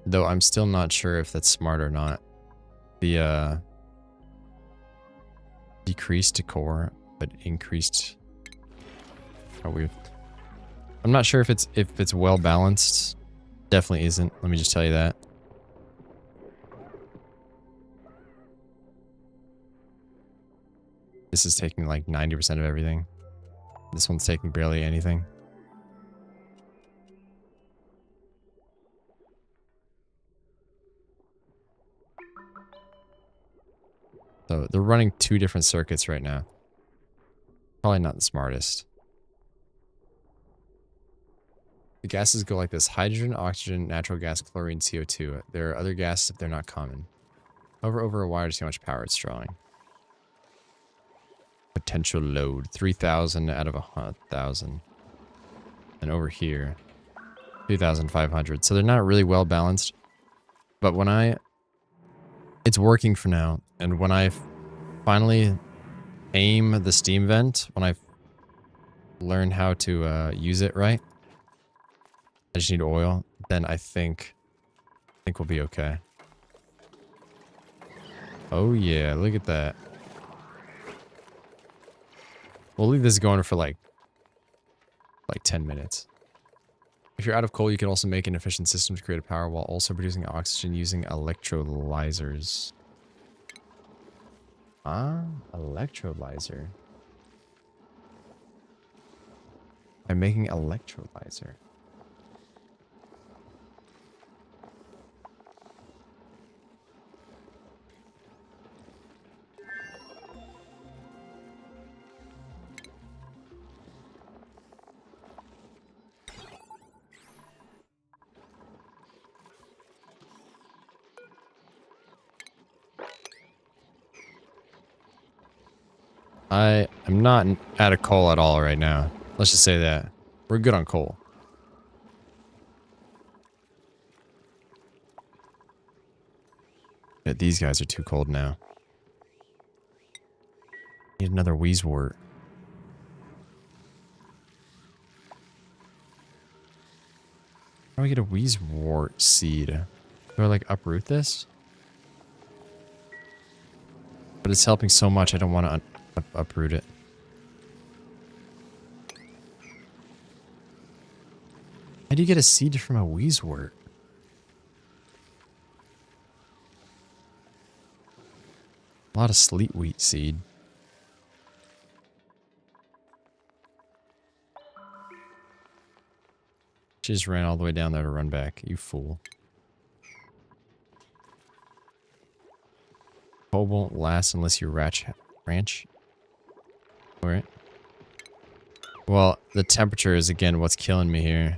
Though I'm still not sure if that's smart or not. The decreased core, but increased. How weird. I'm not sure if it's well balanced. Definitely isn't. Let me just tell you that. This is taking like 90% of everything. This one's taking barely anything. So they're running 2 different circuits right now. Probably not the smartest. The gases go like this: hydrogen, oxygen, natural gas, chlorine, CO2. There are other gases if they're not common. Hover over a wire to see how much power it's drawing. Potential load 3,000 out of 1,000. And over here 2,500. So they're not really well balanced. But when it's working for now. And when I finally aim the steam vent, when I learn how to use it right, I just need oil, then I think we'll be okay. Oh yeah, look at that. We'll leave this going for like 10 minutes. If you're out of coal, you can also make an efficient system to create a power while also producing oxygen using electrolyzers. Ah, electrolyzer. By making electrolyzer. I am not out of coal at all right now. Let's just say that. We're good on coal. Yeah, these guys are too cold now. Need another Wheezewort. How do I get a Wheezewort seed? Do I like uproot this? But it's helping so much I don't want to uproot it. How do you get a seed from a Wheezewort? A lot of sleet wheat seed. She just ran all the way down there to run back. You fool. Coal won't last unless you ranch. Alright. Well, the temperature is again what's killing me here.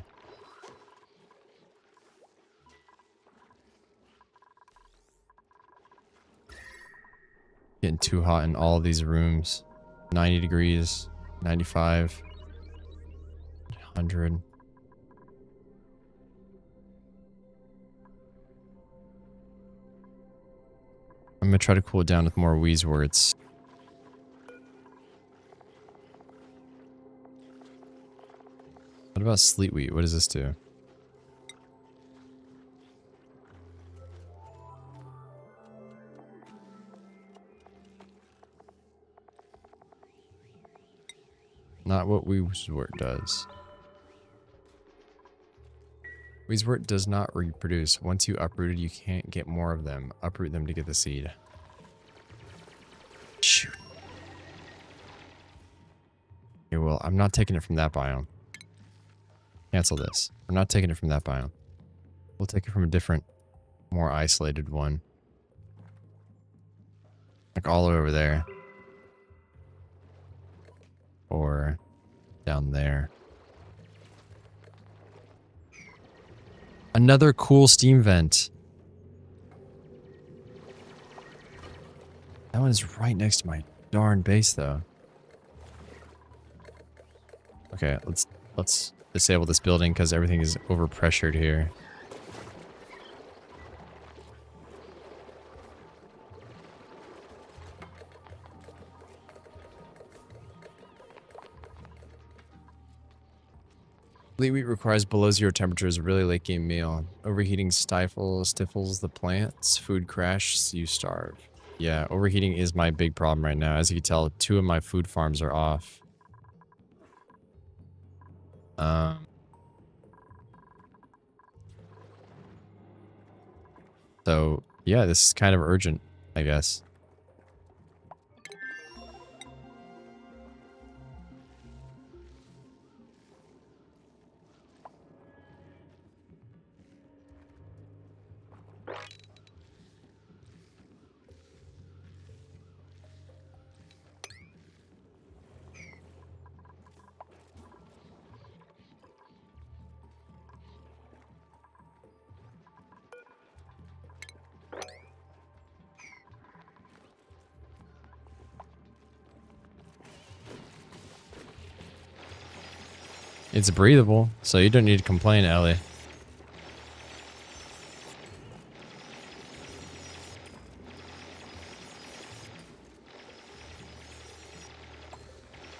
Getting too hot in all of these rooms. 90 degrees, 95, 100. I'm gonna try to cool it down with more Wheezeworts. What about sleet wheat? What does this do? Not what Wheezewort does. Wheezewort does not reproduce. Once you uproot it, you can't get more of them. Uproot them to get the seed. Shoot. Okay, well, I'm not taking it from that biome. Cancel this. I'm not taking it from that biome. We'll take it from a different, more isolated one. Like all over there. Or down there. Another cool steam vent. That one is right next to my darn base, though. Okay, let's disable this building because everything is overpressured here. Sleet wheat requires below zero temperatures, a really late game meal. Overheating stifles the plants. Food crash, you starve. Yeah, overheating is my big problem right now. As you can tell, 2 of my food farms are off. So, yeah, this is kind of urgent, I guess. It's breathable, so you don't need to complain, Ellie.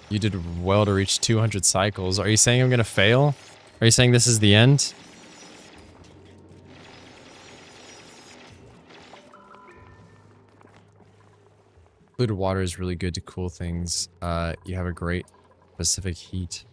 You did well to reach 200 cycles. Are you saying I'm gonna fail? Are you saying this is the end? Fluid water is really good to cool things. You have a great specific heat.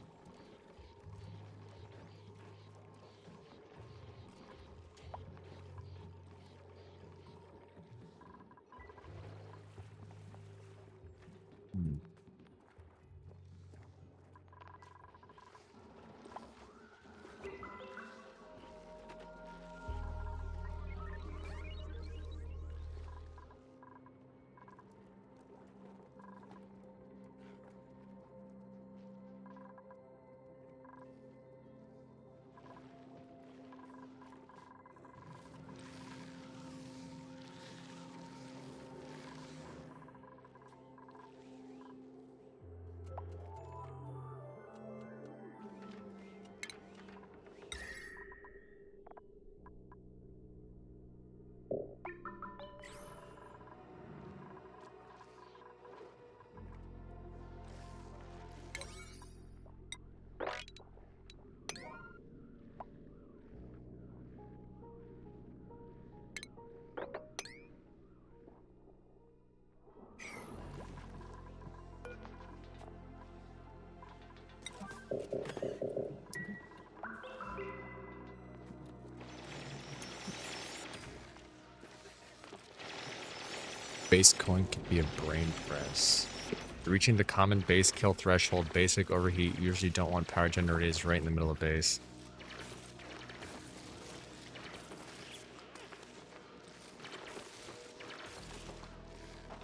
base coin could be a brain press. Reaching the common base kill threshold, basic overheat. Usually don't want power generators right in the middle of base.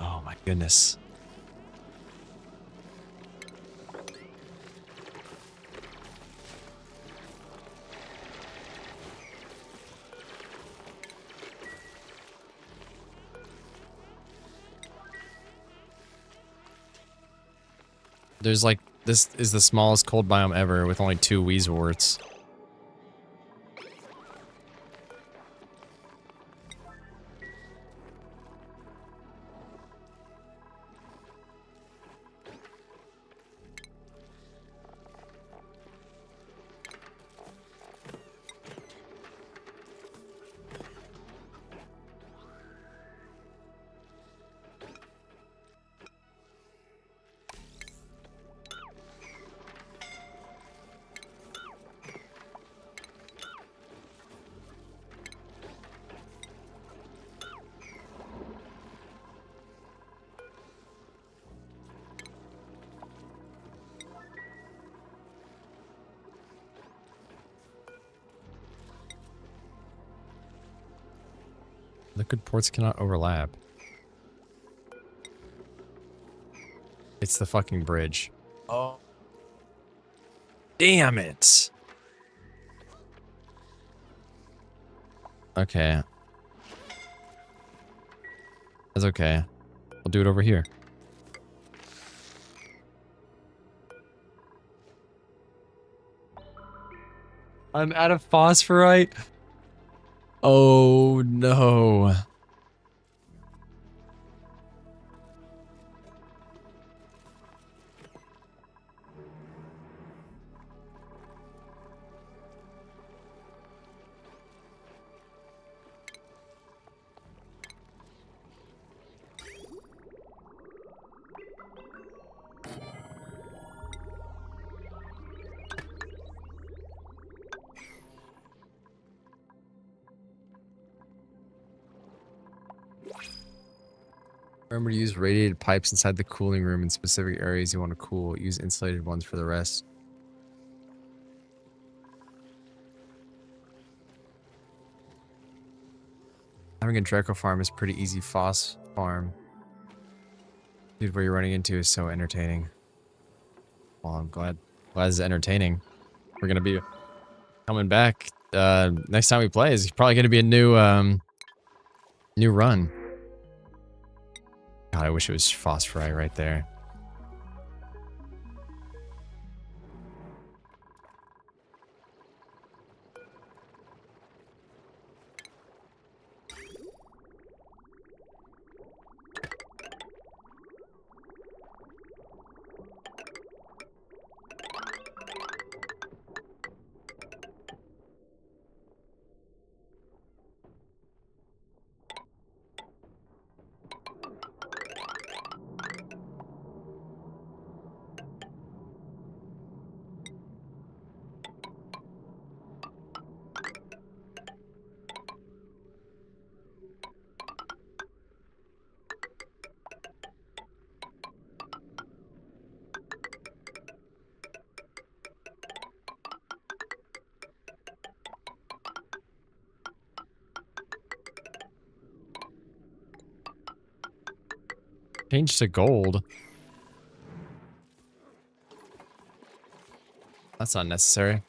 Oh my goodness. There's like, this is the smallest cold biome ever with only 2 Weezeworts. Liquid ports cannot overlap. It's the fucking bridge. Oh. Damn it. Okay. That's okay. I'll do it over here. I'm out of phosphorite. Oh no. Remember to use radiated pipes inside the cooling room in specific areas you want to cool. Use insulated ones for the rest. Having a Draco farm is pretty easy. Foss farm. Dude, what you're running into is so entertaining. Well, I'm glad it's entertaining. We're gonna be coming back next time we play is probably gonna be a new run. God, I wish it was phosphorite right there. Change to gold. That's not necessary.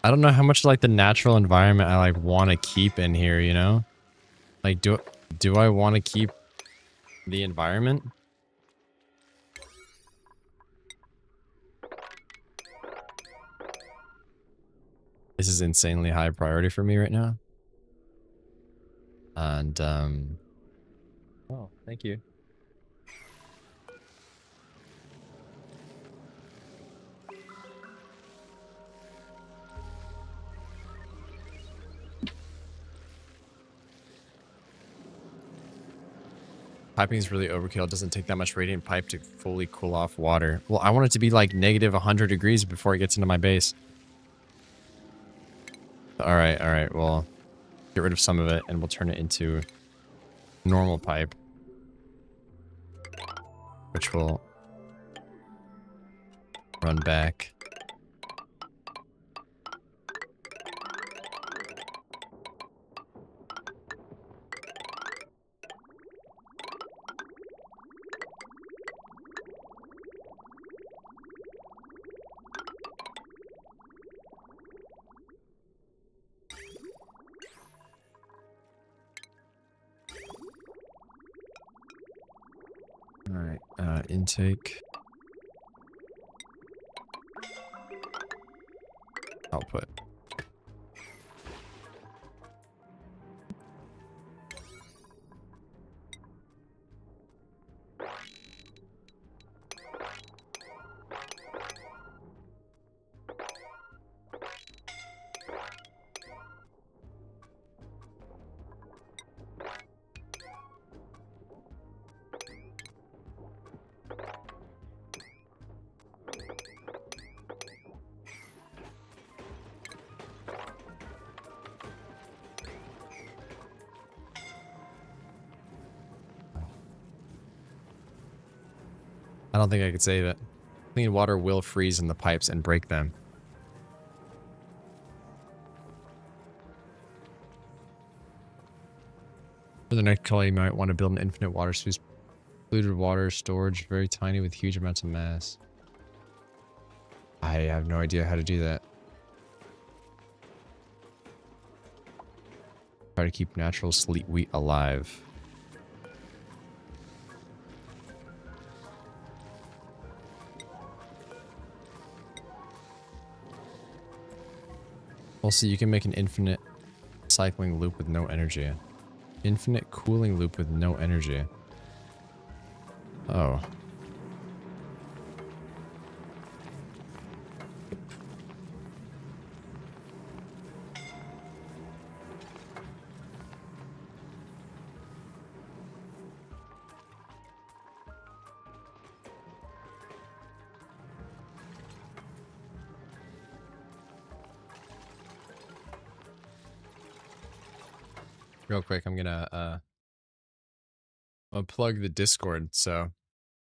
I don't know how much like the natural environment I like want to keep in here, you know? Like do I want to keep the environment? This is insanely high priority for me right now. And oh, thank you. Piping is really overkill. It doesn't take that much radiant pipe to fully cool off water. Well, I want it to be like negative 100 degrees before it gets into my base. All right. Well, get rid of some of it and we'll turn it into normal pipe, which will run back. All right, intake. Output. I don't think I could save it. Clean water will freeze in the pipes and break them. For the next call, you might want to build an infinite water sluice. Polluted water storage, very tiny with huge amounts of mass. I have no idea how to do that. Try to keep natural sleet wheat alive. Also, you can make an infinite cycling loop with no energy. Infinite cooling loop with no energy. Oh. Real quick, I'm gonna unplug the Discord, so if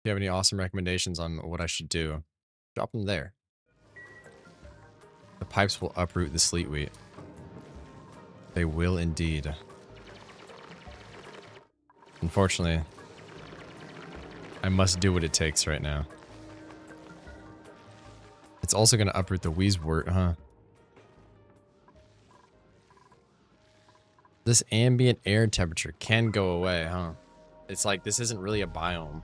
you have any awesome recommendations on what I should do, drop them there. The pipes will uproot the sleet wheat. They will indeed. Unfortunately, I must do what it takes right now. It's also gonna uproot the wheezewort, huh? This ambient air temperature can go away, huh? It's like, this isn't really a biome.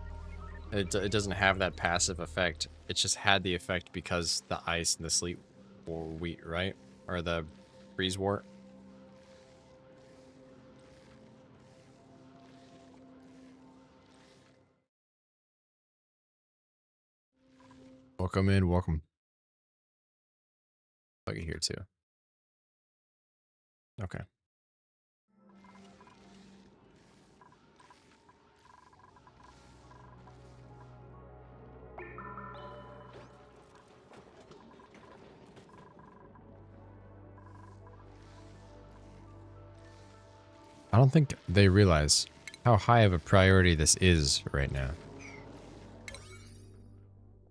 It doesn't have that passive effect. It just had the effect because the ice and the sleet wheat, right? Or the freeze wort. Welcome in, welcome. Plug it here too. Okay. I don't think they realize how high of a priority this is right now.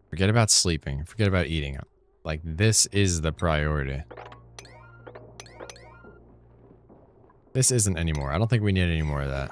Forget about sleeping. Forget about eating. Like, this is the priority. This isn't anymore. I don't think we need any more of that.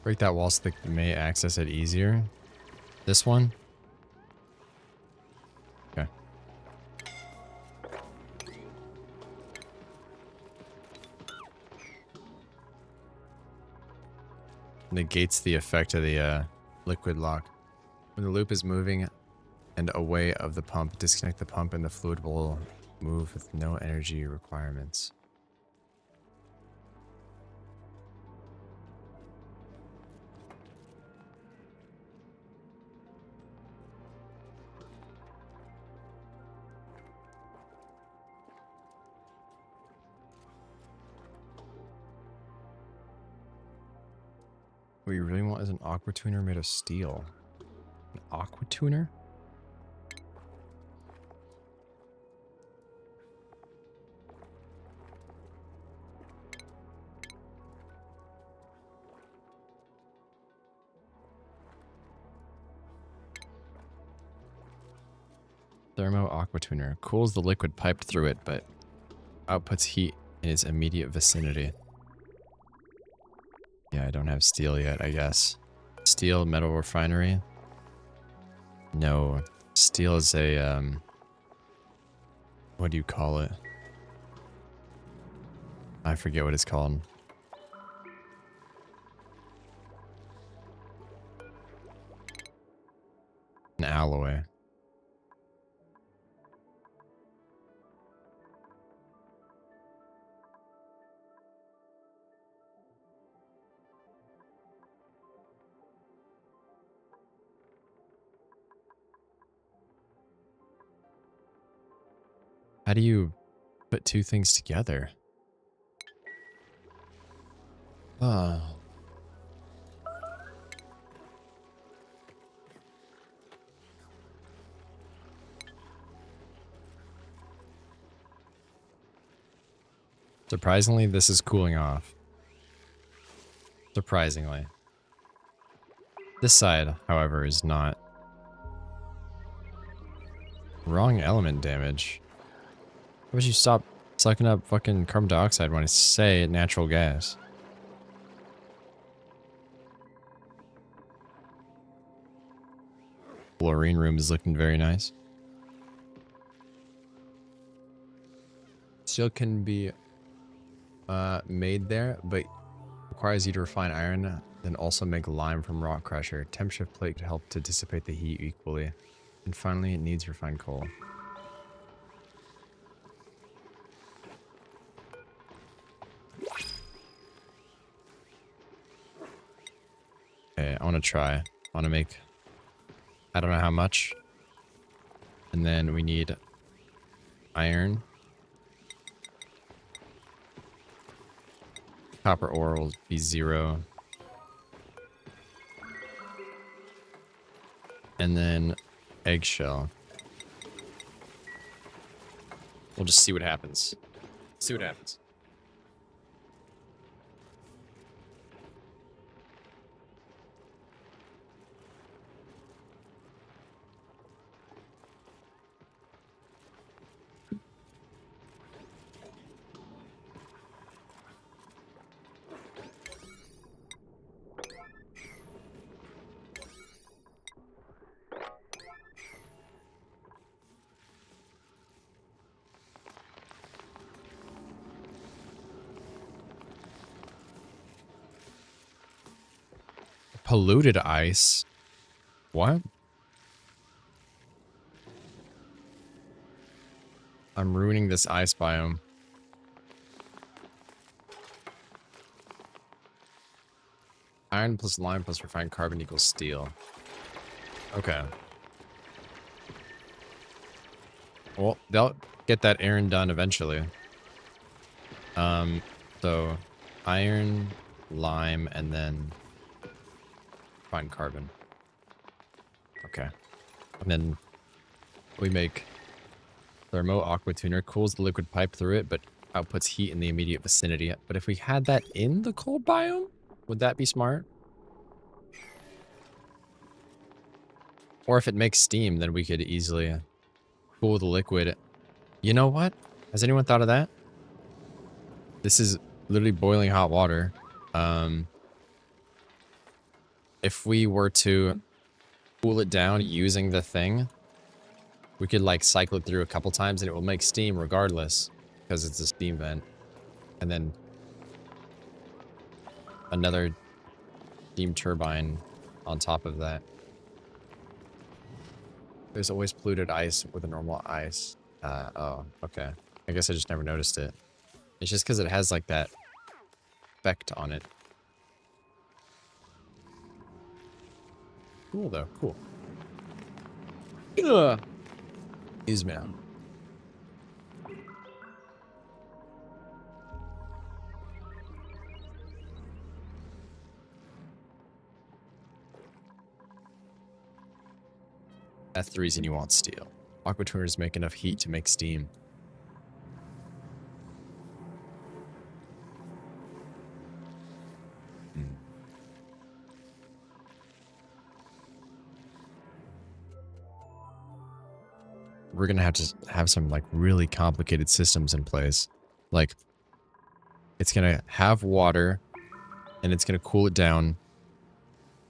Break that wall so they may access it easier. This one? Okay. Negates the effect of the liquid lock. When the loop is moving and away of the pump, disconnect the pump and the fluid will move with no energy requirements. What you really want is an aqua tuner made of steel. An aqua tuner? Thermo aqua tuner. Cools the liquid piped through it, but outputs heat in its immediate vicinity. Yeah, I don't have steel yet, I guess. Steel metal refinery? No. Steel is a, what do you call it? I forget what it's called. An alloy. How do you put two things together? Oh. Surprisingly, this is cooling off. Surprisingly. This side, however, is not. Wrong element damage. How about you stop sucking up fucking carbon dioxide when I say natural gas? Fluorine room is looking very nice. Steel can be made there, but requires you to refine iron, then also make lime from rock crusher. Temp shift plate to help to dissipate the heat equally. And finally, it needs refined coal. Okay, I want to try. I want to make, I don't know how much. And then we need iron. Copper ore will be 0. And then eggshell. We'll just see what happens. See what happens. Polluted ice? What? I'm ruining this ice biome. Iron plus lime plus refined carbon equals steel. Okay. Well, they'll get that errand done eventually. So iron, lime, and then refined carbon. Okay. And then we make thermo aqua tuner, cools the liquid pipe through it, but outputs heat in the immediate vicinity. But if we had that in the cold biome, would that be smart? Or if it makes steam, then we could easily cool the liquid. You know what? Has anyone thought of that? This is literally boiling hot water. if we were to cool it down using the thing, we could like cycle it through a couple times and it will make steam regardless because it's a steam vent. And then another steam turbine on top of that. There's always polluted ice with a normal ice. Oh, okay. I guess I just never noticed it. It's just because it has like that effect on it. Cool though, cool. Ugh. Excuse me. That's the reason you want steel. Aqua tuners make enough heat to make steam. We're gonna have to have some like really complicated systems in place. Like, it's gonna have water and it's gonna cool it down,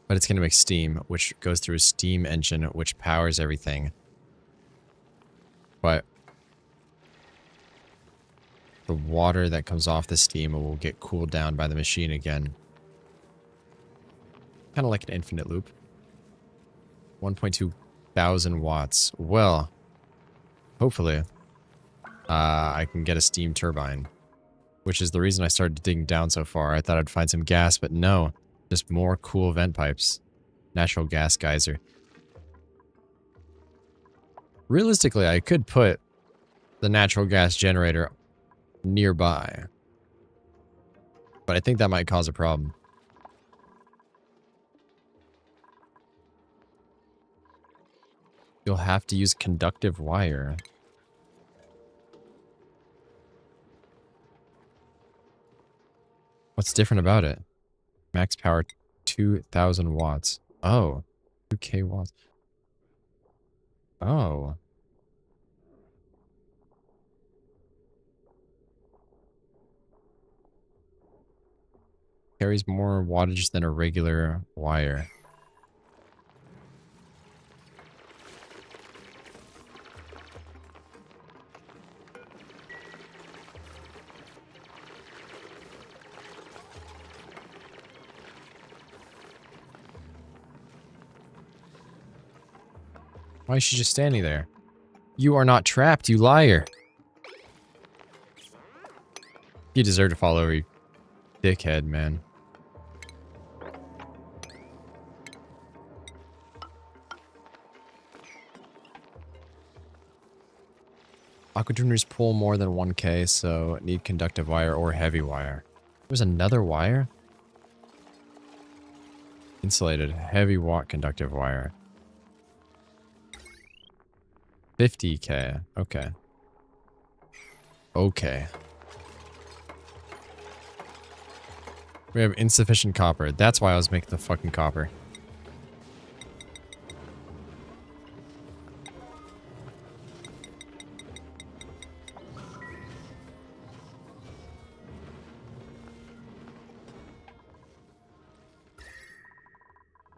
but it's gonna make steam, which goes through a steam engine, which powers everything. But the water that comes off the steam will get cooled down by the machine again. Kind of like an infinite loop. 1.2 thousand watts. Well, hopefully, I can get a steam turbine, which is the reason I started digging down so far. I thought I'd find some gas, but no, just more cool vent pipes. Natural gas geyser. Realistically, I could put the natural gas generator nearby, but I think that might cause a problem. You'll have to use conductive wire. What's different about it? Max power 2,000 watts. Oh, 2K watts. Oh. Carries more wattage than a regular wire. Why is she just standing there? You are not trapped, you liar. You deserve to fall over, you dickhead, man. Aquatuners pull more than 1K, so need conductive wire or heavy wire. There's another wire? Insulated, heavy watt conductive wire. 50K. Okay. Okay. We have insufficient copper. That's why I was making the fucking copper.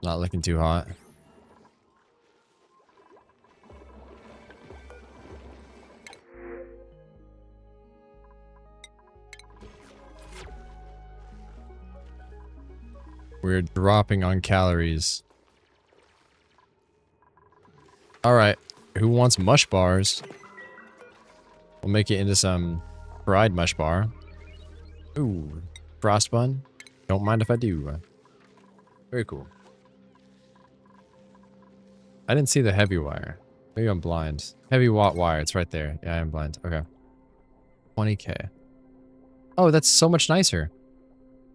Not looking too hot. We're dropping on calories. Alright. Who wants mush bars? We'll make it into some fried mush bar. Ooh. Frost bun? Don't mind if I do. Very cool. I didn't see the heavy wire. Maybe I'm blind. Heavy watt wire. It's right there. Yeah, I am blind. Okay. 20K. Oh, that's so much nicer.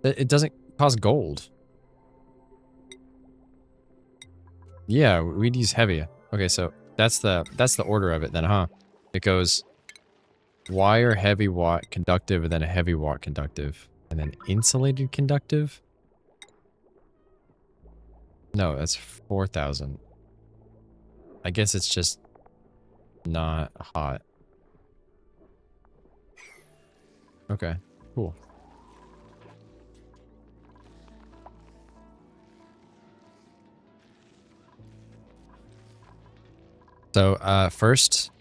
It doesn't cost gold. Yeah, we'd use heavy. Okay, so that's the order of it then, huh? It goes wire, heavy watt, conductive, and then a heavy watt conductive. And then insulated conductive? No, that's 4,000. I guess it's just not hot. Okay, cool. So, first,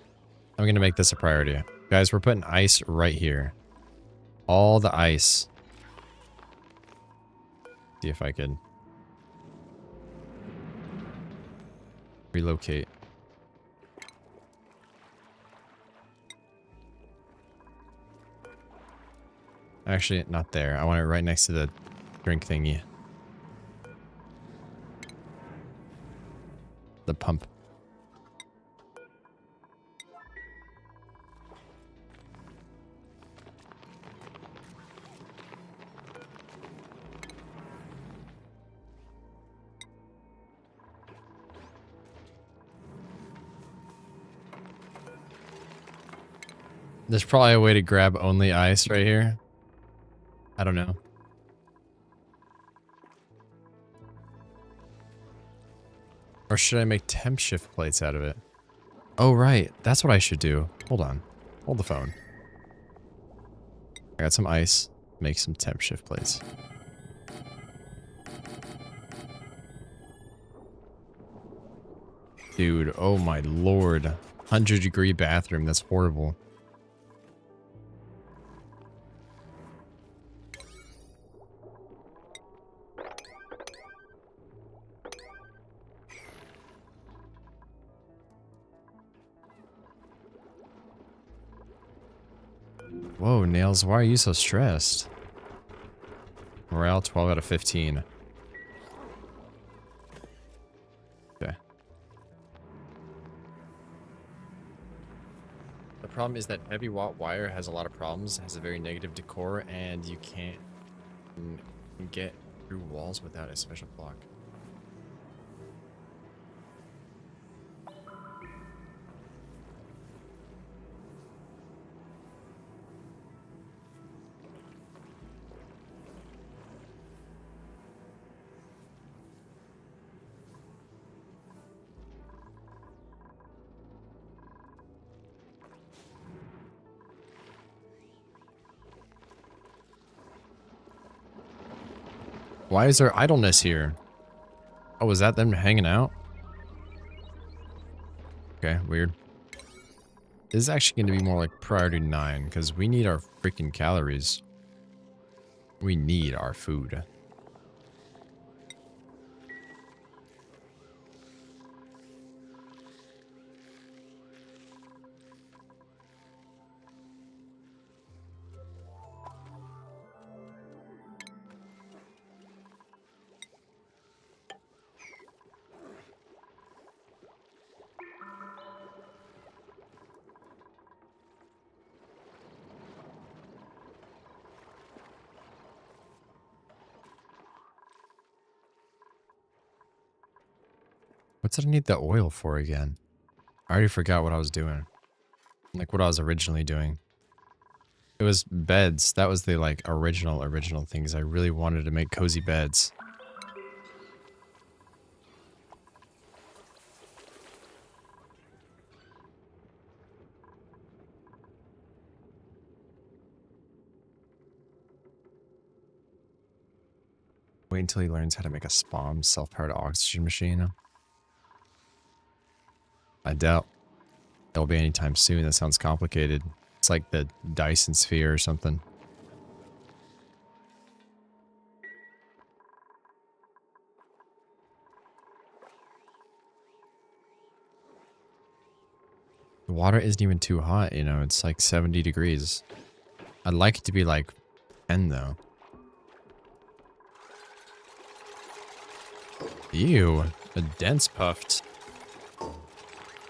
I'm going to make this a priority. Guys, we're putting ice right here. All the ice. See if I could relocate. Actually, not there. I want it right next to the drink thingy. The pump. There's probably a way to grab only ice right here. I don't know. Or should I make temp shift plates out of it? Oh, right. That's what I should do. Hold on. Hold the phone. I got some ice. Make some temp shift plates. Dude, oh my lord. 100-degree bathroom. That's horrible. Whoa, Nails, why are you so stressed? Morale 12 out of 15. Okay. The problem is that heavy watt wire has a lot of problems, has a very negative decor, and you can't get through walls without a special block. Why is there idleness here? Oh, is that them hanging out? Okay, weird. This is actually going to be more like priority 9, because we need our freaking calories. We need our food. What did I need the oil for again? I already forgot what I was doing. Like what I was originally doing. It was beds. That was the like original things. I really wanted to make cozy beds. Wait until he learns how to make a SPOM self-powered oxygen machine. I doubt it'll be anytime soon. That sounds complicated. It's like the Dyson sphere or something. The water isn't even too hot, you know, it's like 70 degrees. I'd like it to be like 10 though. Ew, a dense puffed.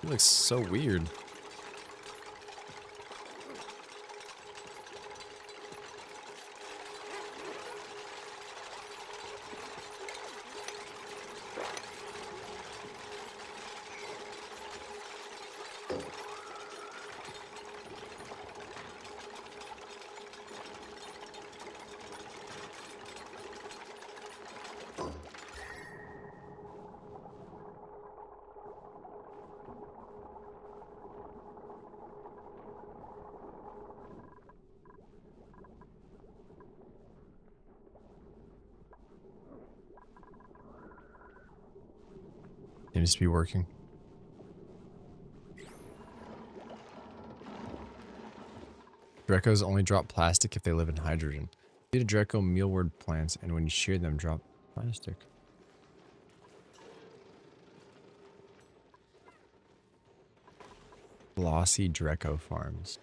It looks so weird. Seems to be working. Drecos only drop plastic if they live in hydrogen. Feed a Dreco mealworm plants, and when you shear them, drop plastic. Glossy Dreco farms.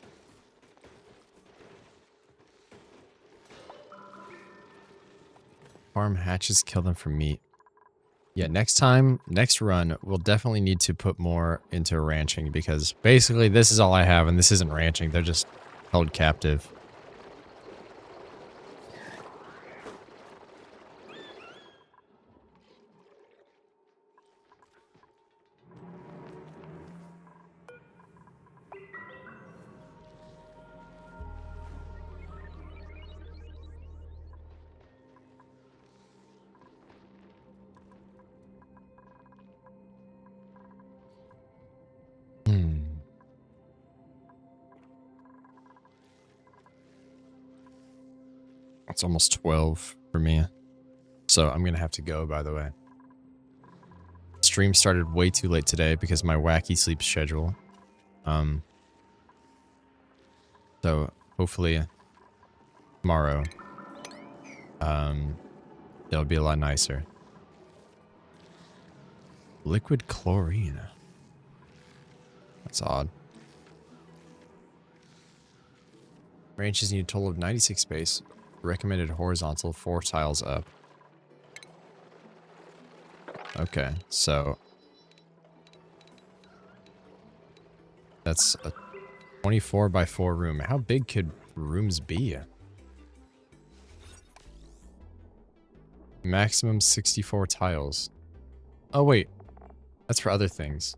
Farm hatches, kill them for meat. Yeah, next run, we'll definitely need to put more into ranching because basically this is all I have and this isn't ranching. They're just held captive. It's almost 12 for me. So I'm going to have to go, by the way. Stream started way too late today because my wacky sleep schedule. So hopefully tomorrow, it'll be a lot nicer. Liquid chlorine. That's odd. Ranches need a total of 96 space. Recommended horizontal 4 tiles up. Okay, so that's a 24 by 4 room. How big could rooms be? Maximum 64 tiles. Oh wait, that's for other things.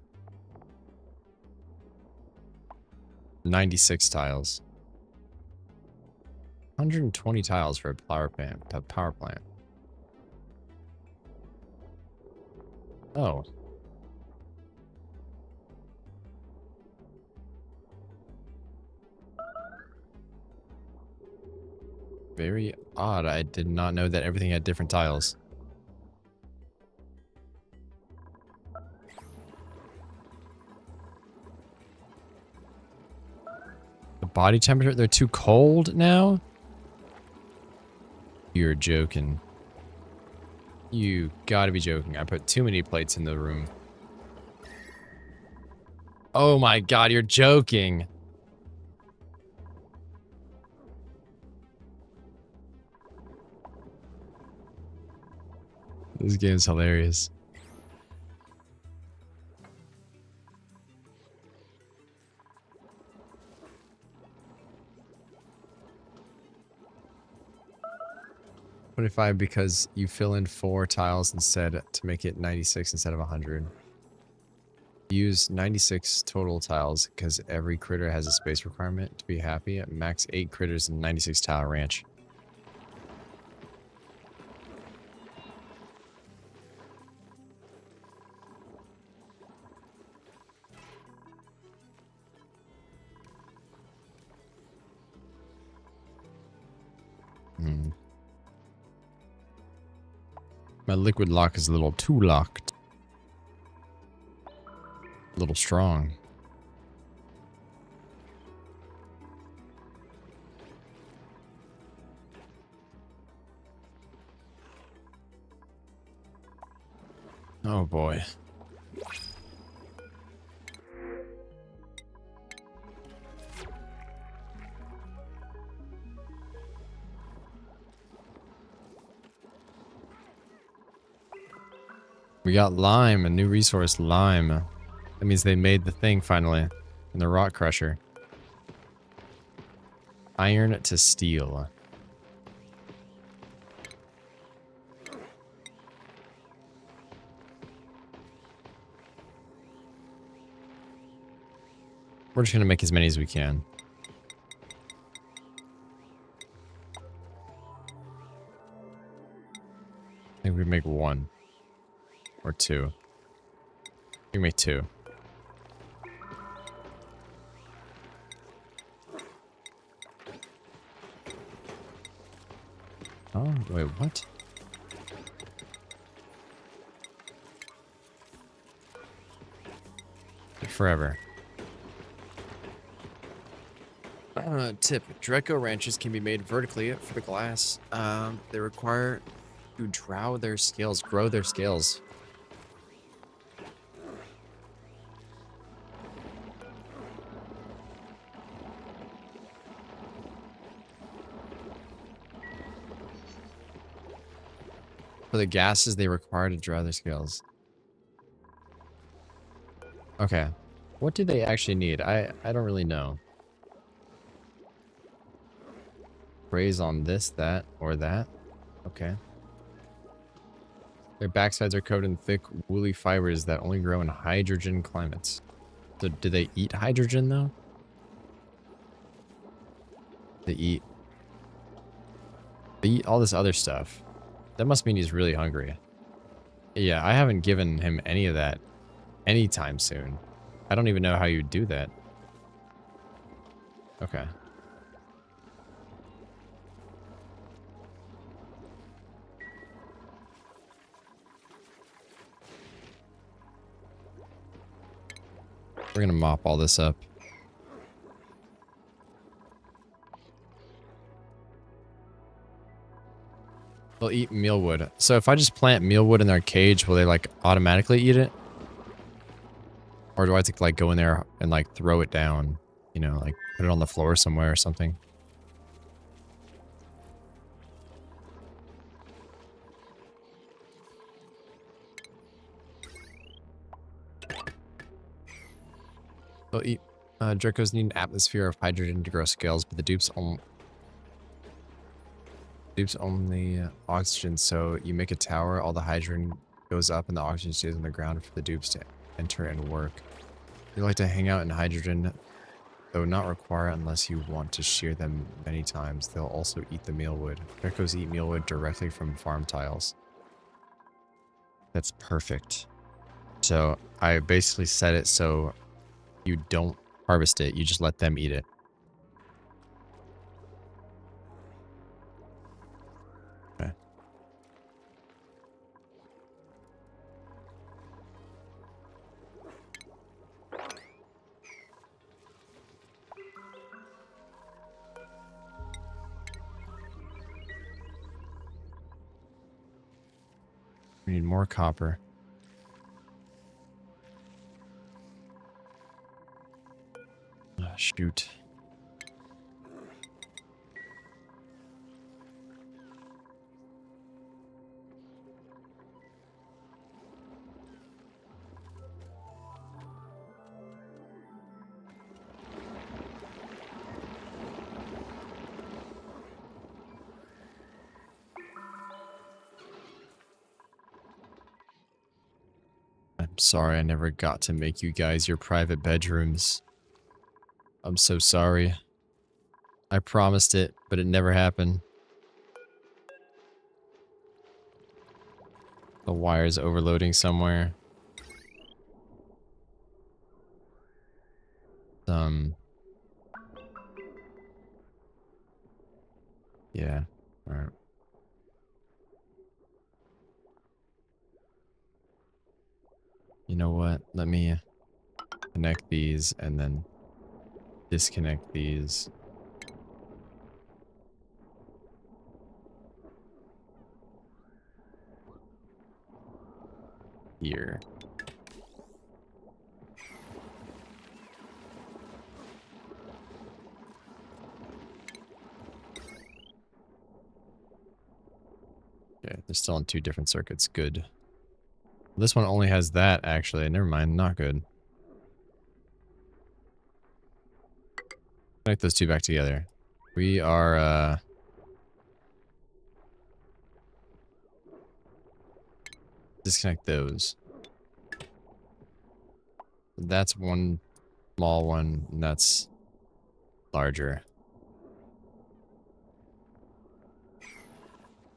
96 tiles. 120 tiles for a power plant. Oh. Very odd. I did not know that everything had different tiles. The body temperature? They're too cold now? You're joking. You gotta be joking. I put too many plates in the room. Oh my god, you're joking. This game's hilarious. $25 because you fill in 4 tiles instead to make it 96 instead of 100. Use 96 total tiles because every critter has a space requirement to be happy. Max 8 critters in 96 tile ranch. My liquid lock is a little too locked. A little strong. Oh boy. We got lime, a new resource, lime. That means they made the thing finally in the rock crusher. Iron to steel. We're just gonna make as many as we can. I think we make 1. Or 2. We make 2. Oh, wait, what? Forever. Tip: Draco ranches can be made vertically for the glass. They require to drow their scales, grow their scales. For the gases, they require to drow their scales. Okay. What do they actually need? I don't really know. Sprays on this, that, or that. Okay. Their backsides are coated in thick, woolly fibers that only grow in hydrogen climates. So do they eat hydrogen, though? They eat all this other stuff. That must mean he's really hungry. Yeah, I haven't given him any of that anytime soon. I don't even know how you do that. Okay. We're gonna mop all this up. They'll eat mealwood. So if I just plant mealwood in their cage, will they like automatically eat it? Or do I have to like go in there and like throw it down? You know, like put it on the floor somewhere or something? They'll eat. Dracos need an atmosphere of hydrogen to grow scales, but the dupes only oxygen. So you make a tower, all the hydrogen goes up, and the oxygen stays on the ground for the dupes to enter and work. They like to hang out in hydrogen, though not require unless you want to shear them many times. They'll also eat the mealwood. Dracos eat mealwood directly from farm tiles. That's perfect. So I basically set it so you don't harvest it, you just let them eat it. Okay. We need more copper. Shoot. I'm sorry I never got to make you guys your private bedrooms. I'm so sorry. I promised it, but it never happened. The wire's overloading somewhere. Yeah. Alright. You know what? Let me connect these and then disconnect these. Here. Okay, they're still on two different circuits. Good. This one only has that, actually. Never mind. Not good. Connect those two back together. We are, disconnect those. That's one small one, and that's larger.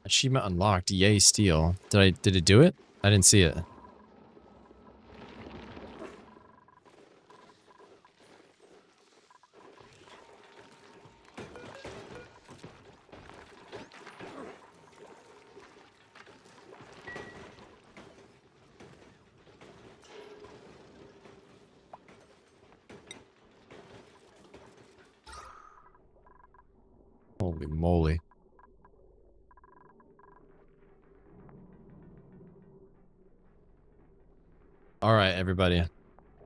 Achievement unlocked. Yay, steel. Did it do it? I didn't see it. Holy moly. All right, everybody.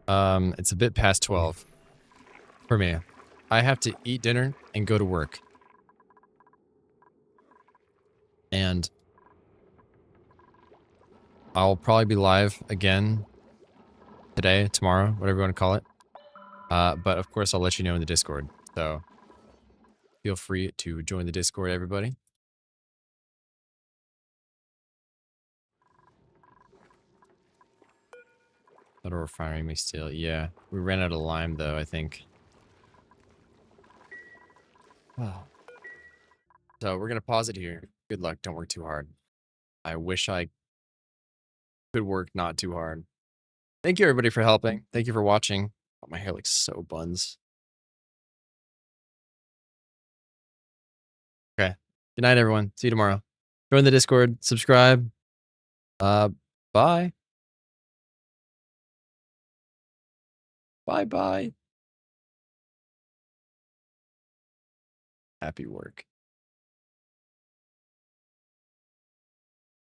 It's a bit past 12 for me. I have to eat dinner and go to work. And I'll probably be live again today, tomorrow, whatever you want to call it. But of course, I'll let you know in the Discord. So feel free to join the Discord, everybody. Auto refinery may still, yeah. We ran out of lime though, I think. Oh. So we're gonna pause it here. Good luck. Don't work too hard. I wish I could work not too hard. Thank you everybody for helping. Thank you for watching. Oh, my hair looks so buns. Okay. Good night, everyone. See you tomorrow. Join the Discord. Subscribe. Bye. Bye-bye. Happy work.